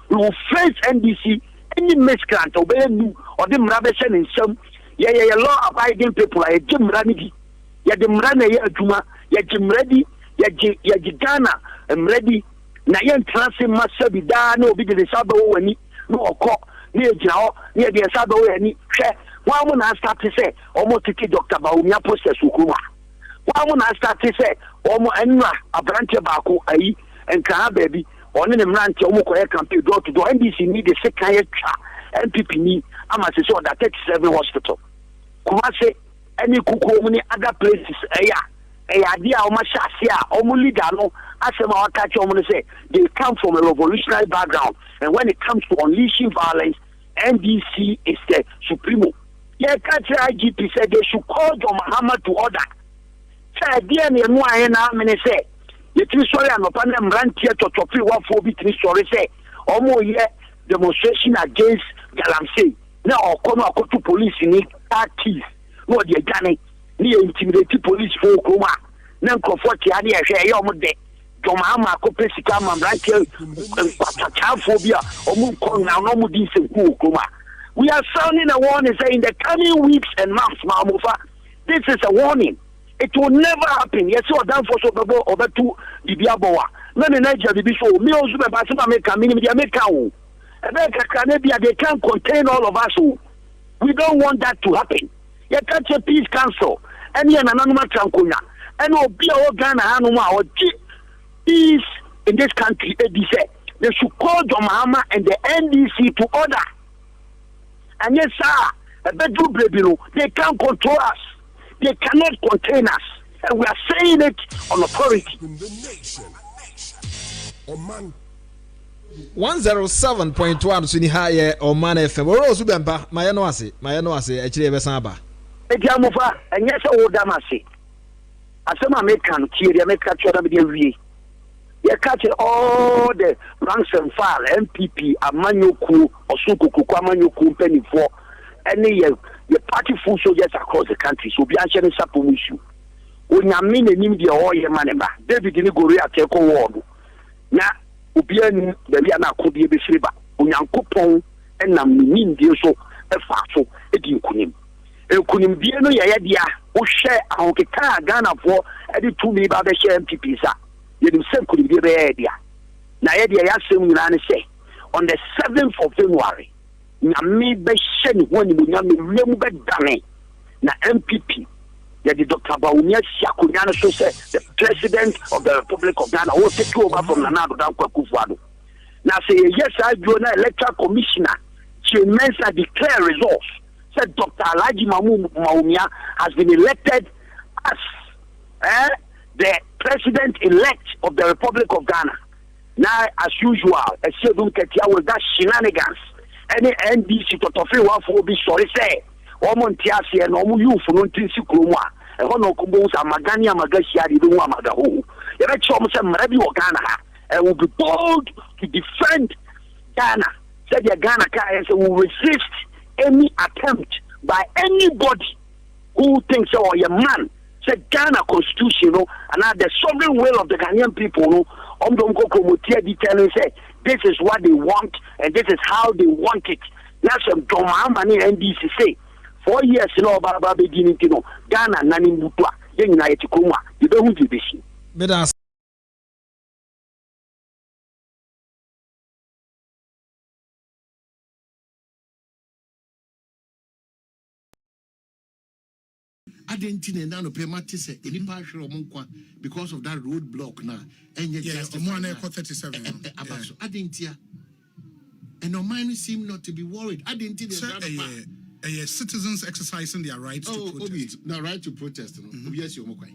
we will face NDC, any miscreant or new or them Rabison in some law abiding people like Jim Ranigi. Ya the Mrana Juma, ya Jim Ready, ya Ghana, and ready. Na yen transi masa bi da na obi de sabo wani no okọ na ejira o na de sabo wani hwe wa mu na start say omo tiki Dr. Bawumia process ukuma wa mu na start say omo enra abrante baako ayi enka baby oni ne mrante omo koye campaign door to door NDC need the second twa MPP ni ama se so that 37 hospital kuma se any kuku omo ni other places dia o ma shasia o mu leader no asema wakachi o mu say they come from a revolutionary background and when it comes to unleashing violence NDC is the supremo. Catch IGP said they should call John Mahama to order. Say dia ne no ayena me say you three sorry and upon them rantie to topi 143 sorry say omo ye demonstration against Galamsey na okono akotu police ni active no dey gane ni intimidate police for Okroma na comfort ya na ehwe ya omde John Mahama akopɛ sika mamrantie phobia omu kon na no mu di senku Okroma. We are sounding a warning saying in the coming weeks and months Mamofa this is a warning. It will never happen. Yes, so down for so babo over to Bibiaboa. No Nigeria be so me also be pass America me the America o. They can't contain all of us. We don't want that to happen. You catch a peace council and you anonymous tranquilla and will be our Ghana Hanuma or peace in this country. They should call John Mahama and the NDC to order. And yes, sir, a bedroom baby, they can't control us. They cannot contain us. And we are saying it on authority. 107.1 so ni ha ye Oman FM. Oro su bempa, maye no ase, akire be san ba. Ejamofa, enye se wo dam ase. Asema me kan tie me ka choda me de wie. You catch all the ranks and file, MPP, Amanyoku, Osukuku, Amanyoku, Penny for any the party full soldiers across the country. So be actually Sapumushu. When you mean a name, the all your money back. David in the Korea take a word. Now, Ubian, the Viana could be a Shiba, Unyankupon, and Namin, dear so, a faso, a dinkunim. A kunim Biano Yadia, who share our Ghana for every 2 million share MPP. You same could be the idea. Now, idea say on the 7th of January, Nami Beshen, when you remember Dane, na MPP, the Dr. Baumia Shakunyana, so said the President of the Republic of Ghana will take over from Nanado Dankwakufuado. Now, say, yes, I do an electoral commissioner, she Mensa declare results. Said Dr. Alaji Maumia has been elected as the President-elect of the Republic of Ghana. Now, as usual, a Sedun Ketia will that shenanigans. Any NDC to Tofi will be sorry say. Omontiasi and Omu you for no Tinsi Kruma. And Hono Kumbos and Magania Magasia, the Duma Magahu. The Red Choms and Marabi or Ghana and will be bold to defend Ghana. Said the Ghana Kaya will resist any attempt by anybody who thinks or your man. Said Ghana constitution, and now the sovereign will of the Ghanaian people, say this is what they want and this is how they want it. Now some Mahama NDC say 4 years Baba beginning Ghana nani mutwa yengi na yetikoma you don't do this. Adentine na no pay matise any partial omunkwa because of that roadblock now. And yes, the one 37. Abaso Adentia. And our mind seem not to be worried. Adentine citizens exercising their right to protest. No right to protest. Yes, you mokwai.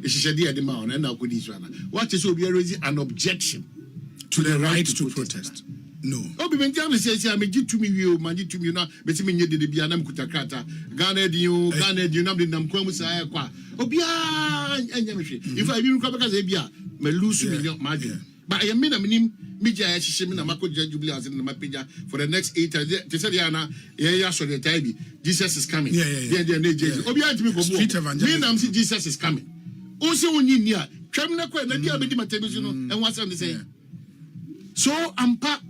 Ishishadi adema and now good Israel. What is be raising an objection to the right to protest? No. Obi bentia me say me gitumi wi o magi tumi na betimi nye de bia na mkutakata Ghana di na de nam kwamu sa kwa obi anya me hwe if I be kwa beka say bia me lose million margin but I mean na minim me ja ya hihye me na makoja jubilee as na mapeja for the next 8 years they said ya na ya so the time Jesus is coming yeah na Jesus obi antimi ko bo me na say Jesus is coming o se woni ni a twam na kwa na dia be di matebisu no en wasa ne say so ampa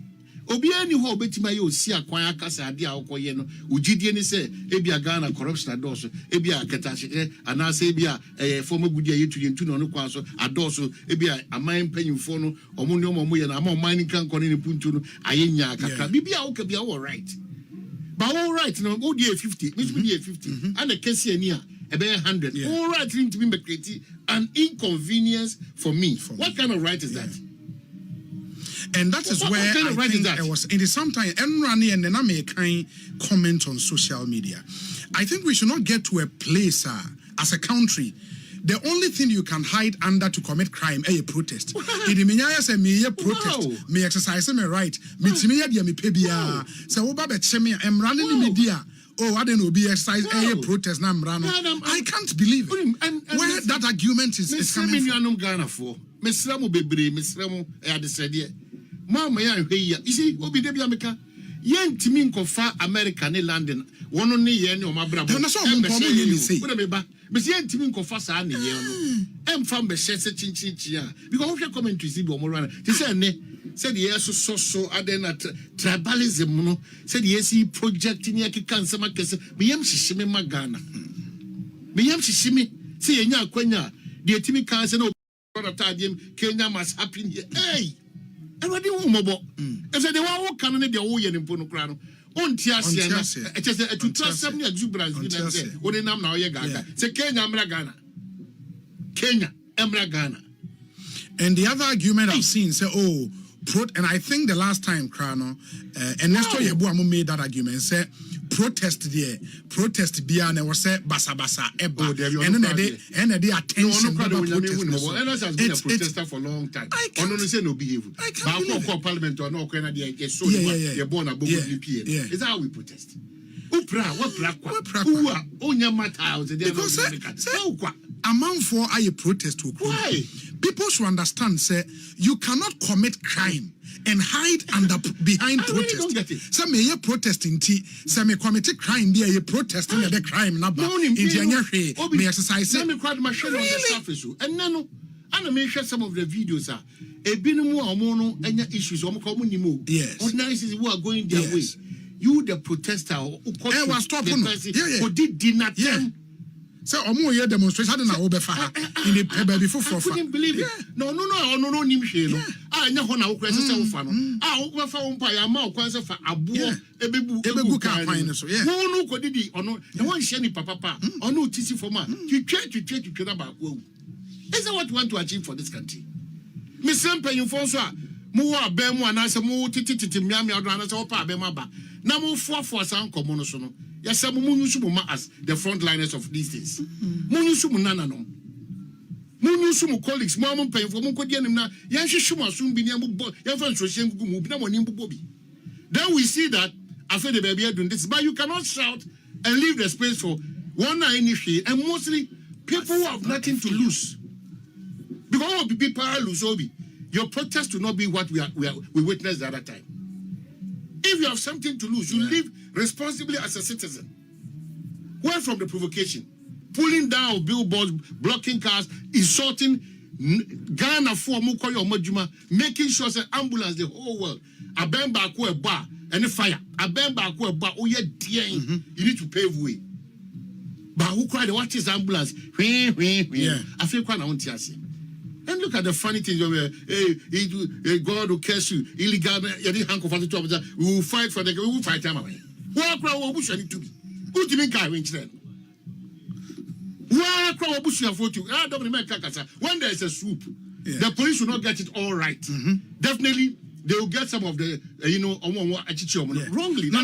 obi ani ho obetima ye osi akwan akasa ade a okoye no ugidie ni se ebia Ghana corruption adoso ebia ketache anase ebia former gudi ayetu no no kwa so adoso ebia aman panyimfo no omo ne omo ye na ama oman kan kone ne puntu no ayenya akaka bibia wo ka bia wo right but all right no go dey 50 me be 50 and the case ani a ebe 100 all right to be create an inconvenience for me what kind of right is that? And that is where I think it was. It is sometimes and then I make kind comment on social media. I think we should not get to a place as a country. The only thing you can hide under to commit crime is a protest. It means me protest, me exercise my right. Me timia dia me pebia. So oba me I'm running in media. Oh, I don't know, be exercise a protest na mrano. I can't believe it. Where that argument is coming from. Ghana for. Mesramu bebre, mesramu adesede. Mama ya hwe ya. You see, obi de bia meka. Yen timi nkofa America ne London. Wono ne ye ne o mabra bo. Na so mo nko mo ye ni say. Wo de meba. Be yen timi nkofa sa ne ye no. Emfa mbehye se chinchinchi a. Because we commentary si bi o mo rana. Ti say ne said yes so adena tribalism no said yes project ni akika nsema kese me yam hihime magana. Me yam hihime say yenya akwanya de timi kan se no brother tadiem Kenya must happen here. Hey. Everybody who mobo. If they want can ne de wo ye ne mpo no kra no. Onti ase na. E che se to trust some exuberance bi na say. Wo ne nam na wo ye gaga. Say Kenya mra Ghana. Kenya emra Ghana. And the other argument I've seen say and I think the last time Krano Ernesto Yebuamu made that argument say protest bia na was say basa eba and then they attention Ernesto has been a protester for a long time. Ono no say no behave. Ba parliament or no kwena dey so you born abogo DP. Is that how we protest? Onya matter house dey because a man for a protest why people should understand, say, you cannot commit crime and hide behind protest. Really don't get it. Some may protesting tea, some may commit crime, be a protesting the crime number. May exercise. Let me quite my share on the surface. And then I may share some of the videos. A binimu amono any issues yes. Ordinary who are going their way. You the protester who was stopping who did not so omo here demonstration had na obefa in the baby for I couldn't believe it. No nimhwe no. Anya ho na wo kwese se wo fa no. Wo fa wo mpa ya ma wo kwese fa abo ebebu ka kwan no so. Wo no kodidi ono na won hye ni papa ono tisi forma. Twetwe na ba ko. Is that what you want to achieve for this country? Me sempe you for so mo wa ba mu anase mo tititi miamia do anase wo pa ba ma ba. Na mo fo san komo no so no. Yes, some munusumu as the frontliners of these things. Munusumu nana no. Munusumu colleagues, mom pay for Munkodian na Yashishuma soon be near Yavan Shoshen Bobi. Then we see that after the baby are doing this, but you cannot shout and leave the space for one initiate and mostly people who have nothing to lose. Because people lose obi. Your protest will not be what we witnessed the other time. If you have something to lose, you live responsibly as a citizen. Where from the provocation? Pulling down billboards, blocking cars, insulting Ghana for Mukoyo Majuma, making sure that ambulance the whole world. A bend back a bar and a fire. A bend back a bar, oh yeah, dear, you need to pave way. But who cried, what is ambulance? I feel quite on Tiasi. And look at the funny thing, God will curse you, illegal, you didn't hank of the top of that. We will fight for the we will fight time away. What crowd bush need to be? Who do you mean I win then? What crowd bush you afford to? I don't remember when there is a swoop, the police will not get it all right. Definitely, they will get some of the wrongly. No,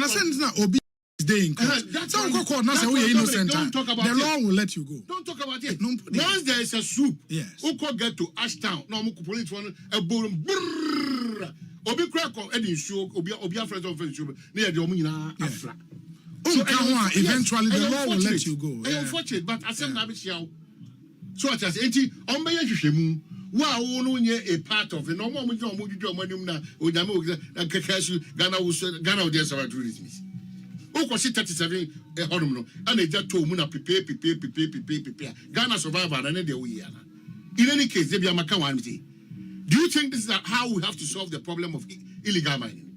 Obi is there in court. Don't talk about the law will let you go. Don't talk about it. Once there is a swoop, who could get to Ashtown? No, police one a boom. Obi crack or any show, Obi friends of friendship near the Omina Afra. Eventually, the law will let you go. Unfortunate, but I said, so I just enti on by Shemu. Wow, a part of it. No more with your money, Ghana would just have to do this. Oh, because 37 and they just told Muna prepare. Ghana survivor and then we are. In any case, they be a Makawanti. Do you think this is how we have to solve the problem of illegal mining?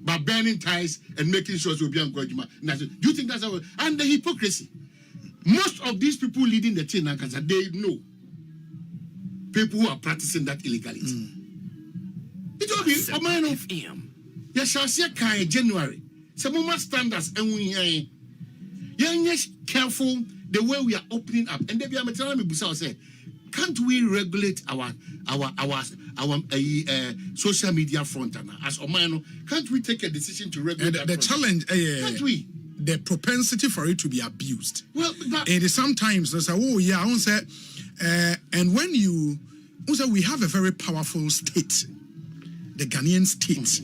By burning ties and making sure we'll be on Gojima. Do you think that's how? And the hypocrisy. Most of these people leading the chain, they know people who are practicing that illegality. It will be a man of you shall see a January. Some more standards and we are careful the way we are opening up. And then me say, can't we regulate our social media front as Omano? Can't we take a decision to regulate the challenge? Can't we? The propensity for it to be abused. Well, it is sometimes they say, oh yeah, I say, and when you also we have a very powerful state, the Ghanaian state.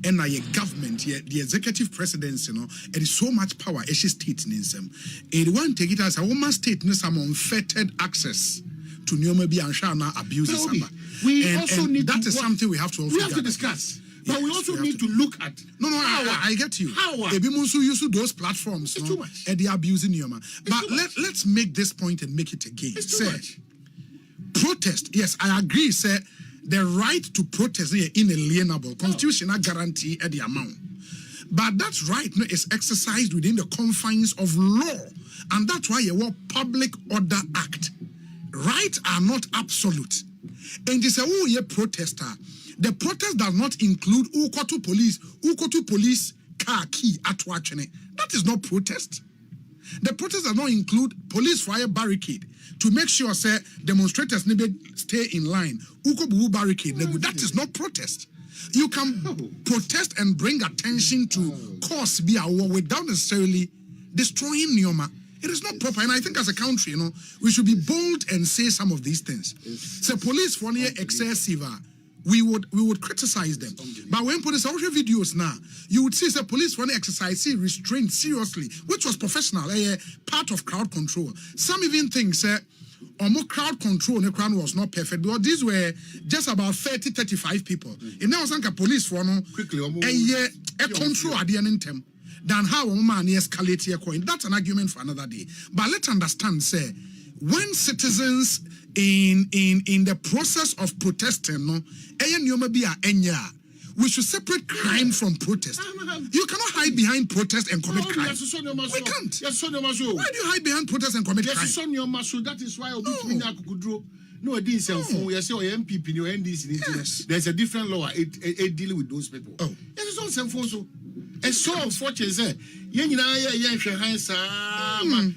And a government, the executive presidency, it is so much power. It's state in them. It won't take it as a woman state needs some unfettered access to maybe and shall not abuse it. We also need that is something we have to also discuss. But we also need to look at. No, I get you. How? Maybe Monsu use those platforms. It's too much. And they are abusing Yoma. But let's make this point and make it again. It's too much. Protest. Yes, I agree, sir. The right to protest is inalienable. Constitutional guarantee at the amount. But that right is exercised within the confines of law. And that's why you want Public Order Act. Rights are not absolute. And they say, oh, you're a protester. The protest does not include ukotu police car key at watching. That is not protest. The protest does not include police fire barricade to make sure say demonstrators stay in line. Ukobu barricade. That is not protest. You can protest and bring attention to cause be a war without necessarily destroying Nyoma. It is not proper, and I think as a country, we should be bold and say some of these things. So police for near excessive. We would criticize them. But when police watch videos now, you would see the police when exercise restraint seriously, which was professional, part of crowd control. Some even think crowd control the crowd was not perfect because these were just about 30-35 people. And now some police for no quickly a control at the end them than how a man escalate your coin. That's an argument for another day. But let's understand, say, when citizens in the process of protesting, no, we should separate crime from protest. You cannot hide behind protest and commit crime. We can't. Why do you hide behind protest and commit crime? That is why no, this MPP, no NDC. There's a different law dealing with those people. Oh, yes, it's so. It's so unfortunate.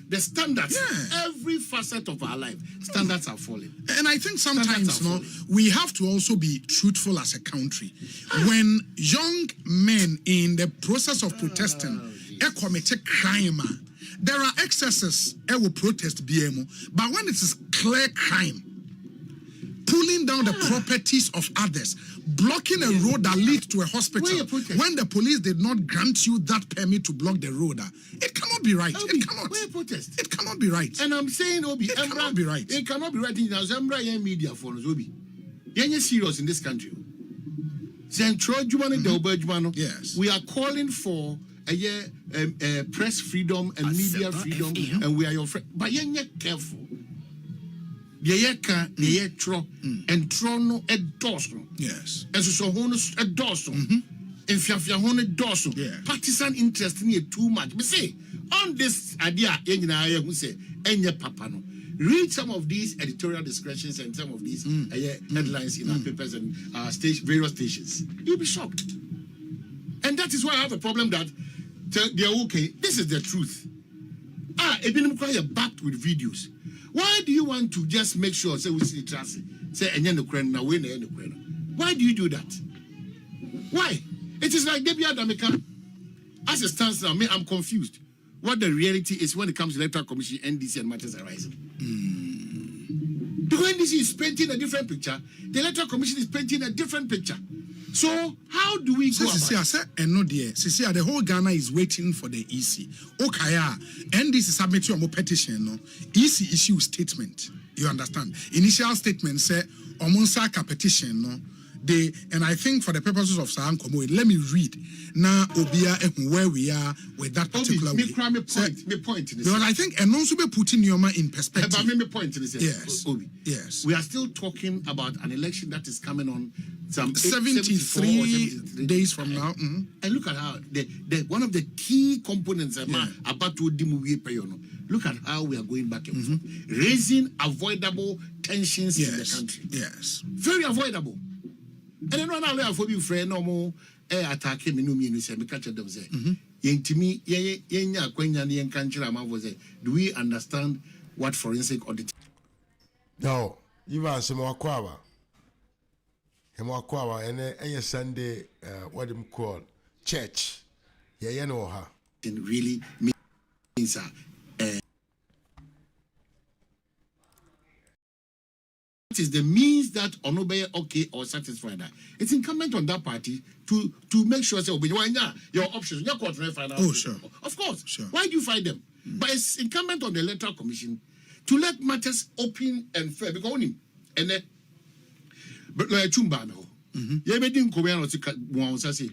The standards, every facet of our life, standards are falling. And I think sometimes, we have to also be truthful as a country. When young men in the process of protesting commit a crime, there are excesses will protest BMO, but when it is clear crime, pulling down the properties of others, blocking a road that leads to a hospital, when the police did not grant you that permit to block the road, it cannot be right. Obi, it cannot. Protest. It cannot be right. And I'm saying, Obi, it cannot be right. It cannot be right in Zambia media for us, Obi. You're serious in this country. Yes. We are calling for press freedom and media freedom, and we are your friend. But you're careful. Ayeka, and Trono a dorsal. Yes. And so a dorsal. And Fiafia dorsal. Partisan interest in it too much. But say, on this idea, who say, Enya Papano. Read some of these editorial discretions and some of these headlines in our papers and various stations. You'll be shocked. And that is why I have a problem that they're okay. This is the truth. Ebinum Kwaya backed with videos. Why do you want to just make sure say we see trust? Say why do you do that? Why? It is like Debbie Adameka. As it stands now, I'm confused. What the reality is when it comes to electoral commission, NDC and matters arising. Because NDC is painting a different picture, the electoral commission is painting a different picture. So how do we go about it? The whole Ghana is waiting for the EC. Okay, NDC submit your petition. No, EC issue statement. You understand? Initial statement say Omunsaka petition. No, and I think for the purposes of Saham Komo, let me read now Obia and where we are with that particular way. Me point in this. Because I think and also be putting your mind in perspective. But me point in this. Yes. Obi. Yes. We are still talking about an election that is coming on some 73 days from now. And look at how the one of the key components about to look at how we are going back and forth, raising avoidable tensions in the country. Yes. Very avoidable. And then when I learn for you, friend, no more attack him in me, say, me catch them say, Yentimi, yenya, Quenya, yen country, do we understand what forensic audit? No, even some more quava. And a Sunday, what them call church. Yeah, you know her. It really means is the means that Onobe okay or satisfied that. It's incumbent on that party to make sure your options, your quarter final. Oh, sure. Of course. Sure. Why do you fight them? But it's incumbent on the electoral commission to let matters open and fair because only and then but like chumba no. You be din ko no sika won say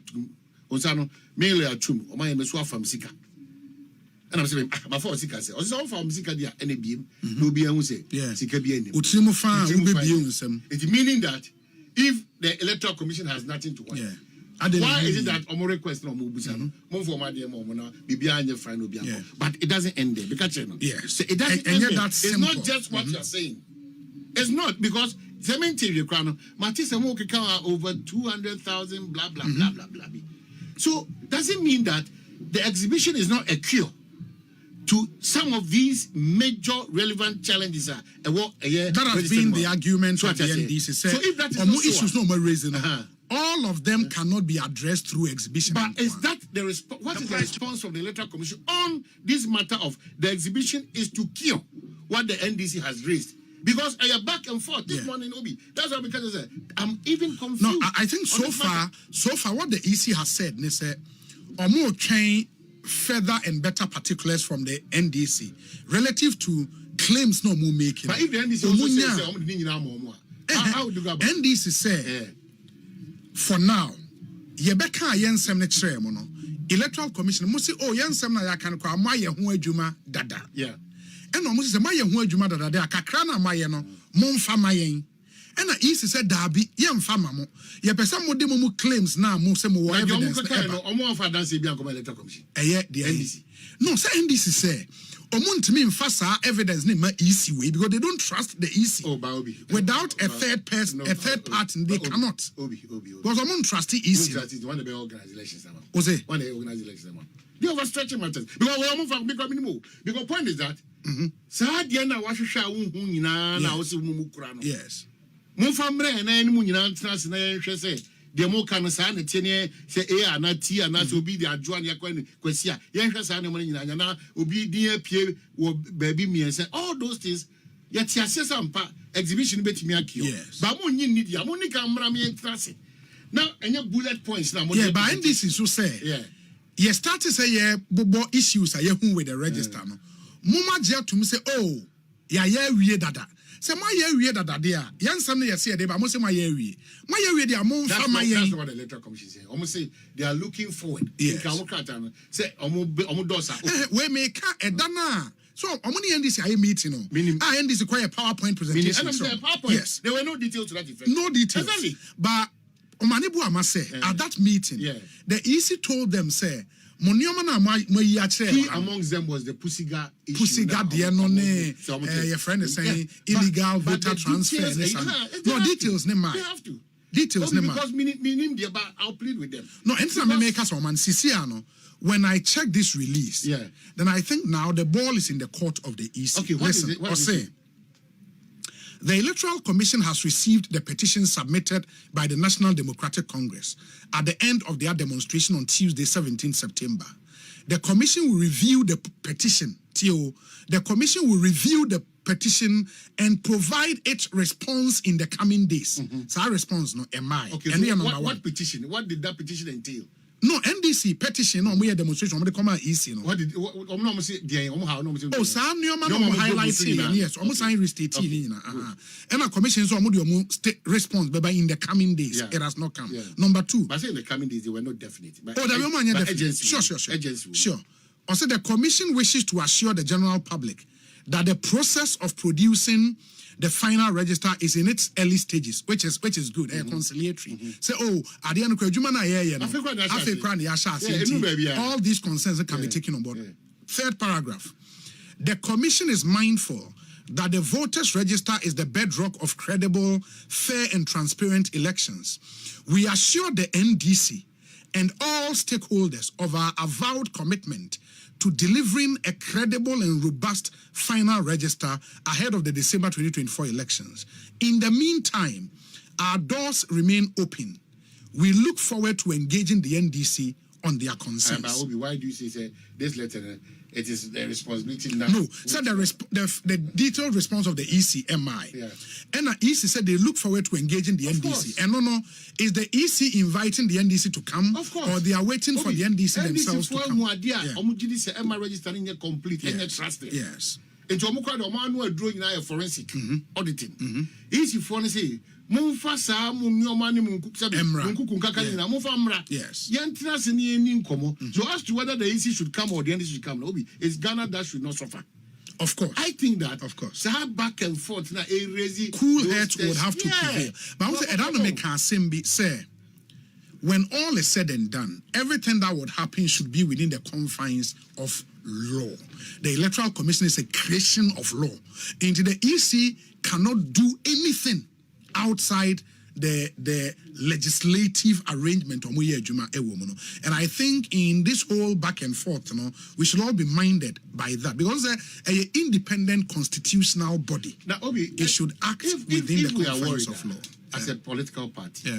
onsano me le achum o man me so afam sika. And I'm saying, my phone sika say, also from sika dia any beam, no be able say, sika be any. It's meaning that if the electoral commission has nothing to watch, why is it that Omo request no mubusano, more for my dear Momona, Bibianya final Biamo, but it doesn't end there because so it doesn't end there. It's not just what you're saying. It's not because cemetery crown, Matisse Moki over 200,000, blah blah blah blah blah. So does it mean that the exhibition is not a cure to some of these major relevant challenges that has been the argument for the NDC. So if that is issues no more raising, all of them cannot be addressed through exhibition. But is that the response? What is the response from the electoral commission on this matter of the exhibition is to cure what the NDC has raised? Because I am back and forth this morning, Obi. That's why because I said I'm even confused. No, I think so far what the EC has said, they say, more train further and better particulars from the NDC relative to claims no more making. But if the NDC also says how would you go about NDC say for now yebeka yensem ne kire mo no electoral commission mo say oh yensem na ya kan kwa maye ho adwuma dada yeah and no mo say maye ho adwuma dada de akakra na maye no mo mfa maye and isi said dabi yemfa mamo ye pesa mo de mo claims na mo say mo evidence no omo of dance bi akoma electoral commission the NDC no say NDC say omuntimi mfa sa evidence ne ma EC way because they don't trust the EC. Oh, Obi. Without a third person, a third party, they cannot. Obi. Because omun trust the EC. Trust is one of the organized elections. Ose. One of the organized elections. They overstretching matters. Because we are moving because minimum. Because point is that. Sa dia na wahwehwa wo hu nyina na wo se mu kura no. Yes. Mo famre na eni mu nyina ntena na yehwe se de mo kan sa na tie ne se a na t na so obi de adwo an yakwa ni kwasi a yehwe sa na mo nyina nya na obi din apie wo baabi miense all those things yet asesa mpa exhibition betimi akio ba mo nyi need ya mo ni kan mra me ntena se na enye bullet points na mo yeah but this is so say yeah start to say yeah bobo issues are hu with the register no muma je to say oh ya wie dada say my wie dada there yansam no yesi de ba mo say my wie de amon fa my that's what the electoral commission say almost say they are looking forward say omo dosa we make a dana so omoni NDC aye meeting no NDC quite a PowerPoint presentation yes there were no details to that effect no details exactly. But omanibu amase at that meeting the EC told them say Monioma na mayi akire key amongst them was the Pusiga issue. Pusiga de no ne your friend is saying illegal voter transfer no details ne man. They have to. Details ne man. Because meaning the about I'll plead with them. No, anytime I make us man Sisiano when I check this release then I think now the ball is in the court of the EC. Okay, listen, what is it? The Electoral Commission has received the petition submitted by the National Democratic Congress at the end of their demonstration on Tuesday, 17 September. The Commission will review the petition, The Commission will review the petition and provide its response in the coming days. So our response, no, am I? Okay, so what petition? What did that petition entail? No, NDC petition, no, we had demonstration, we come out easy, no. What did, oh, some new man highlighting, yes, almost sign restating, and a commission, so state response, but in the coming days, it has not come. Number two. But in the coming days, they were not definite. Oh, the woman, sure. Also, the commission wishes to assure the general public that the process of producing the final register is in its early stages, which is good, conciliatory. Say, oh, at the end of all these concerns can be taken on board. Third paragraph. The commission is mindful that the voters' register is the bedrock of credible, fair, and transparent elections. We assure the NDC and all stakeholders of our avowed commitment to delivering a credible and robust final register ahead of the December 2024 elections. In the meantime, our doors remain open. We look forward to engaging the NDC on their concerns. Obi, why do you say this letter? It is the responsibility now. No, said the detailed response of the ECMI. And the EC said they look forward to engaging the NDC. Course. And no, is the EC inviting the NDC to come? Of course. Or they are waiting for the NDC themselves to come? NDC registering complete and trusted. Yes. It's almost quite a man who are drawing a forensic auditing. Easy for say, Mufasa, Munyoman, Munkunkaka, Mufamra. Yes. Yantinas in the Ninkomo. So as to whether the EC should come or the NDC should come, it's Ghana that should not suffer. Of course. I think that. Of course. So back and forth now, cool heads would have to prevail. But I don't make Simbi say, when all is said and done, everything that would happen should be within the confines of law. The Electoral Commission is a creation of law. And the EC cannot do anything outside the legislative arrangement. And I think in this whole back and forth, we should all be minded by that, because an independent constitutional body, now, Obi, it should act within the confines of law. As a political party.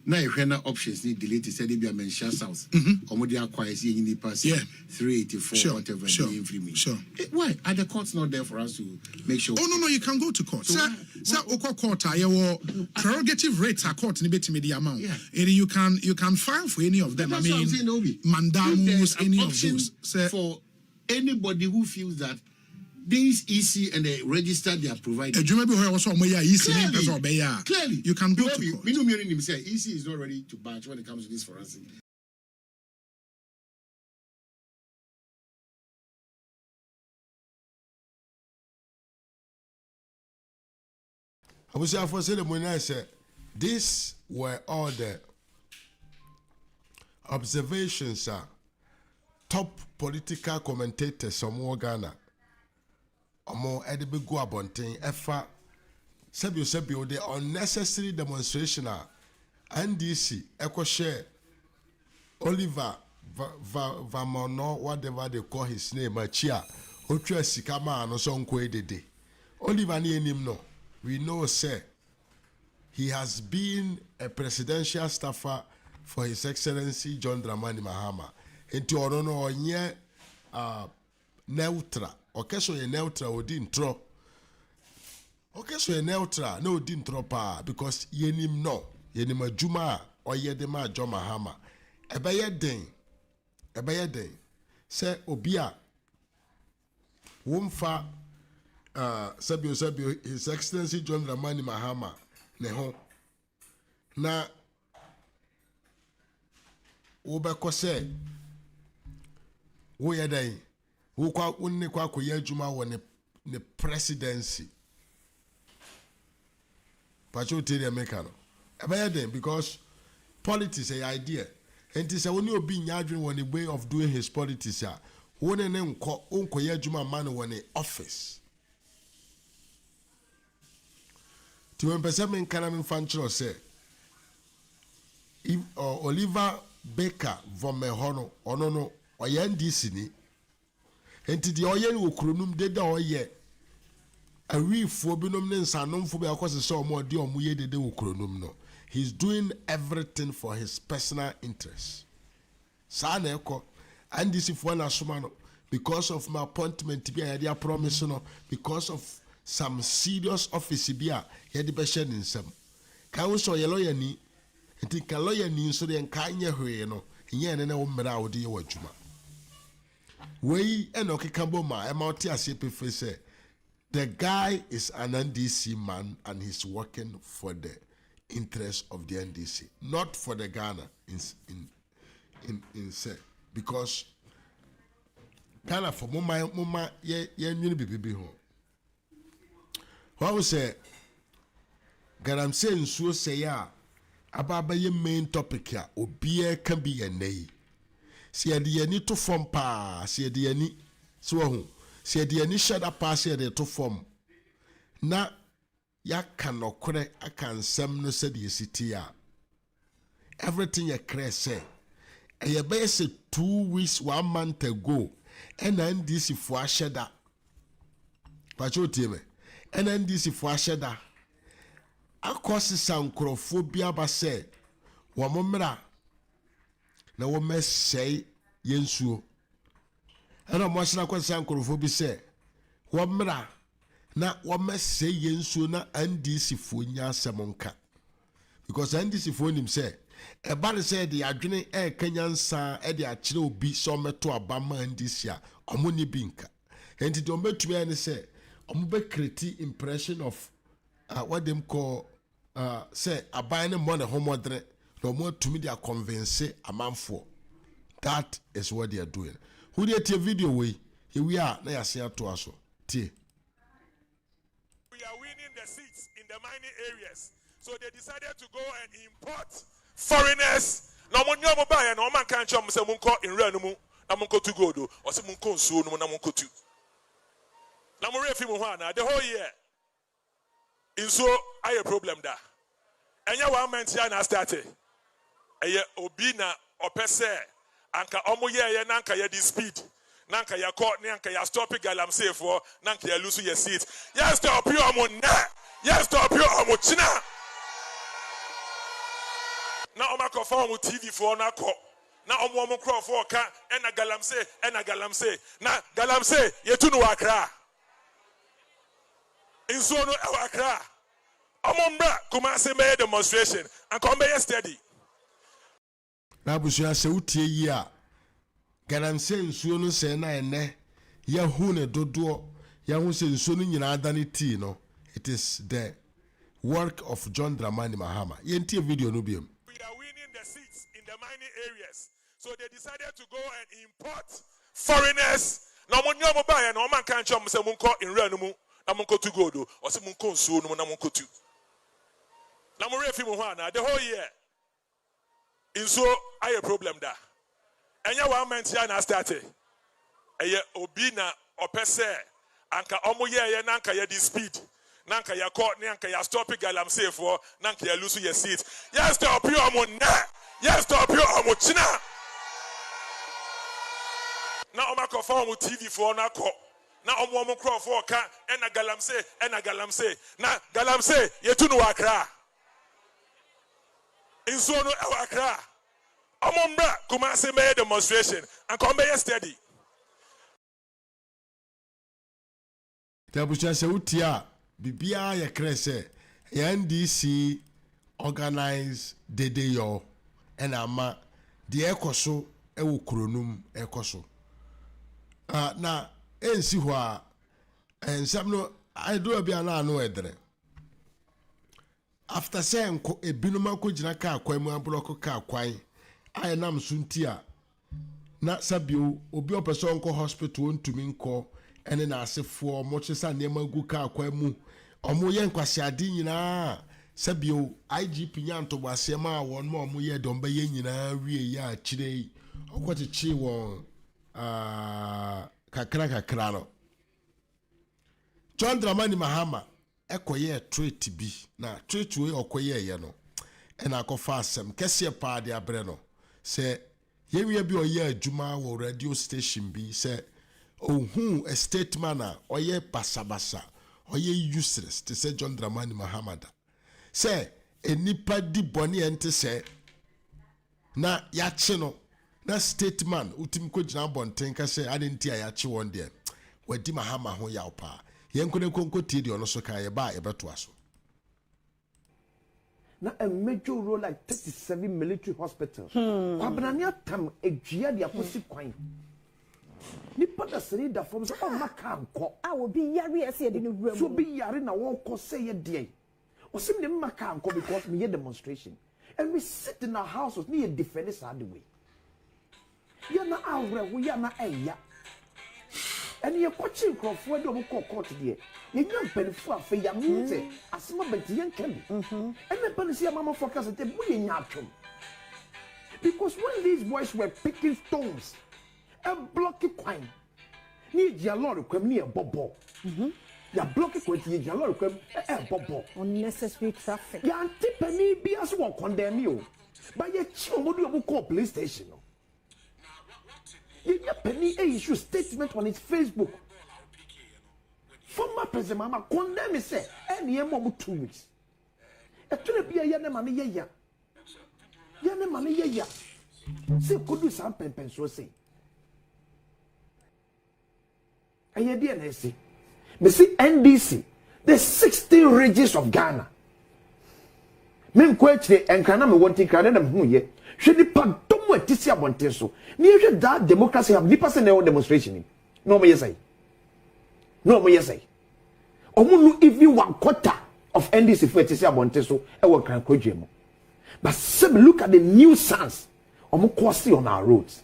Now you have options need delete said they be a mention south or more acquire in the past 384 whatever sure. Why are the courts not there for us to make sure? Oh no, you can go to court. So court your prerogative rates are court in the amount. You can file for any of them. I mean mandamus, any of those. For anybody who feels that this EC and the register they are providing. Clearly, you can go to court. EC is not ready to budge when it comes to this forensic. I was saying for ceremony, I said, these were all the observations, top political commentators, some more Ghana, or more edible go abonting, efa, sebio, the unnecessary demonstration, NDC, Echo Share, Oliver Vamono, whatever they call his name, Chia, Otra Sikama, no song de. Oliver Nienim no. We know, sir, he has been a presidential staffer for His Excellency John Dramani Mahama. Into Orono onye neutral. Okeso ye neutral odi ntro. Okeso ye neutral no odi ntro pa because yenim no yenim adwuma oye de ma John Mahama. Ebeye den. Se obi a womfa Sabio, His Excellency John Dramani Mahama, neho. Na Ubeko se, wo yedai, wo kwa unne kwa kuye juma wo ne presidency. Pacho tiri Americano. Eba yedai, because politics is an idea. And it is when you be nyadrin when the way of doing his politics, wo ne unko ye juma man when the office. When person can infantile say, if Oliver Baker from Mehono, or no, or NDC ni, and to the oyen will cronum de oye. A reef for binomness and non for because it's so more dear muye de cronum no. He's doing everything for his personal interests. San echo, and this if one asumano, because of my appointment to be a idea promise no, because of some serious office bia yedi be share nsem ka wo so ye lawyer ni enti ka lawyer ni so de nka anye hwe no nye ne wo mmara wo de ye wadwuma wei eno keka boma e ma oti ase pefe say the guy is an NDC man and he's working for the interest of the NDC, not for the Ghana in say because Ghana for mama ye nwini bibibi ho. What was say? Garam say nsuo say ya ababa ye main topic ya obiye can be a nay. See the yani to form pa, see the yani so see the yani shut up pass here to form. Na ya can no correct I can sem no say the city ya. Everything ya crash say. And you better say 2 weeks, 1 month ago, and then this if we share that. But you tell me. And then this if we share that. I cause some chrophobia by say, Wamomra. Now, what may say, Yensu. And I'm watching a question chrophobia say, Wamra. Now, what may say Yensu na and this if we nya Samonka. Because and this if we him say, a body said the adrenaline air Kenyan sa Eddie Achille be some to a bama and this year, Omuni Binka. And it don't make to me and say, Omube create impression of what them call say a buying money homeodre, no more to me they are convinced a man for. That is what they are doing. Who did your video way? Here we are, now I say to us. We are winning the seats in the mining areas. So they decided to go and import foreigners. No one know buy and no man can't chum say munko in real no munko to go do or say munko so no munko to. Na mo refi mo hwa na the whole year. In so I a problem da. Enya 1 month ya na started. Eye obi na opese anka omo ye na anka ye di speed. Nanka ya court nanka ya stop galam say for nanka ya lose your seat. Ya stop you omo na. Ya stop you omo china. Na oma confirm with TV for na ko na omo crowd for ka ena galamse na galamse yetu no akra inso no akra omo mbra kuma se me demonstration and come be steady na busu se utie yi a galamse nsuo no se na ene ya hu ne dodo yahu say nso no nyina adane tea no it is the work of John Dramani Mahama yenti video no biem. We are winning the seats in the mining areas, so they decided to go and import foreigners. Na mo nyomo ba ya na o man kan chom se munko in real no mu na munko to go do o se munko nsuo no mu na munko tu na mo refi mu ho na the whole year insuo aye problem da enya 1 month ya na started eye obi na opese anka omo ye na anka ye di speed na anka ya call na anka ya stop galamsey for na anka ya lose your seat yes stop you omo na yes stop you omo china na oma ko fa omo TV for na ko na omo crowd for ka ena galamsey na galamsey yetu no wakra inso no e wakra omo mbra kuma se me demonstration and come be steady Tabusha se utia bibia ya krese ya NDC organize dede yo ena ama de ekoso ewo kronum ekoso na ensi ho a ensam no aido bia na anu edre after say enko ebinum akogina ka akwan mu abloko ka akwan aye nam sunti a na sabio obi opeso nko hospital ntumi nko ene na asefo mo chesa ne magu ka akwan mu omo ye nkwase ade nyina sabio IGP nyanto bwase ma won ma omo ye domba ye nyina wie ya chire okwachichi won kakra no John Dramani Mahama ekoye treat bi na treat we okoye ye no ena akofa asem kese pa de abre no se yewie bi oye adwuma wo radio station bi se ohun a statement na oye basabasa oye useless to say John Dramani Mahama da se enipa di boni ente se na yache no na statement utim ko gina bonten ka se adenti a yache won de wadi Mahama ho yaw pa yenkone konko tie de ono so kan ye ba e beto aso na a major role like 37 military hospital kwabrania tam edua de akosi kwan ni pada seri da fom so ma kan ko a obi yare ese de no wura mu so bi yare na won ko say ye de osim de ma kan ko because me demonstration and we sit in our houses me defend this the way ya na awre wo ya na eya and ye coaching crofo de mo court de ye nyam penfo afa ya mute asema benti yen kemi and me penisi mama focus te bu ye nya atwom because when these boys were picking stones and blocking kwine ni dia lord kwam ni e bobo ya blocking kwati ye dia lord kwam e bobo unnecessary traffic ya antipani bi aso won condemn you but ye chi omodu obo call police station no ye penny issue statement on his Facebook former president Mahama condemn say any more 2 weeks e tune bia ye na ma ne ye na ma ne ye say kodu sam pen so say aye dia na say me see NDC the 16 regions of Ghana men ko achire enkana me wonti kra na me hu ye hwe ni pa domo atisi abonte so ni hwe da democracy have nipa se na demonstration no mo yesai omo no even 1/4 of NDC for atisi abonte so e wo kan kodwe mo but look at the new sons omo cross on our roads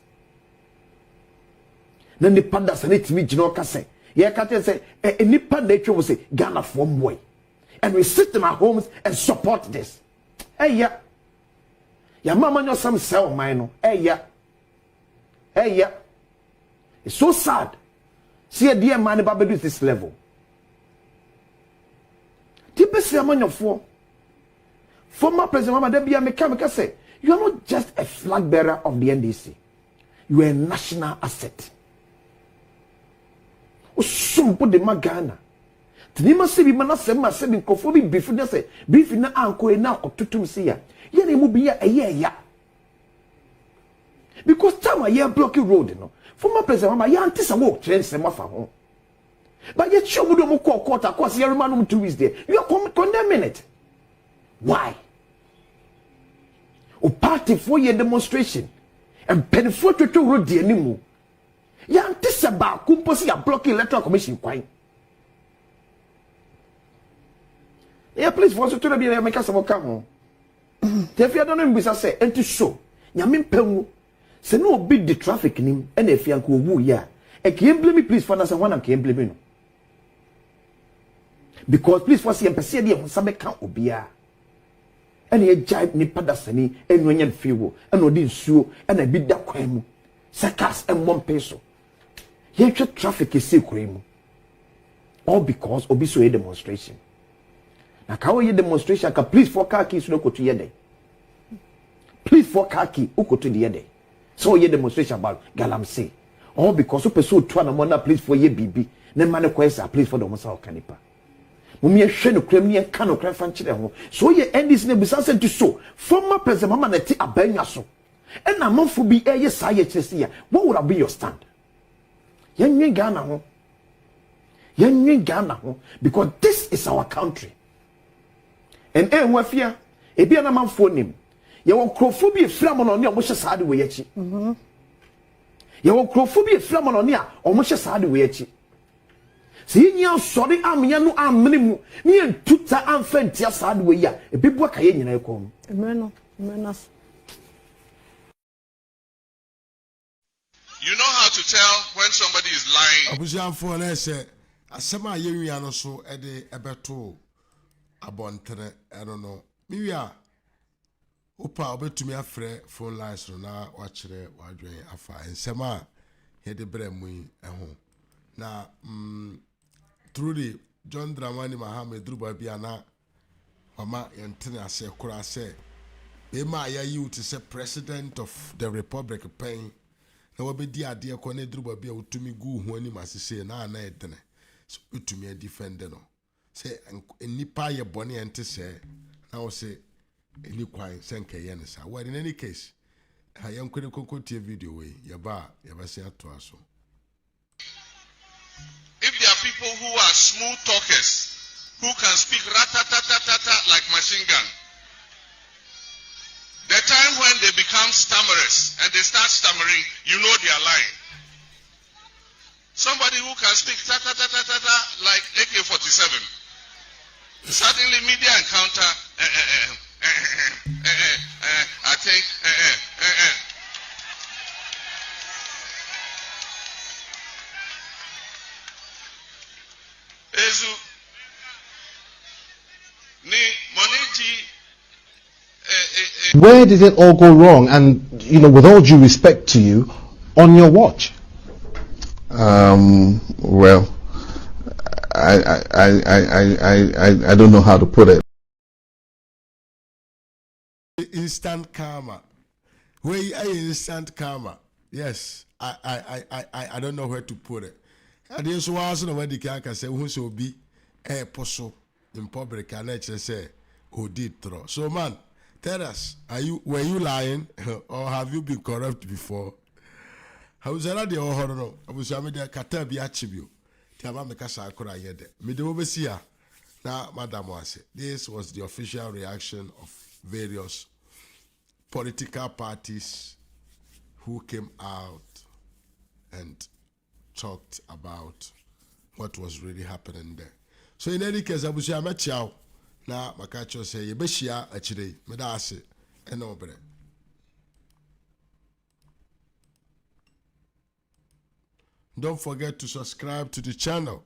na ni panda se na timi gino ka se ye ka te se nipa na etwe wo se Ghana from boy and we sit in our homes and support this yeah. Ya mama nyo some sell mine no. Yeah. It's so sad. See a dear man about this level. Typically among your former president Mama Debbie Meka say you are not just a flag bearer of the NDC. You are a national asset. Osumpo de Magana. Tinima se bi mana se ma se bi nkofo bi bifu de se bifu na anko e na ototum se ya ye na mu bi ya ya because time a year blocky road no former president Mama ya antisa wo train se ma fa ho but ye chomu do mo call court across every man 2 weeks there you are condemning it why o party for your demonstration and penfo to road de animu ya antisa ba kumpo se ya blocky electoral commission kwan Yeah, please for so to be make us come home. If you don't know bisa say enti so nyame mpam se no obi the traffic nim e na afia nko owu ya e can blame me please for na say one am can blame me no because please for say empese de ho sabe kan obia e na ejai ni padasani enu anya fiwo e na odi nsuo e na bi da kwan mu sakas e mom peso ye twa traffic e se kwan mu all because obi so a demonstration. Na kawo ye demonstration ka please for car keys no go to yede. Please for car key o go to the yede. So ye demonstration about galamsey. All because o person to na mo na please for ye bibi. Na man ko esa please for the mo sa okanipa. Mo me hwe no kram ne ka no kram fan kire ho. So ye end this ne bisa say to so. Former president mama na ti abanya so. E na manfo bi e ye sa ye chese ya. What would be your stand? Yen nwe Ghana ho. Yen nwe Ghana ho because this is our country. And wafia ebi na manfo nim ye wo krofo bi efra mo no ne o mo hye saade we yachi ye wo krofo bi efra mo no ne a o mo hye saade we yachi si nya sori amya no amene mu ne entuta amfa ntia saade we ya ebi bo ka ye nyina ekom emeno. You know how to tell when somebody is lying. Abujanfo na say asema ye nwia no so e de ebeto abontere I don't know miwia opa obetumi afre phone lines no na wachire wadwen afa ensema he de bremu eho na truly John Dramani Mahama druba bia na mama yentene ase kura se be ma ya you to say president of the republic pen na wobedi ade ko na druba bia utumi gu hu ani masese na na edene so utumi defend no say nipa ye boni ente say now say any kwan senke ye ne sa well in any case ha yan kwene konkotie video we ye ba say ato aso. If there are people who are smooth talkers who can speak ratatatata like machine gun, the time when they become stammerers and they start stammering, you know they are lying. Somebody who can speak ta-ta-ta-ta-ta like AK-47. Suddenly media encounter, I think, Where did it all go wrong? And, you know, with all due respect to you, on your watch? Well, I don't know how to put it. Instant karma. Where instant karma? Yes, I don't know where to put it. And this was no where the can say who so be a poso in public and nature say who did throw. So man, tell us, were you lying or have you been corrupt before? How was that the horror? I was a media katabi attribute. Tiama mekasa akora yede. Mede obesia na madam wase. This was the official reaction of various political parties who came out and talked about what was really happening there. So in any case, abusia mechiao na makacho say yebeshia achire meda ase ena obere. Don't forget to subscribe to the channel.